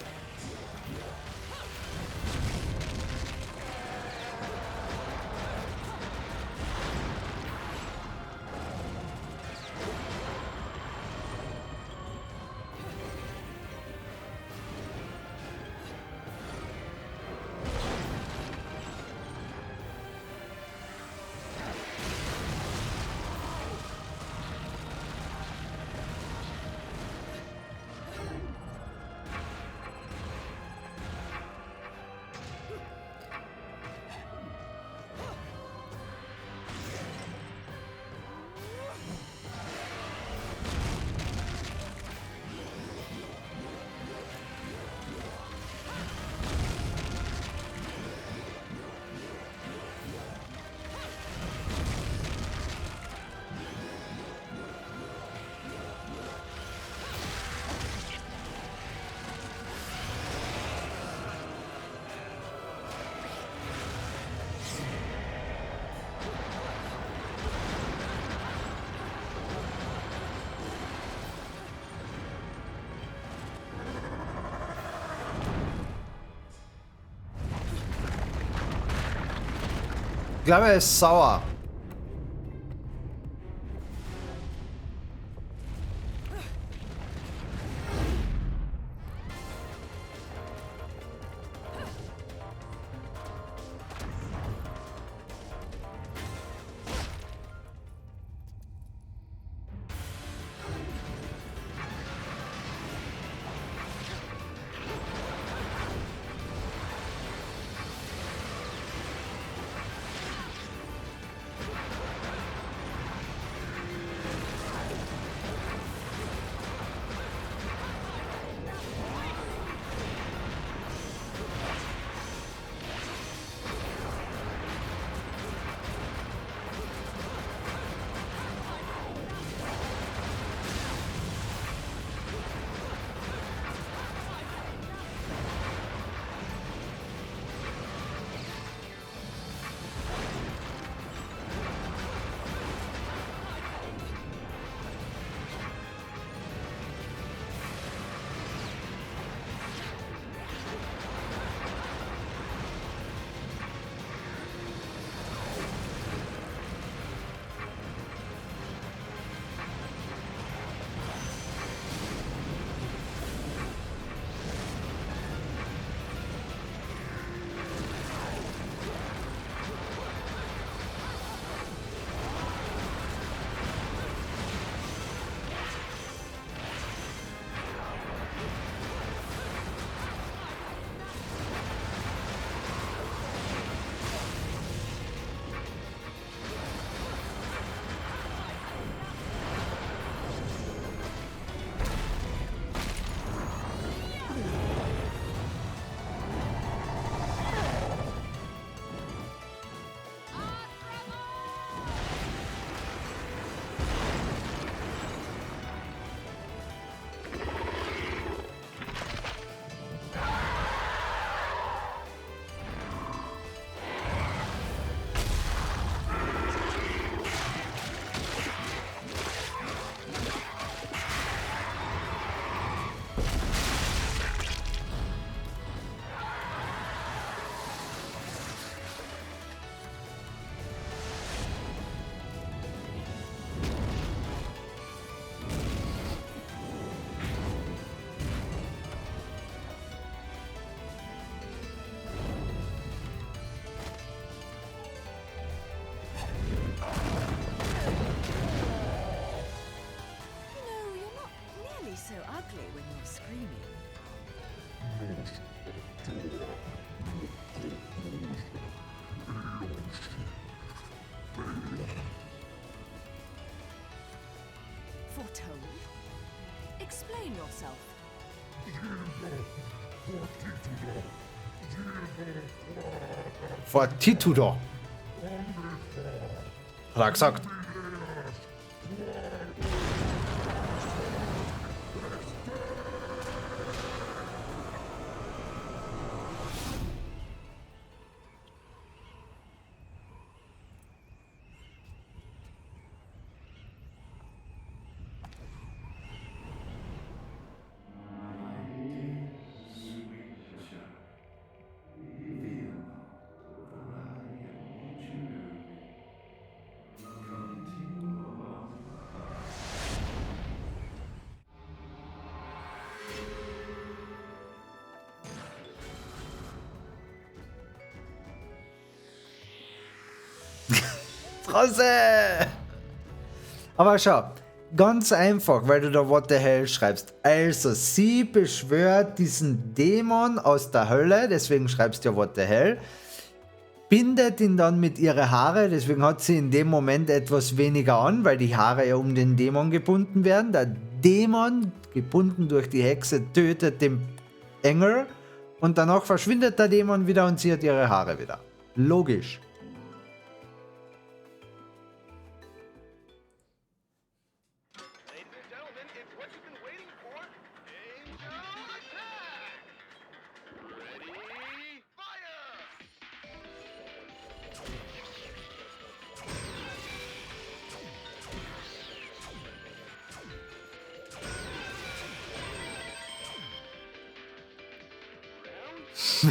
Ich glaube, er ist sauer. ugly when you're screaming. Foretold? Explain yourself. Fortitudo. Hat er gesagt. Straße! Aber schau, ganz einfach, weil du da What the Hell schreibst. Also, sie beschwört diesen Dämon aus der Hölle, deswegen schreibst du ja What the Hell, bindet ihn dann mit ihren Haare, deswegen hat sie in dem Moment etwas weniger an, weil die Haare ja um den Dämon gebunden werden. Der Dämon, gebunden durch die Hexe, tötet den Engel und danach verschwindet der Dämon wieder und sie hat ihre Haare wieder. Logisch.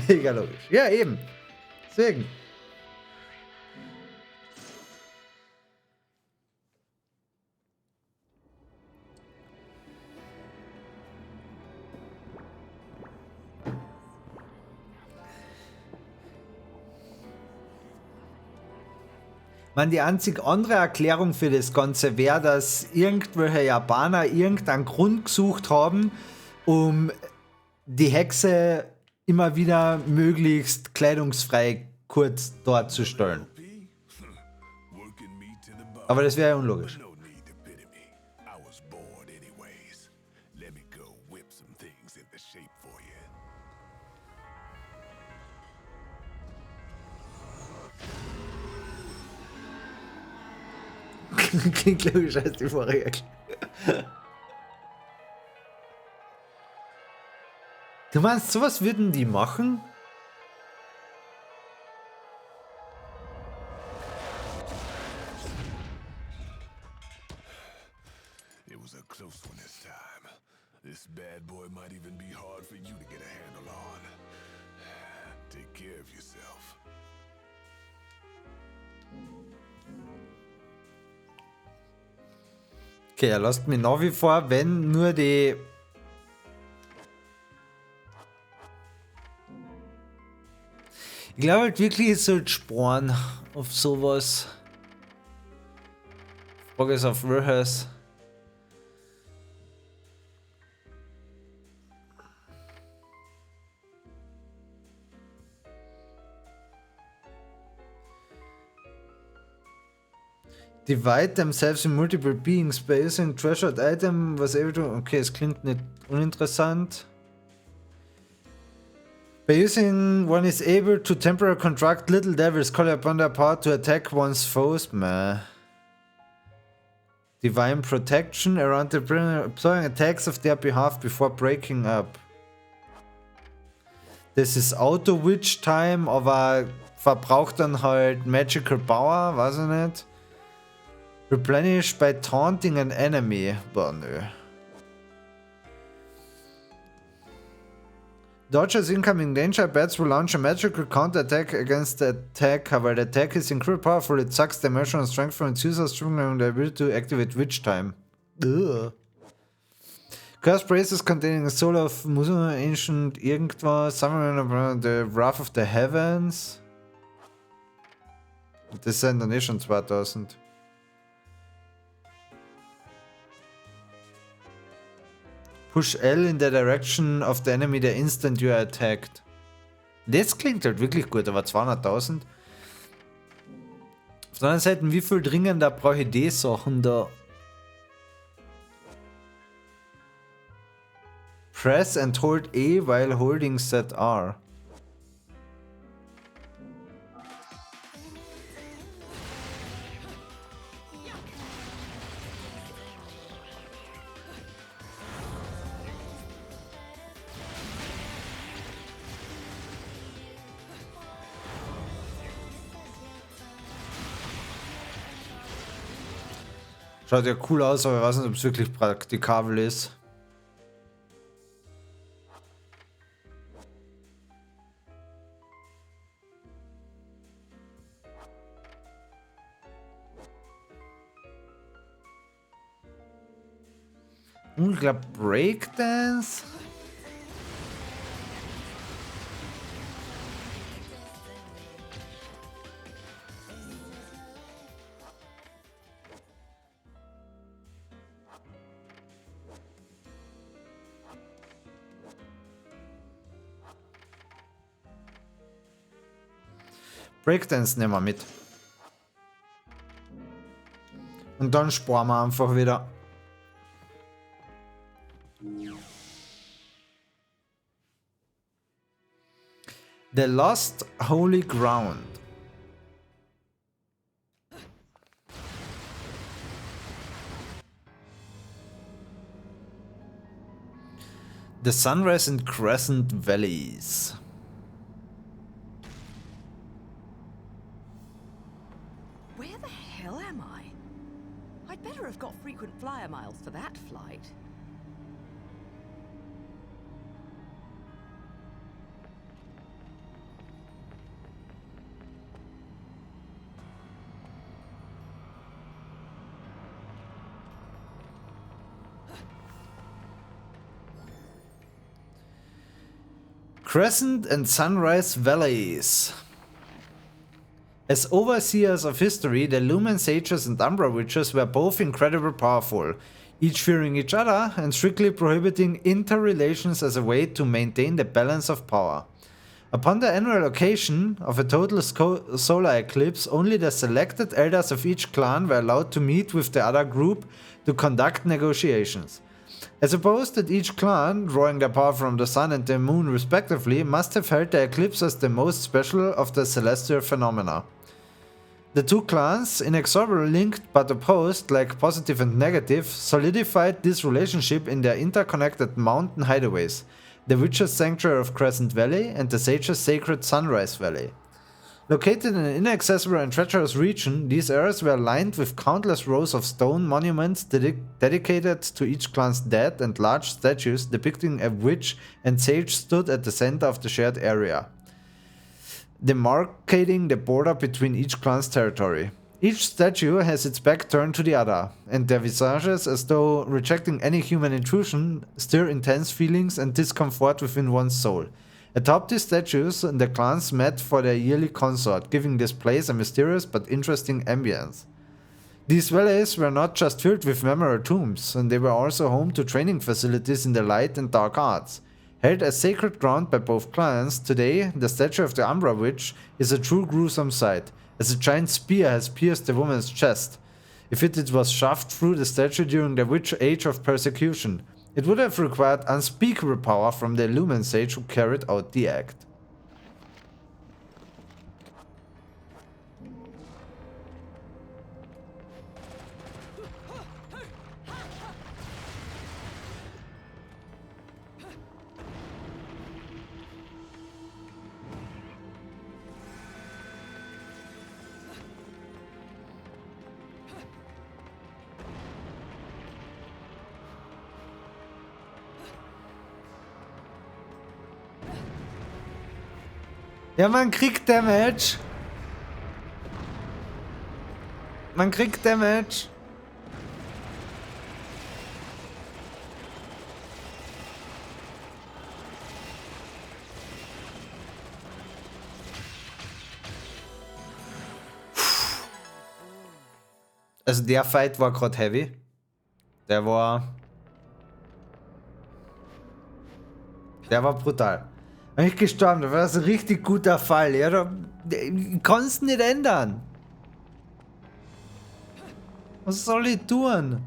Mega logisch. Ja, eben. Deswegen. Man, die einzig andere Erklärung für das Ganze wäre, dass irgendwelche Japaner irgendeinen Grund gesucht haben, um die Hexe immer wieder möglichst kleidungsfrei kurz darzustellen. Aber das wäre ja unlogisch. Klingt logisch als die vorige. Du meinst, sowas würden die machen? It was a close one this time. This bad boy might even be hard for you to get a handle on. Take care of yourself. Okay, er lässt mich nach wie vor, wenn nur die... Ich glaube halt wirklich, es sollte sparen auf sowas. Frage ist auf welches. Divide themselves in multiple being space and treasured item was able to... Okay, es klingt nicht uninteressant. By using one is able to temporarily construct little devils call upon their power to attack one's foes. Meh. Divine protection around the prisoner, employing attacks of their behalf before breaking up. Das ist Auto-Witch Time, aber verbraucht dann halt Magical Power, weiß ich nicht. Replenish by taunting an enemy. Boah, nö. Dodges incoming danger, bats will launch a magical counter-attack against the attacker. While the attack is incredibly powerful, it sucks the emotional strength from its user, struggling the ability to activate Witch Time. Ugh. Curse braces containing a soul of Musa, ancient irgendwas, summon the Wrath of the Heavens. Das sind dann eh schon 2000. Push L in the direction of the enemy the instant you are attacked. Das klingt halt wirklich gut, aber 200.000. Auf der anderen Seite, wie viel dringender brauche ich die Sachen da? Press and hold E while holding set R. Schaut ja cool aus, aber ich weiß nicht, ob es wirklich praktikabel ist. Und ich glaube Breakdance. Breakdance nehmen wir mit. Und dann sparen wir einfach wieder. The Lost Holy Ground. The Sunrise and Crescent Valleys. Where the hell am I? I'd better have got frequent flyer miles for that flight. Crescent and Sunrise Valleys. As overseers of history, the Lumen Sages and Umbra Witches were both incredibly powerful, each fearing each other and strictly prohibiting interrelations as a way to maintain the balance of power. Upon the annual occasion of a total solar eclipse, only the selected elders of each clan were allowed to meet with the other group to conduct negotiations. I suppose that each clan, drawing their power from the sun and the moon respectively, must have held the eclipse as the most special of the celestial phenomena. The two clans, inexorably linked but opposed like positive and negative, solidified this relationship in their interconnected mountain hideaways, the Witches' Sanctuary of Crescent Valley and the Sages' Sacred Sunrise Valley. Located in an inaccessible and treacherous region, these areas were lined with countless rows of stone monuments dedicated to each clan's dead, and large statues depicting a witch and sage stood at the center of the shared area, demarcating the border between each clan's territory. Each statue has its back turned to the other, and their visages, as though rejecting any human intrusion, stir intense feelings and discomfort within one's soul. Atop these statues, the clans met for their yearly consort, giving this place a mysterious but interesting ambience. These valleys were not just filled with memorable tombs, and they were also home to training facilities in the light and dark arts. Held as sacred ground by both clans, today the statue of the Umbra Witch is a true gruesome sight, as a giant spear has pierced the woman's chest. If it was shoved through the statue during the witch age of persecution, it would have required unspeakable power from the Lumen Sage who carried out the act. Ja, man kriegt Damage. Man kriegt Damage. Also der Fight war gerade heavy. Der war... Der war brutal. Bin ich gestorben, das war so ein richtig guter Fall. Ja, da kannst du nicht ändern. Was soll ich tun?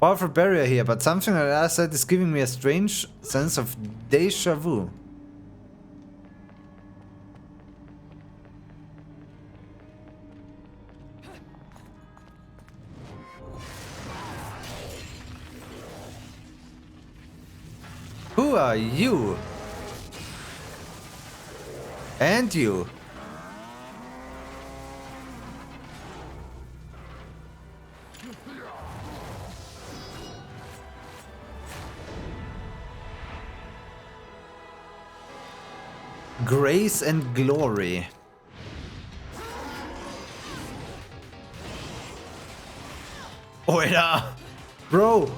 Powerful barrier here, but something on the other side is giving me a strange sense of deja vu. Who are you? And you? Grace and glory. Alter! Bro!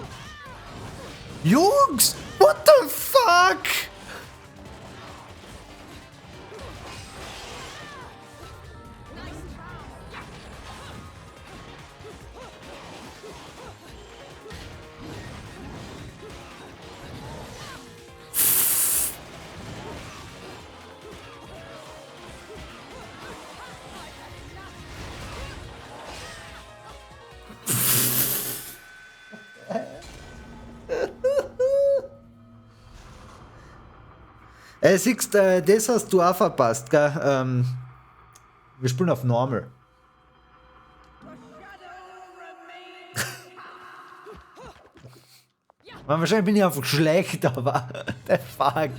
Jungs! What the fuck? Siehst, das hast du auch verpasst, gell? Wir spielen auf Normal. Man, wahrscheinlich bin ich einfach schlecht, aber the fuck.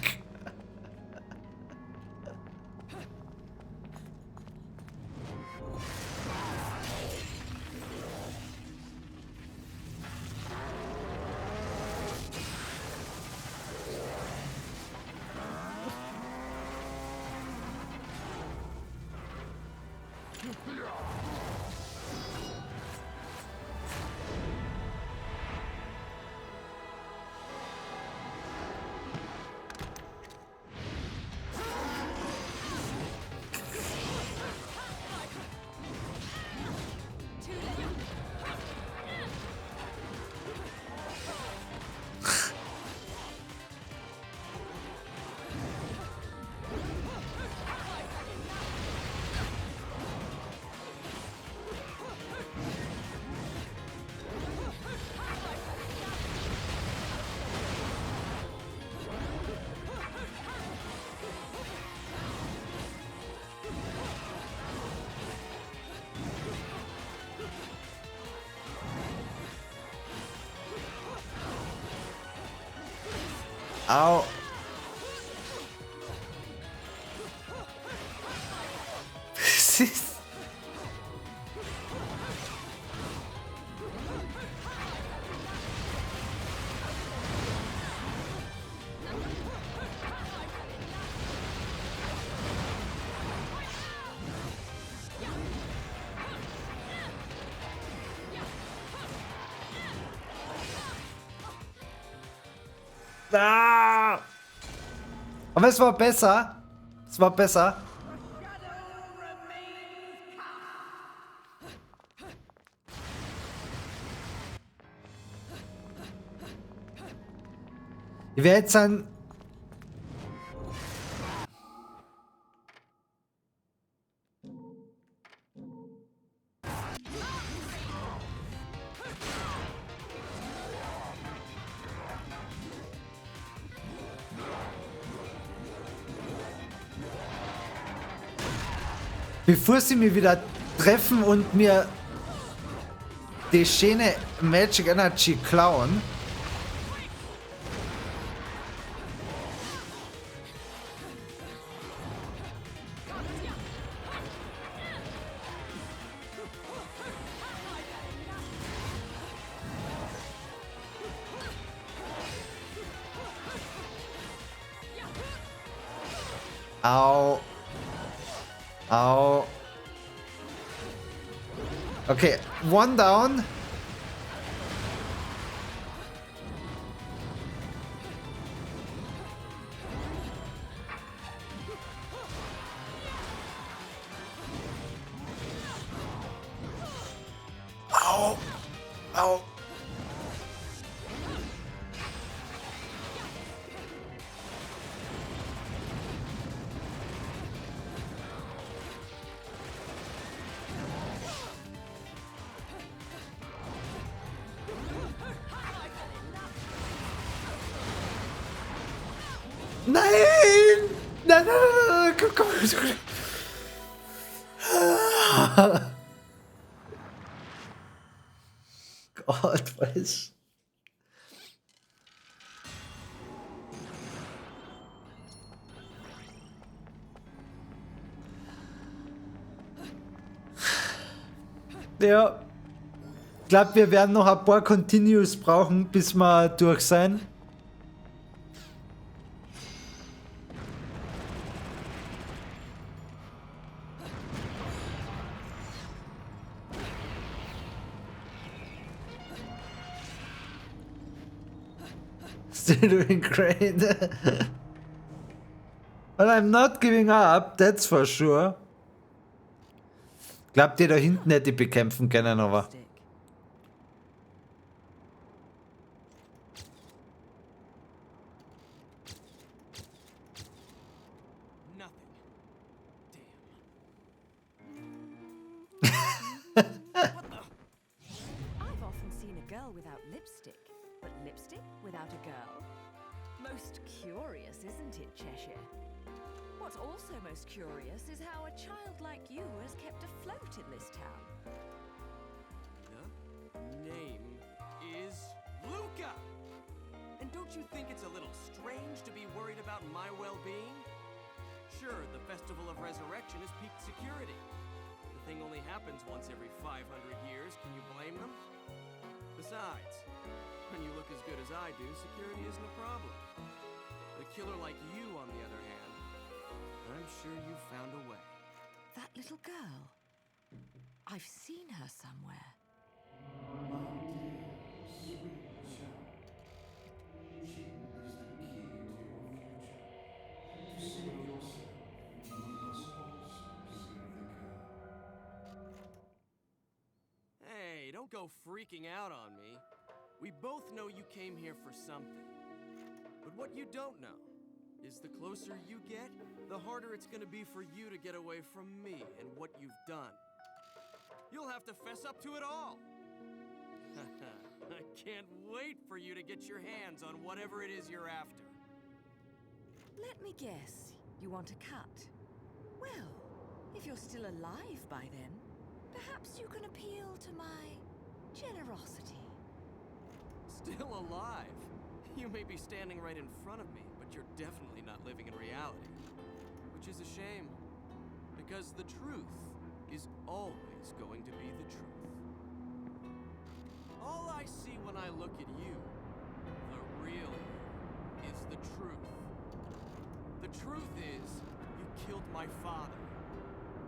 Au. Ah! Aber es war besser. Es war besser. Ich werde jetzt ein... Bevor sie mich wieder treffen und mir die schöne Magic Energy klauen. Au. Au. Okay, one down. Au. Au. Nein! Nein, nein, nein, nein, komm, Gott, was? Ja. Ich glaube, wir werden noch ein paar Continues brauchen, bis wir durch sein. Still doing great. But I'm not giving up, that's for sure. Glaubt ihr, da hinten hätte ich bekämpfen können, aber. I've often seen a girl without lipstick, but lipstick without a girl? Most curious, isn't it, Cheshire? What's also most curious is how a child like you has kept afloat in this town. The name is Luca! And don't you think it's a little strange to be worried about my well-being? Sure, the Festival of Resurrection is peak security. The thing only happens once every 500 years. Can you blame them? Besides, when you look as good as I do, security isn't a problem. A killer like you, on the other hand, I'm sure you found a way. That little girl. I've seen her somewhere. My dear, sweet child, she is the key to your future. To save yourself, you must also save the girl. Hey, don't go freaking out on me. We both know you came here for something. But what you don't know is the closer you get, the harder it's gonna be for you to get away from me and what you've done. You'll have to fess up to it all. I can't wait for you to get your hands on whatever it is you're after. Let me guess, you want a cut? Well, if you're still alive by then, perhaps you can appeal to my generosity. Still alive? You may be standing right in front of me, but you're definitely not living in reality. Which is a shame, because the truth is always going to be the truth. All I see when I look at you, the real you, is the truth. The truth is, you killed my father.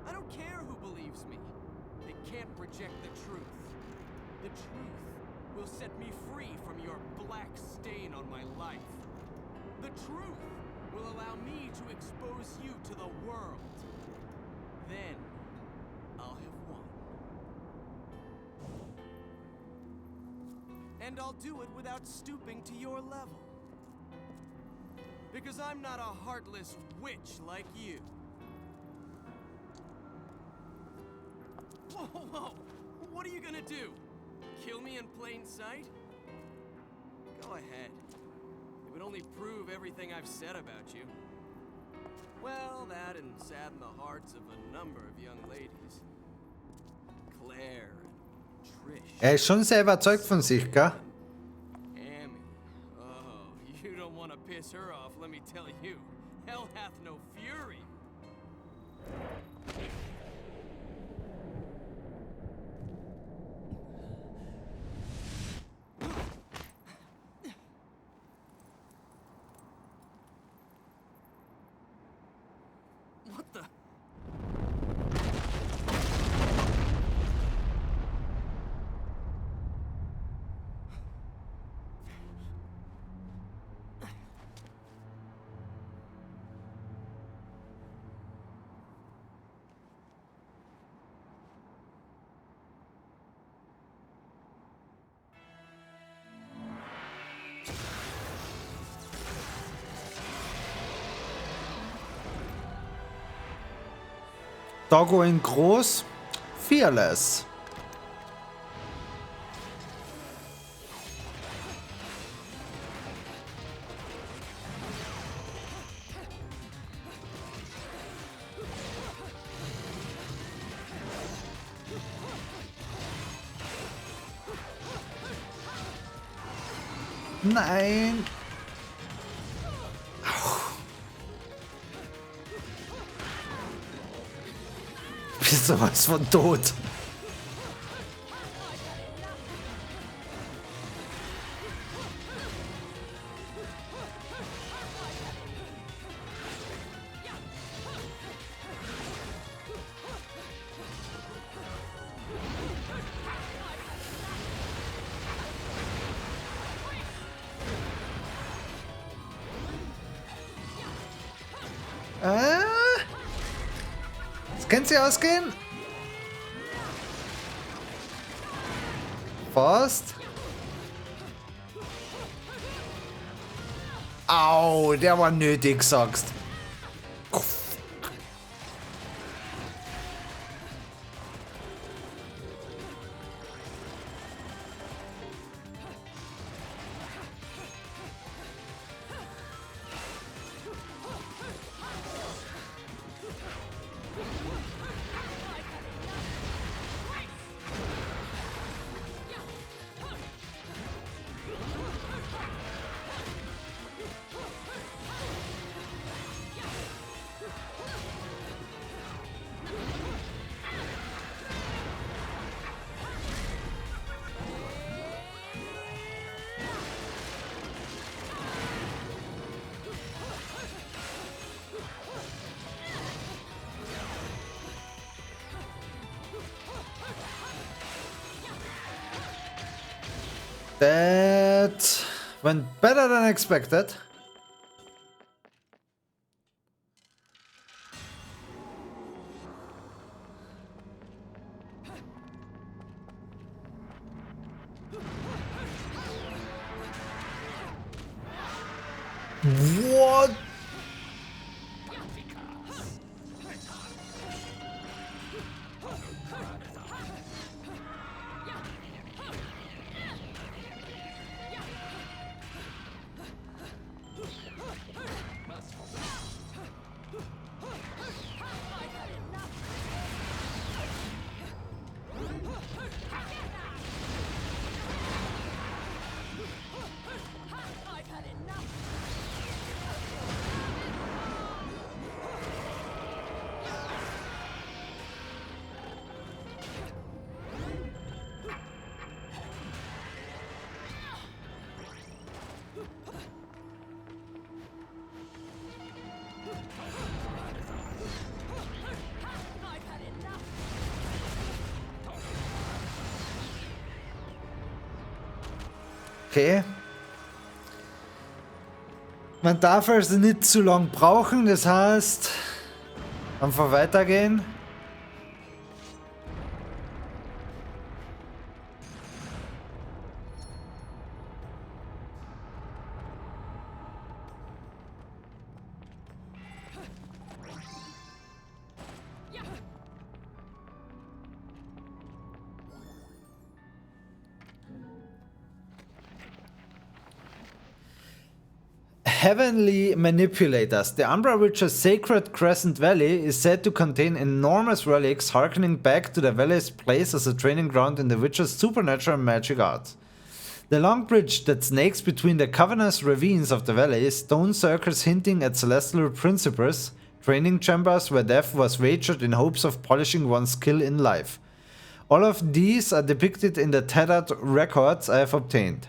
I don't care who believes me. They can't reject the truth. The truth will set me free from your black stain on my life. The truth will allow me to expose you to the world. Then, I'll have won. And I'll do it without stooping to your level. Because I'm not a heartless witch like you. Whoa, whoa! What are you gonna do? Kill me in plain sight? Go ahead. It would only prove everything I've said about you. Well, that and sadden the hearts of a number of young ladies. Claire and Trish. Er ist schon sehr überzeugt von sich, gell? Amy. Oh, you don't want to piss her off, let me tell you. Hell hath no fury. What the? Doggo in groß. Fearless. Nein! Du bist sowas von tot. Das kann sie ausgehen. Fast. Au, der war nötig, sagst. That went better than expected. What? Okay. Man darf also nicht zu lang brauchen, das heißt, einfach weitergehen. Heavenly Manipulators. The Umbra Witch's sacred Crescent Valley is said to contain enormous relics harkening back to the valley's place as a training ground in the Witch's supernatural magic arts. The long bridge that snakes between the cavernous ravines of the valley, stone circles hinting at celestial principles, training chambers where death was wagered in hopes of polishing one's skill in life. All of these are depicted in the tattered records I have obtained.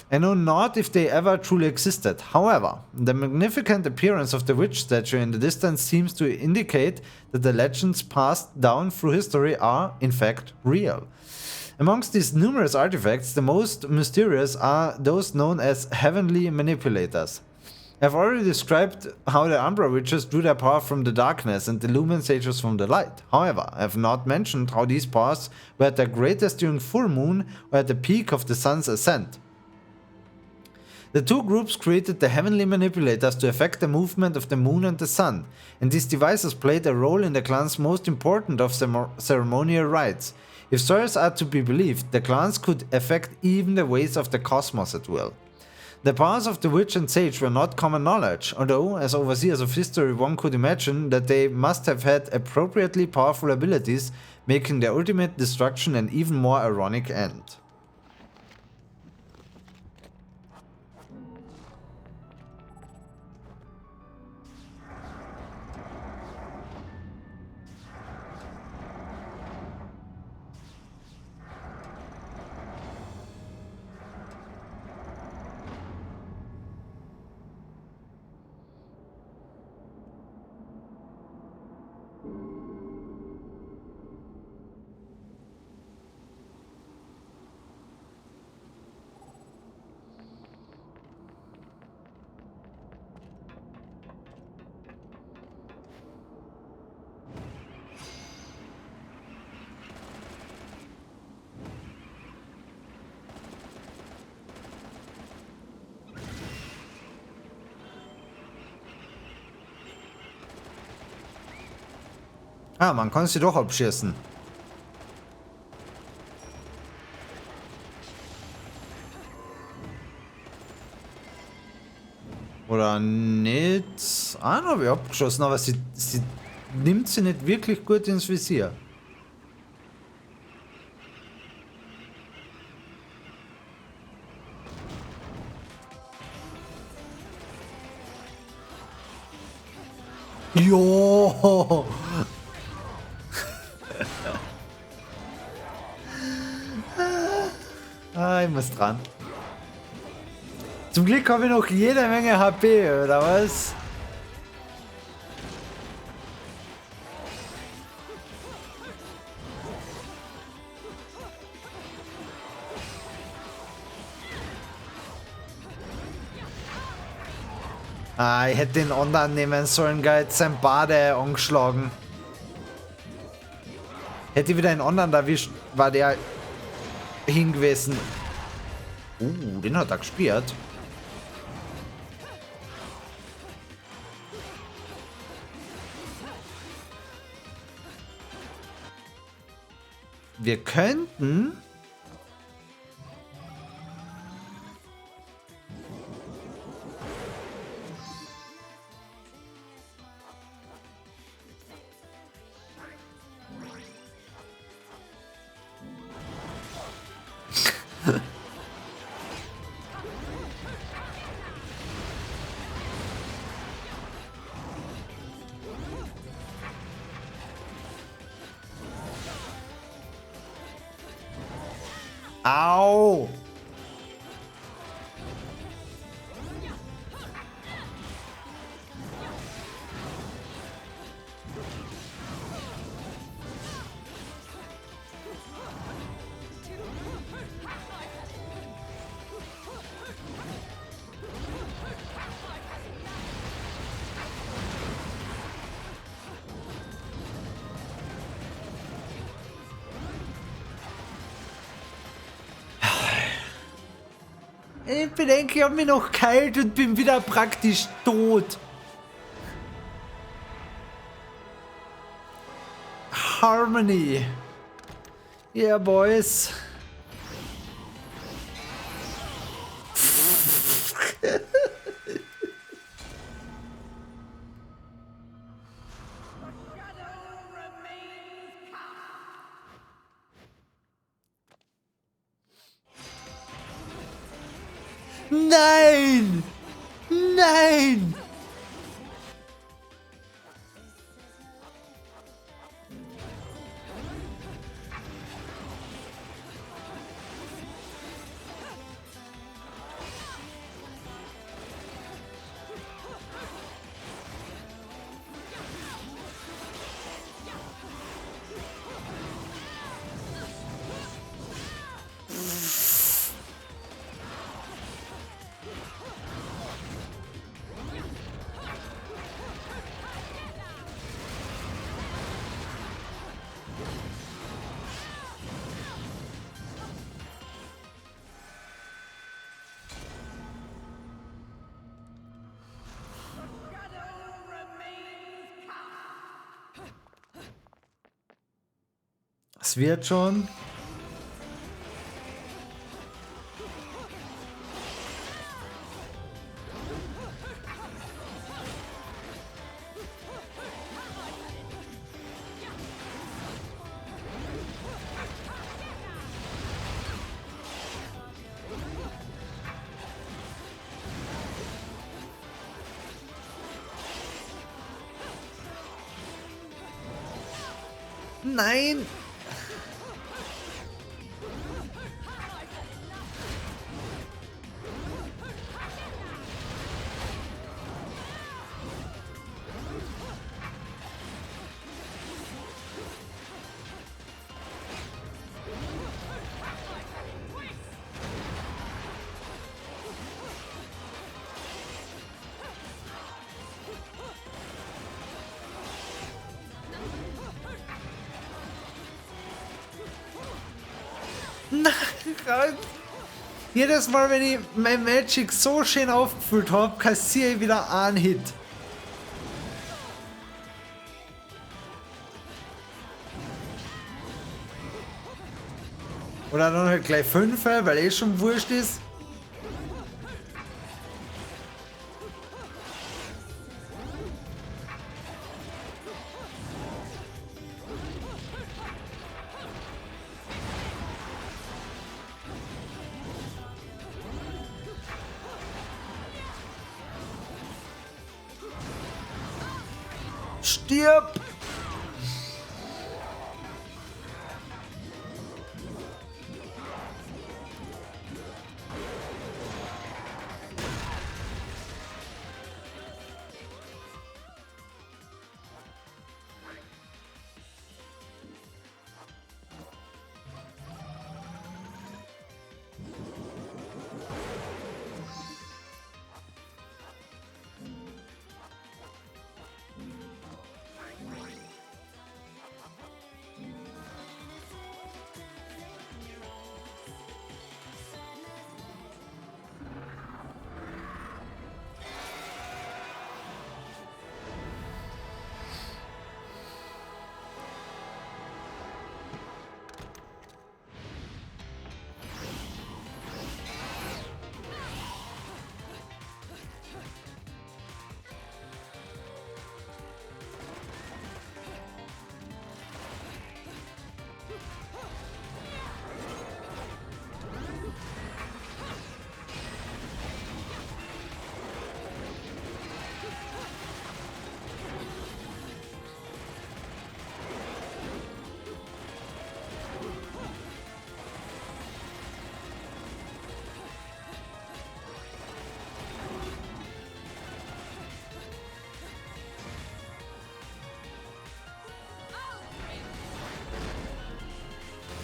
I know not if they ever truly existed. However, the magnificent appearance of the witch statue in the distance seems to indicate that the legends passed down through history are, in fact, real. Amongst these numerous artifacts, the most mysterious are those known as Heavenly Manipulators. I've already described how the Umbra Witches drew their power from the darkness and the Lumen Sages from the light. However, I have not mentioned how these powers were at their greatest during full moon or at the peak of the sun's ascent. The two groups created the Heavenly Manipulators to affect the movement of the moon and the sun, and these devices played a role in the clan's most important of ceremonial rites. If stories are to be believed, the clans could affect even the ways of the cosmos at will. The powers of the witch and sage were not common knowledge, although, as overseers of history, one could imagine that they must have had appropriately powerful abilities, making their ultimate destruction an even more ironic end. Ah, man kann sie doch abschießen. Oder nicht? Ah, da habe ich abgeschossen, aber sie nimmt sie nicht wirklich gut ins Visier. Jo! Ah, ich muss dran. Zum Glück habe ich noch jede Menge HP, oder was? Ah, ich hätte den anderen nehmen sollen, gell, jetzt sein Bade angeschlagen. Hätte ich wieder einen anderen erwischt, war der hingewesen. Den hat er gespielt. Wir könnten... Au! Ich bedenke, ich habe mich noch geheilt und bin wieder praktisch tot. Harmony. Yeah, boys. Nein! Nein! Es wird schon. Nein! Nein! Jedes Mal, wenn ich mein Magic so schön aufgefüllt habe, kassiere ich wieder einen Hit. Oder dann halt gleich 5, weil eh schon wurscht ist. Stirb!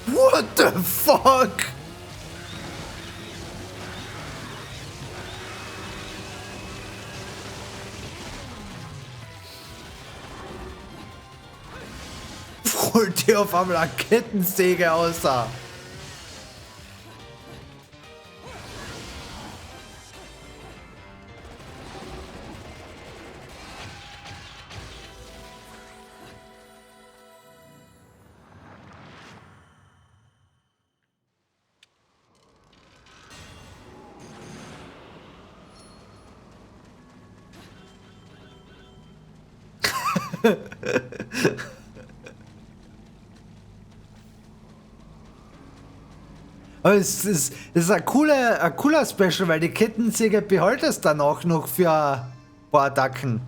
What the fuck? Holt dir auf einmal eine Kettensäge außer. Aber es ist ein cooler Special, weil die Kettensäge behaltest dann auch noch für ein paar Attacken.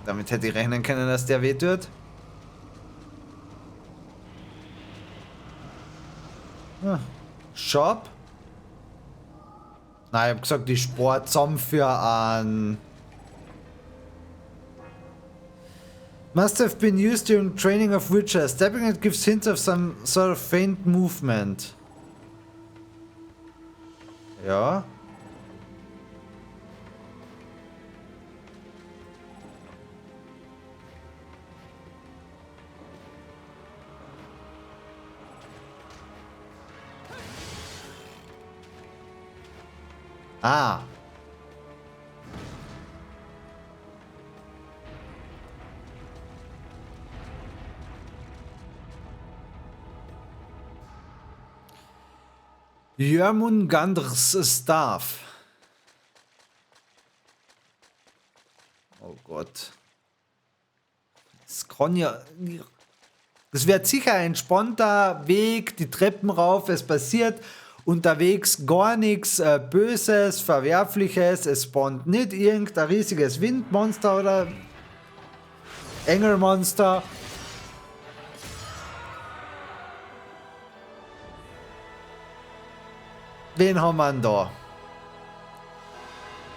Damit hätte ich rechnen können, dass der wehtut. Shop. Nein, ich hab gesagt, die Sport zusammen für ein. Must have been used during training of Witcher. Stepping it gives hints of some sort of faint movement. Ja. Ah. Jörmungandrs Staff. Oh Gott. Das kann ja. Das wird sicher ein entspannter Weg, die Treppen rauf, es passiert unterwegs gar nichts Böses, Verwerfliches, es spawnt nicht irgendein riesiges Windmonster oder Engelmonster. Wen haben wir denn da?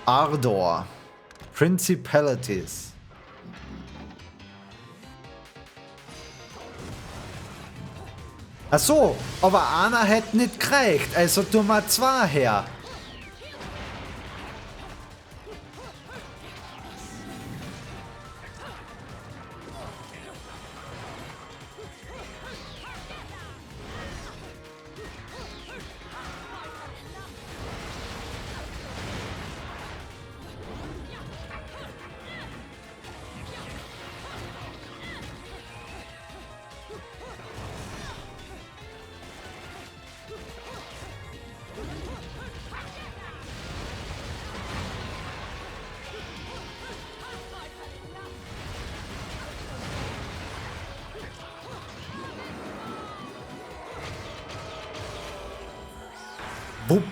Ardor. Principalities. Ach so, aber einer hätte nicht gereicht, also tun wir 2 her. Wupp.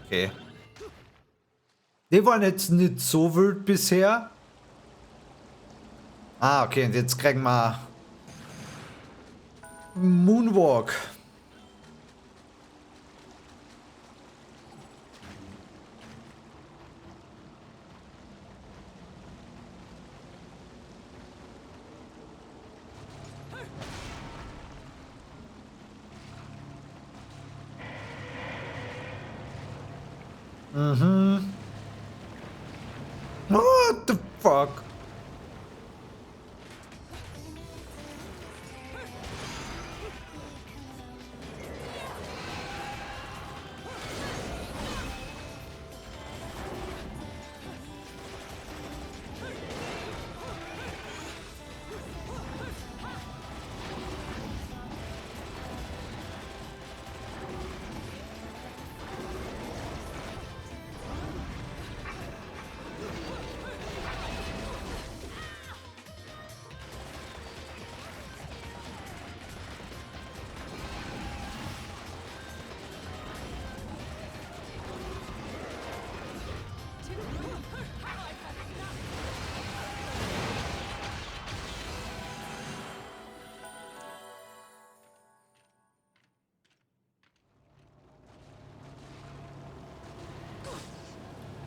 Okay. Die waren jetzt nicht so wild bisher. Ah, okay, und jetzt kriegen wir Moonwalk. Mhm. What the fuck?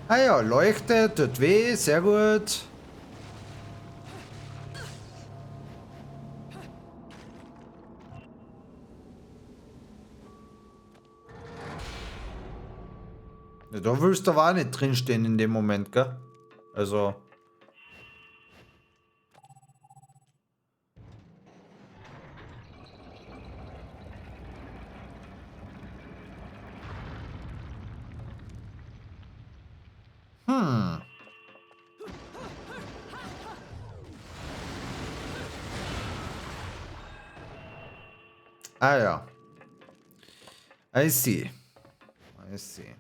Ah ja, leuchtet, tut weh, sehr gut. Ja, da willst du aber auch nicht drinstehen in dem Moment, gell? Also. Ah ja. I see. I see.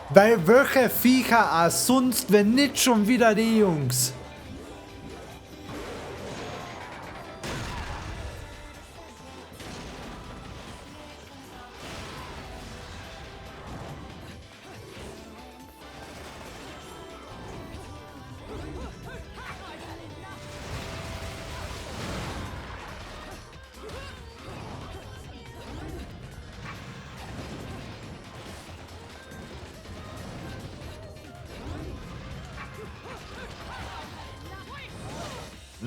Weil welche Viecher auch sonst, wenn nicht schon wieder die Jungs?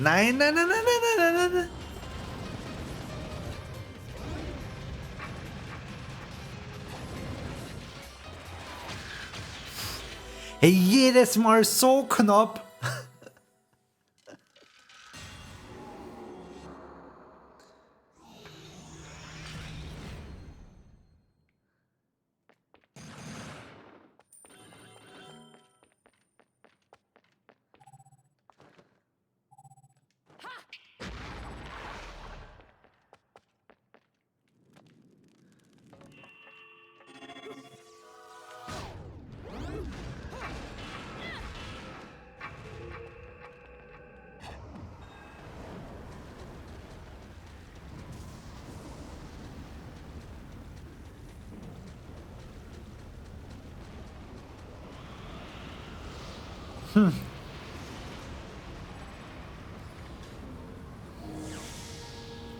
Nein, nein, nein, nein, nein, nein, nein, nein. Hey, jedes Mal so knapp.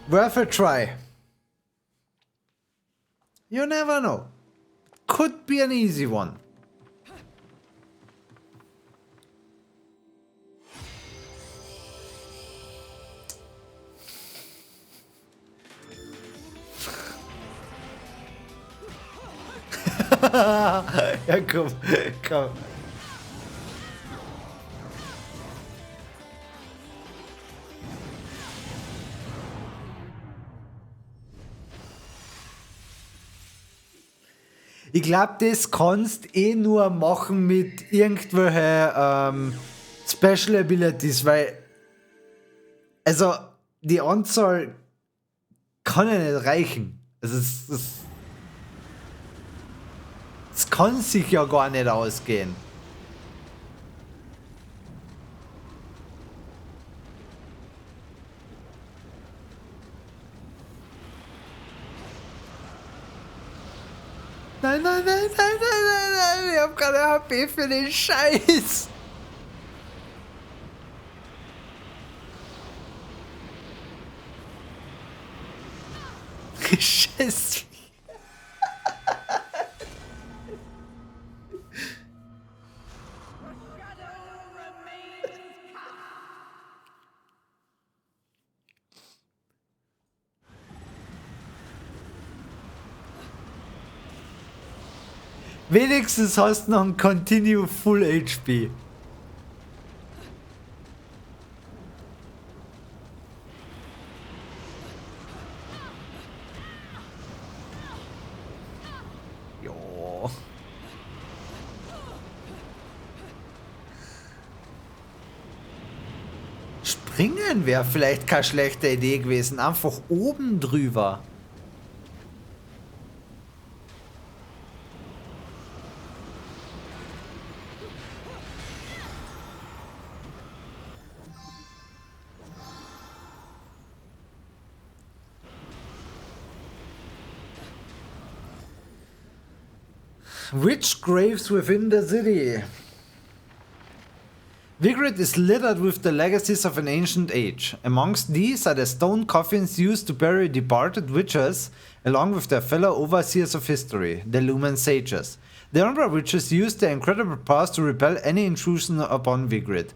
Worth a try. You never know. Could be an easy one. Ja, komm, komm. Ich glaube, das kannst eh nur machen mit irgendwelchen Special Abilities, weil also die Anzahl kann ja nicht reichen. Also es kann sich ja gar nicht ausgehen. Nein, nein, nein, nein, nein, nein, nein, ich hab keine HP für den Scheiß. Scheiße. Wenigstens hast du noch ein Continue Full HP. Ja. Springen wäre vielleicht keine schlechte Idee gewesen. Einfach oben drüber. Witch graves within the city. Vigrid is littered with the legacies of an ancient age. Amongst these are the stone coffins used to bury departed witches, along with their fellow overseers of history, the Lumen Sages. The Umbra witches used their incredible powers to repel any intrusion upon Vigrid.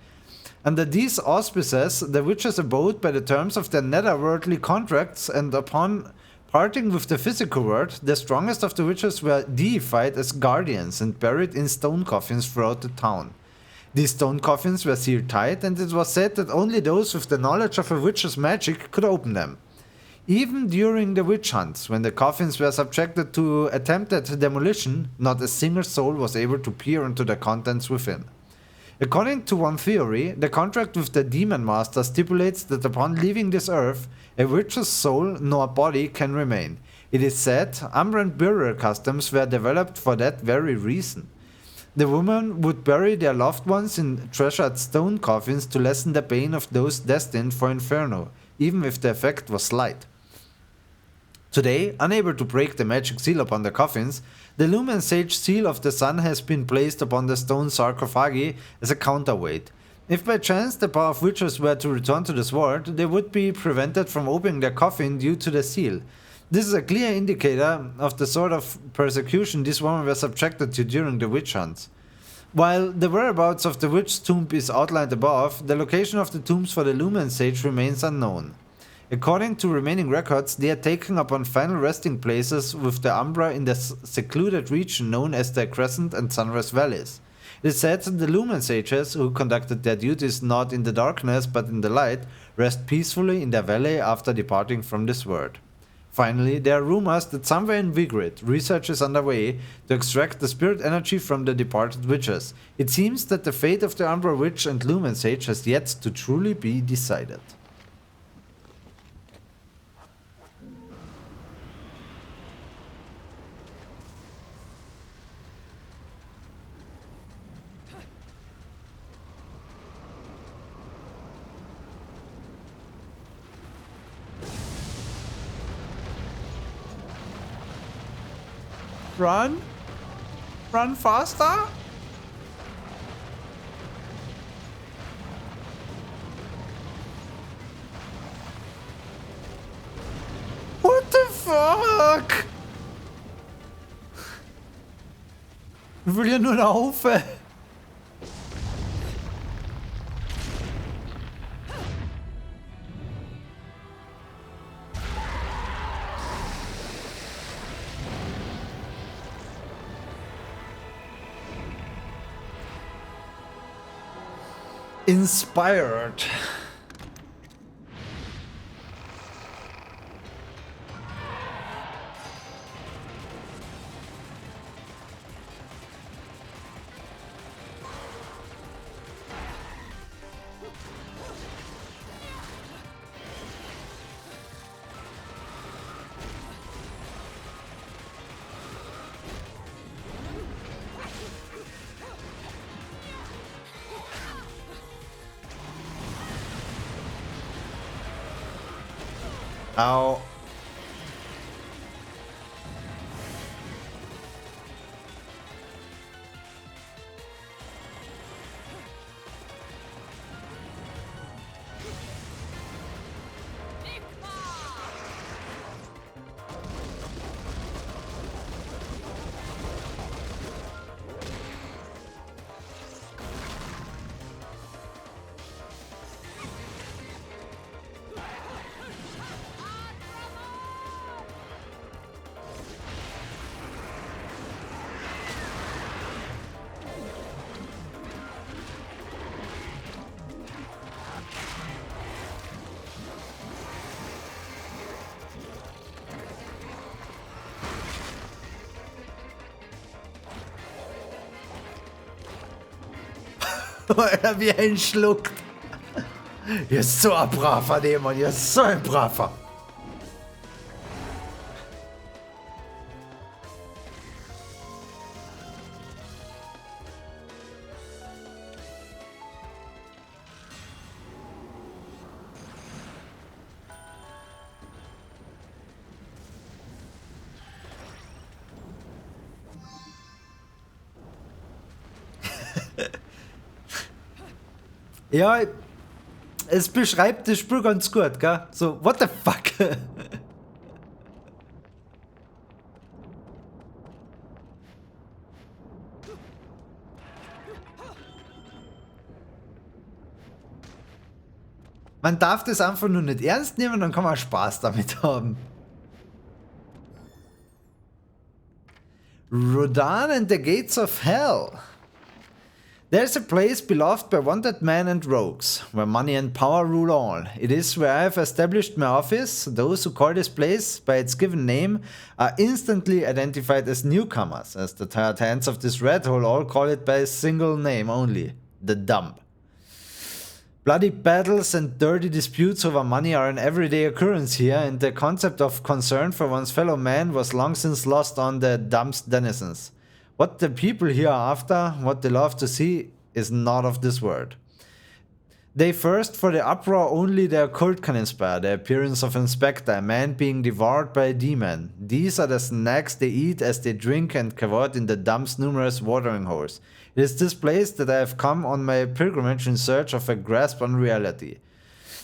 Under these auspices, the witches abode by the terms of their netherworldly contracts, and upon parting with the physical world, the strongest of the witches were deified as guardians and buried in stone coffins throughout the town. These stone coffins were sealed tight, and it was said that only those with the knowledge of a witch's magic could open them. Even during the witch hunts, when the coffins were subjected to attempted demolition, not a single soul was able to peer into the contents within. According to one theory, the contract with the Demon Master stipulates that upon leaving this earth, a witch's soul nor body can remain. It is said Umbran burial customs were developed for that very reason. The women would bury their loved ones in treasured stone coffins to lessen the pain of those destined for Inferno, even if the effect was slight. Today, unable to break the magic seal upon the coffins, the Lumen Sage seal of the sun has been placed upon the stone sarcophagi as a counterweight. If by chance the power of witches were to return to this world, they would be prevented from opening their coffin due to the seal. This is a clear indicator of the sort of persecution these women were subjected to during the witch hunts. While the whereabouts of the witch's tomb is outlined above, the location of the tombs for the Lumen Sage remains unknown. According to remaining records, they are taken upon final resting places with the Umbra in the secluded region known as the Crescent and Sunrise Valleys. It is said that the Lumen Sages, who conducted their duties not in the darkness but in the light, rest peacefully in their valley after departing from this world. Finally, there are rumors that somewhere in Vigrid, research is underway to extract the spirit energy from the departed witches. It seems that the fate of the Umbra Witch and Lumen Sage has yet to truly be decided. Run? Run faster? What the fuck? Ich will ja nur laufen. Inspired. Au. Wie er ihn schluckt. Ihr ist so ein braver Dämon, ihr ist so ein braver. Ja, es beschreibt das Spiel ganz gut, gell? So, what the fuck? Man darf das einfach nur nicht ernst nehmen, dann kann man Spaß damit haben. Rodan and the Gates of Hell. There's a place beloved by wanted men and rogues, where money and power rule all. It is where I have established my office. Those who call this place by its given name are instantly identified as newcomers, as the tired hands of this rat hole all call it by a single name only, the dump. Bloody battles and dirty disputes over money are an everyday occurrence here, and the concept of concern for one's fellow man was long since lost on the dump's denizens. What the people here are after, what they love to see, is not of this world. They thirst for the uproar only the occult can inspire, the appearance of Inspector, a man being devoured by a demon. These are the snacks they eat as they drink and cavort in the dump's numerous watering holes. It is this place that I have come on my pilgrimage in search of a grasp on reality.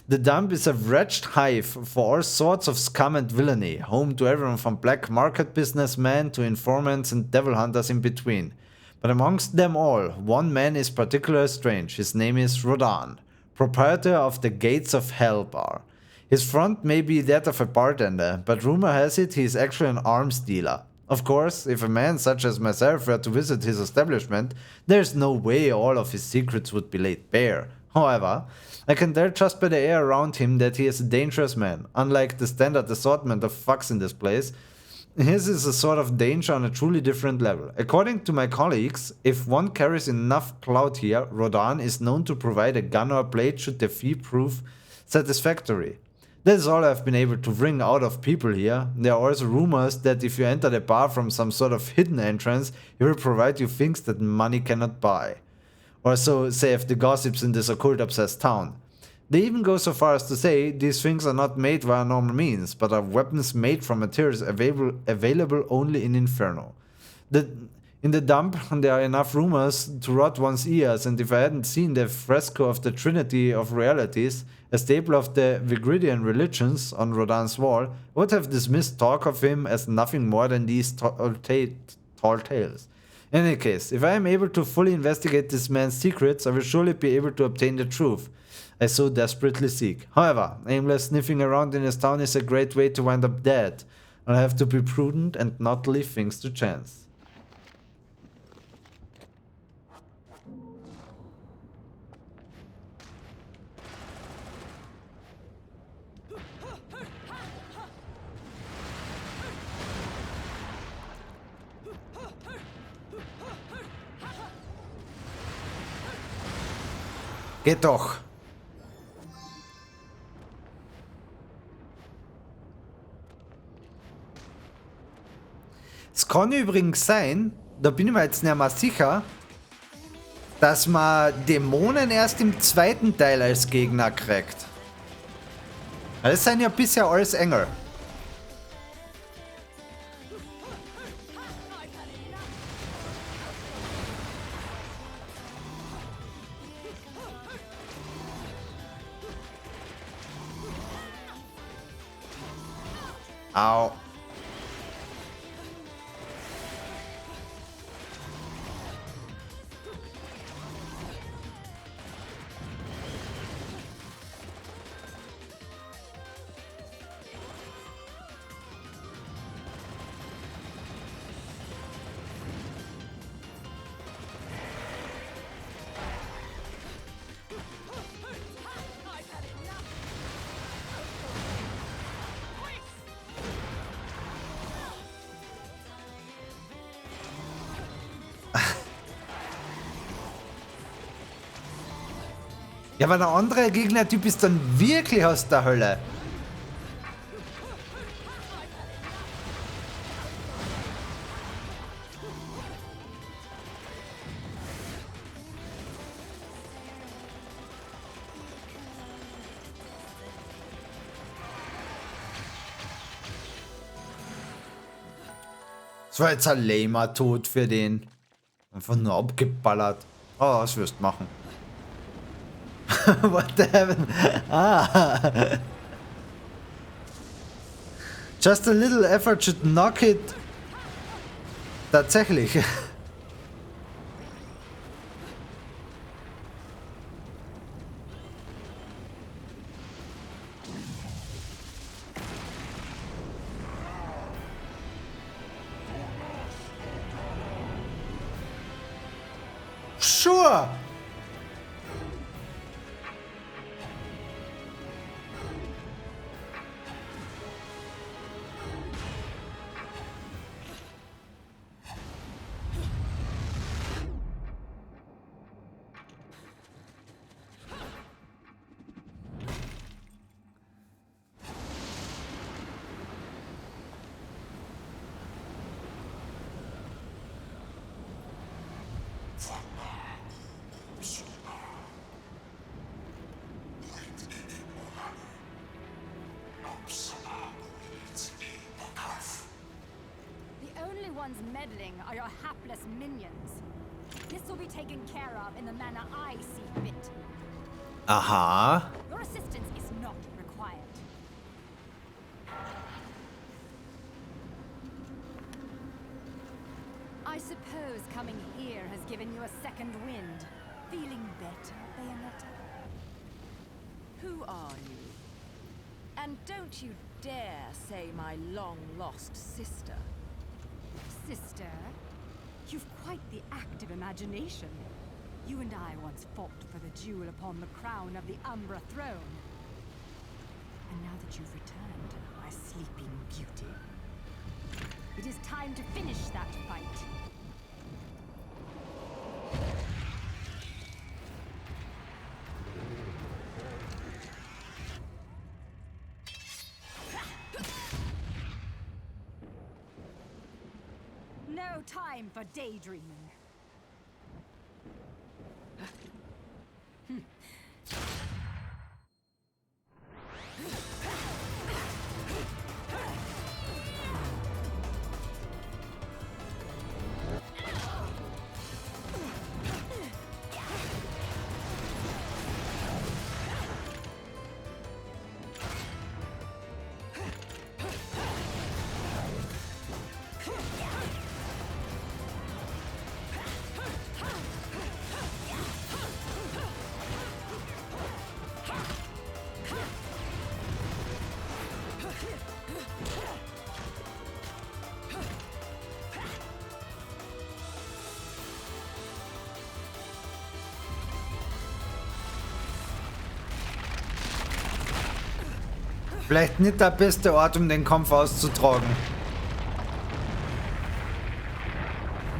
The dump is a wretched hive for all sorts of scum and villainy, home to everyone from black market businessmen to informants and devil hunters in between. But amongst them all, one man is particularly strange. His name is Rodan, proprietor of the Gates of Hell bar. His front may be that of a bartender, but rumor has it he is actually an arms dealer. Of course, if a man such as myself were to visit his establishment, there's no way all of his secrets would be laid bare. However, I can tell just by the air around him that he is a dangerous man. Unlike the standard assortment of fucks in this place, his is a sort of danger on a truly different level. According to my colleagues, if one carries enough clout here, Rodan is known to provide a gun or a blade should the fee prove satisfactory. That is all I've been able to wring out of people here. There are also rumors that if you enter the bar from some sort of hidden entrance, he will provide you things that money cannot buy. Or so say if the gossips in this occult-obsessed town. They even go so far as to say these things are not made via normal means, but are weapons made from materials available only in Inferno. In the dump, there are enough rumors to rot one's ears, and if I hadn't seen the fresco of the Trinity of Realities, a staple of the Vigridian religions, on Rodan's wall, I would have dismissed talk of him as nothing more than these tall tales. In any case, if I am able to fully investigate this man's secrets, I will surely be able to obtain the truth I so desperately seek. However, aimless sniffing around in his town is a great way to wind up dead. I'll have to be prudent and not leave things to chance. Geht doch. Es kann übrigens sein, da bin ich mir jetzt nicht mehr sicher, dass man Dämonen erst im zweiten Teil als Gegner kriegt. Das sind ja bisher alles Engel. Au. Ja, aber der andere Gegnertyp ist dann wirklich aus der Hölle. Das war jetzt ein lamer Tod für den. Einfach nur abgeballert. Oh, was wirst du machen? What the heaven? Ah. Just a little effort should knock it. Tatsächlich. Sure. Meddling are your hapless minions. This will be taken care of in the manner I see fit. Aha. Your assistance is not required. I suppose coming here has given you a second wind. Feeling better, Bayonetta? Who are you? And don't you dare say my long-lost sister. Sister, you've quite the active imagination. You and I once fought for the jewel upon the crown of the Umbra throne. And now that you've returned, my sleeping beauty, it is time to finish that fight. No time for daydreaming. Vielleicht nicht der beste Ort, um den Kampf auszutragen.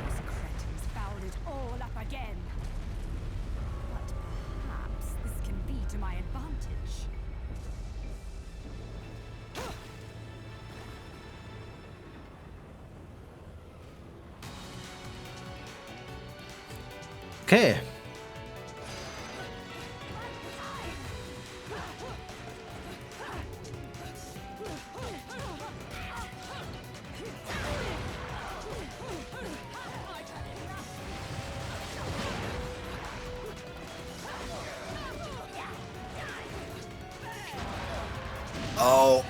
These cretins fouled it all up again. But perhaps this can be to my advantage. Okay. Oh.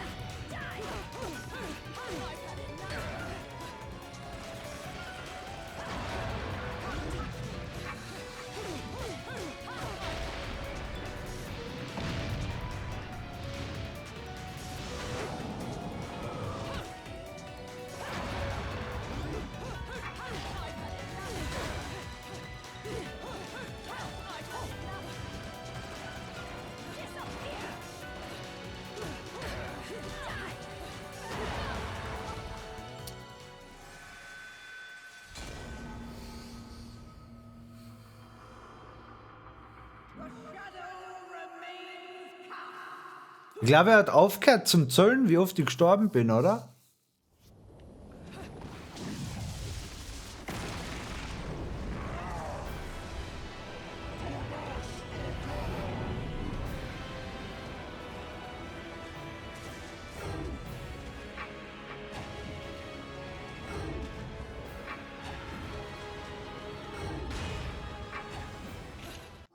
Ich glaube, er hat aufgehört zum Zählen, wie oft ich gestorben bin, oder?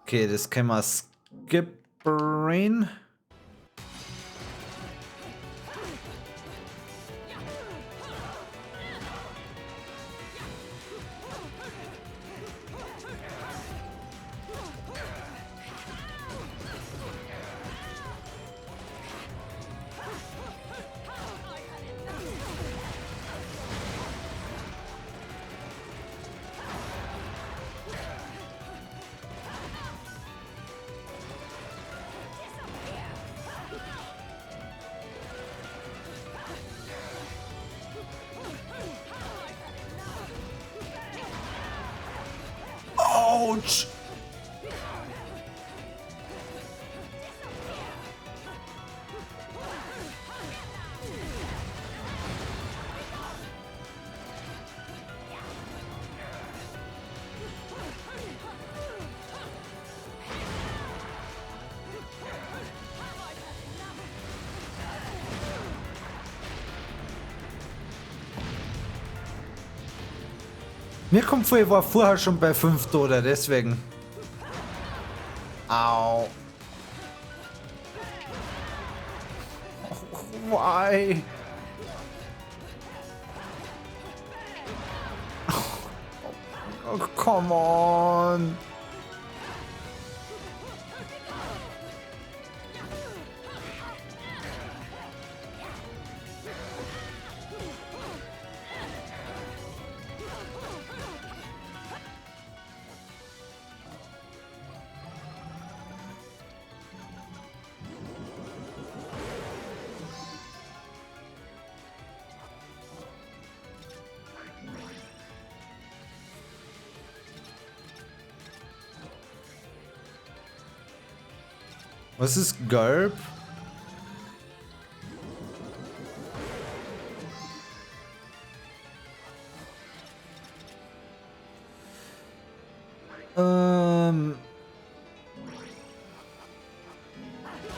Okay, das können wir skippen. Ouch! Mir kommt vor, ich war vorher schon bei 5 Tode, deswegen. Au. Why? Oh, come on. Was ist gelb?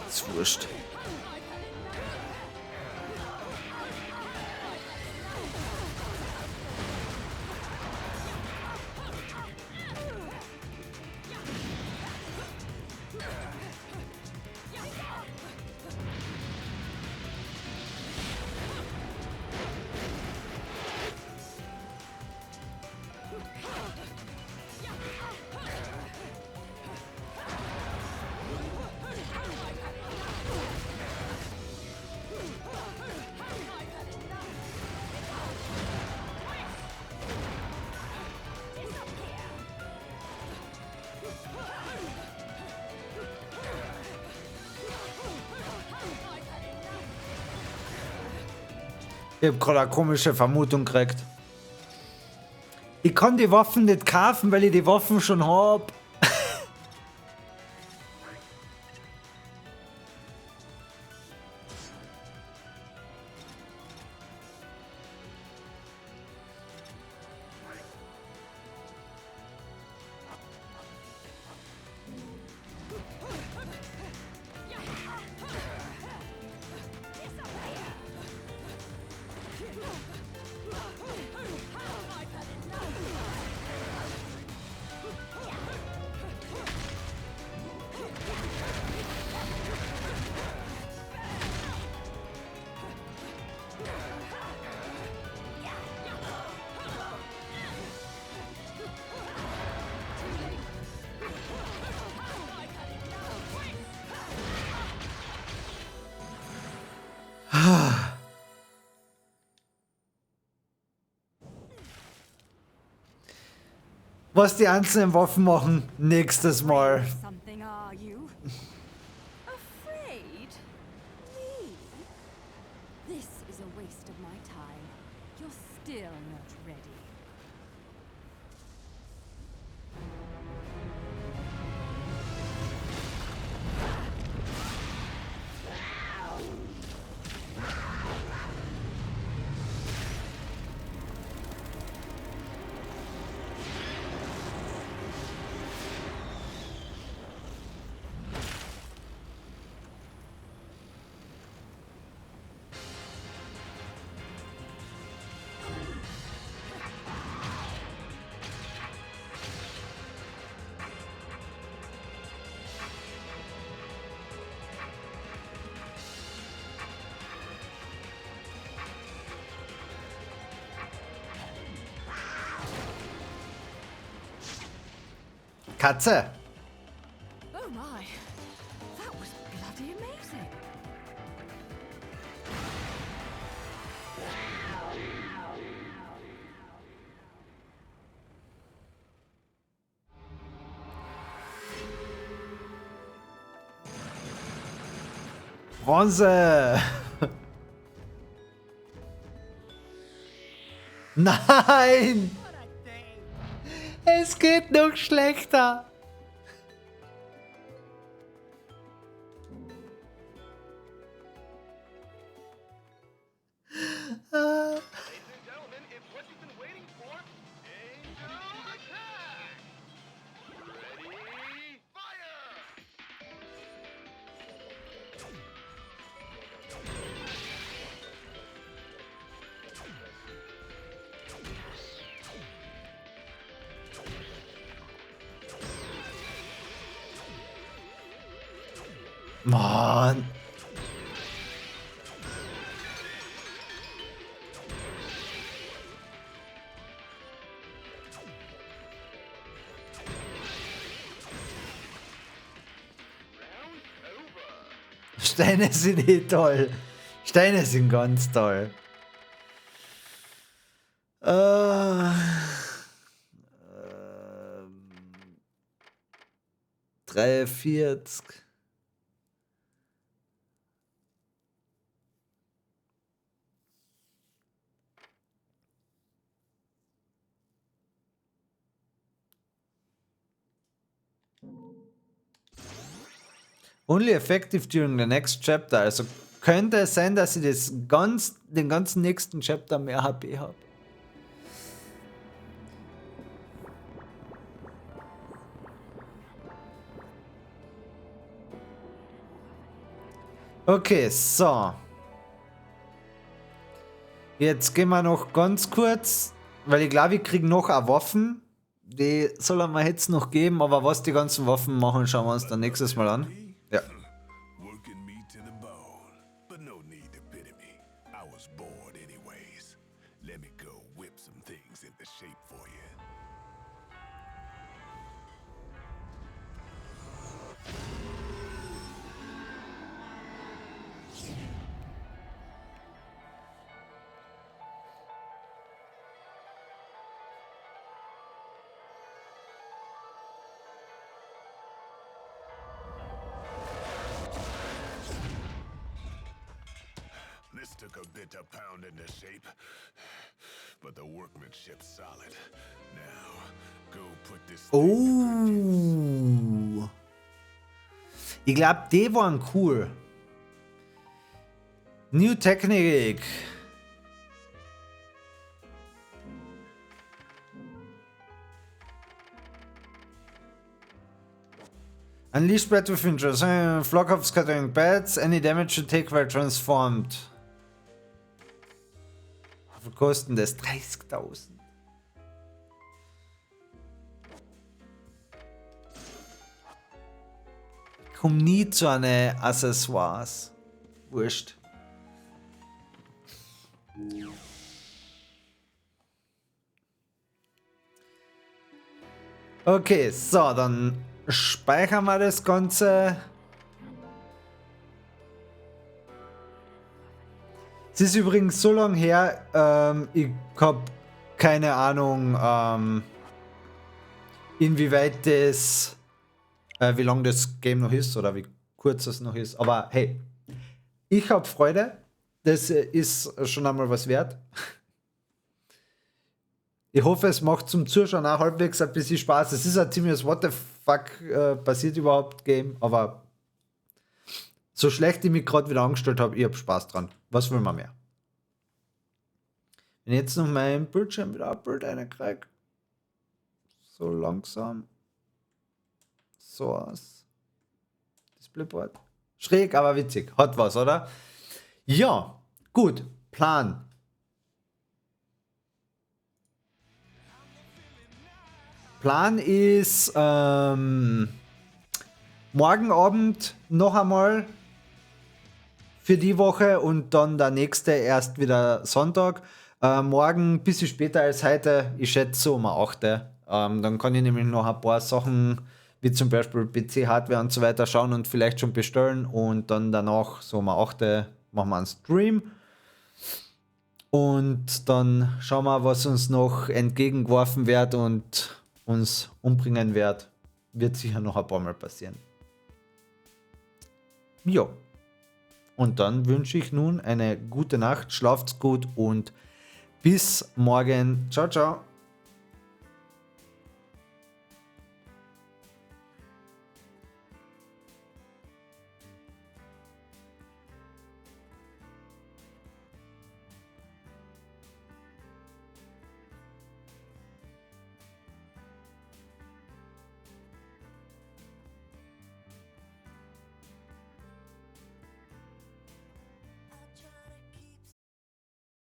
Ist wurscht. Ich hab gerade eine komische Vermutung gekriegt. Ich kann die Waffen nicht kaufen, weil ich die Waffen schon hab. Was die einzelnen Waffen machen, nächstes Mal. Something, are you? Afraid? Me? This is a waste of my time. You're still not ready. Katze. Oh my. That was bloody amazing. Bronze. Nein. Es geht noch schlechter. Mann. Steine sind eh toll. Steine sind ganz toll. 43. Only effective during the next chapter. Also könnte es sein, dass ich den ganzen nächsten Chapter mehr HP habe. Okay, so. Jetzt gehen wir noch ganz kurz, weil ich glaube, ich kriege noch eine Waffen. Die soll er mir jetzt noch geben, aber was die ganzen Waffen machen, schauen wir uns dann nächstes Mal an. Ja. Working me to the bone, but no need to pity me. I was bored anyways. Let me go whip some things into shape for you. This took a bit of pounding to shape, but the workmanship's solid. Now, go put this thing Oh. Ich glaube, die waren cool. New Technik. Unleash Bat with interest. Flock of scattering bats. Any damage to take while transformed. Wie viel kosten das? 30.000. Ich komme nie zu einer Accessoires. Wurscht. Okay, so, dann speichern wir das Ganze. Es ist übrigens so lange her, ich habe keine Ahnung, inwieweit das, wie lang das Game noch ist oder wie kurz es noch ist. Aber hey, ich habe Freude. Das ist schon einmal was wert. Ich hoffe, es macht zum Zuschauen auch halbwegs ein bisschen Spaß. Es ist ein ziemliches What the fuck passiert überhaupt Game, aber so schlecht ich mich gerade wieder angestellt habe, ich habe Spaß dran. Was will man mehr? Wenn ich jetzt noch meinen Bildschirm wieder ein Bild reinkriege. So langsam. So aus. Displayboard. Schräg, aber witzig. Hat was, oder? Ja, gut. Plan. Plan ist morgen Abend noch einmal für die Woche und dann der nächste erst wieder Sonntag. Morgen ein bisschen später als heute, ich schätze so um 8. Dann kann ich nämlich noch ein paar Sachen wie zum Beispiel PC-Hardware und so weiter schauen und vielleicht schon bestellen und dann danach so um 8 machen wir einen Stream. Und dann schauen wir, was uns noch entgegengeworfen wird und uns umbringen wird. Wird sicher noch ein paar Mal passieren. Jo. Und dann wünsche ich nun eine gute Nacht, schlaft's gut und bis morgen. Ciao, ciao.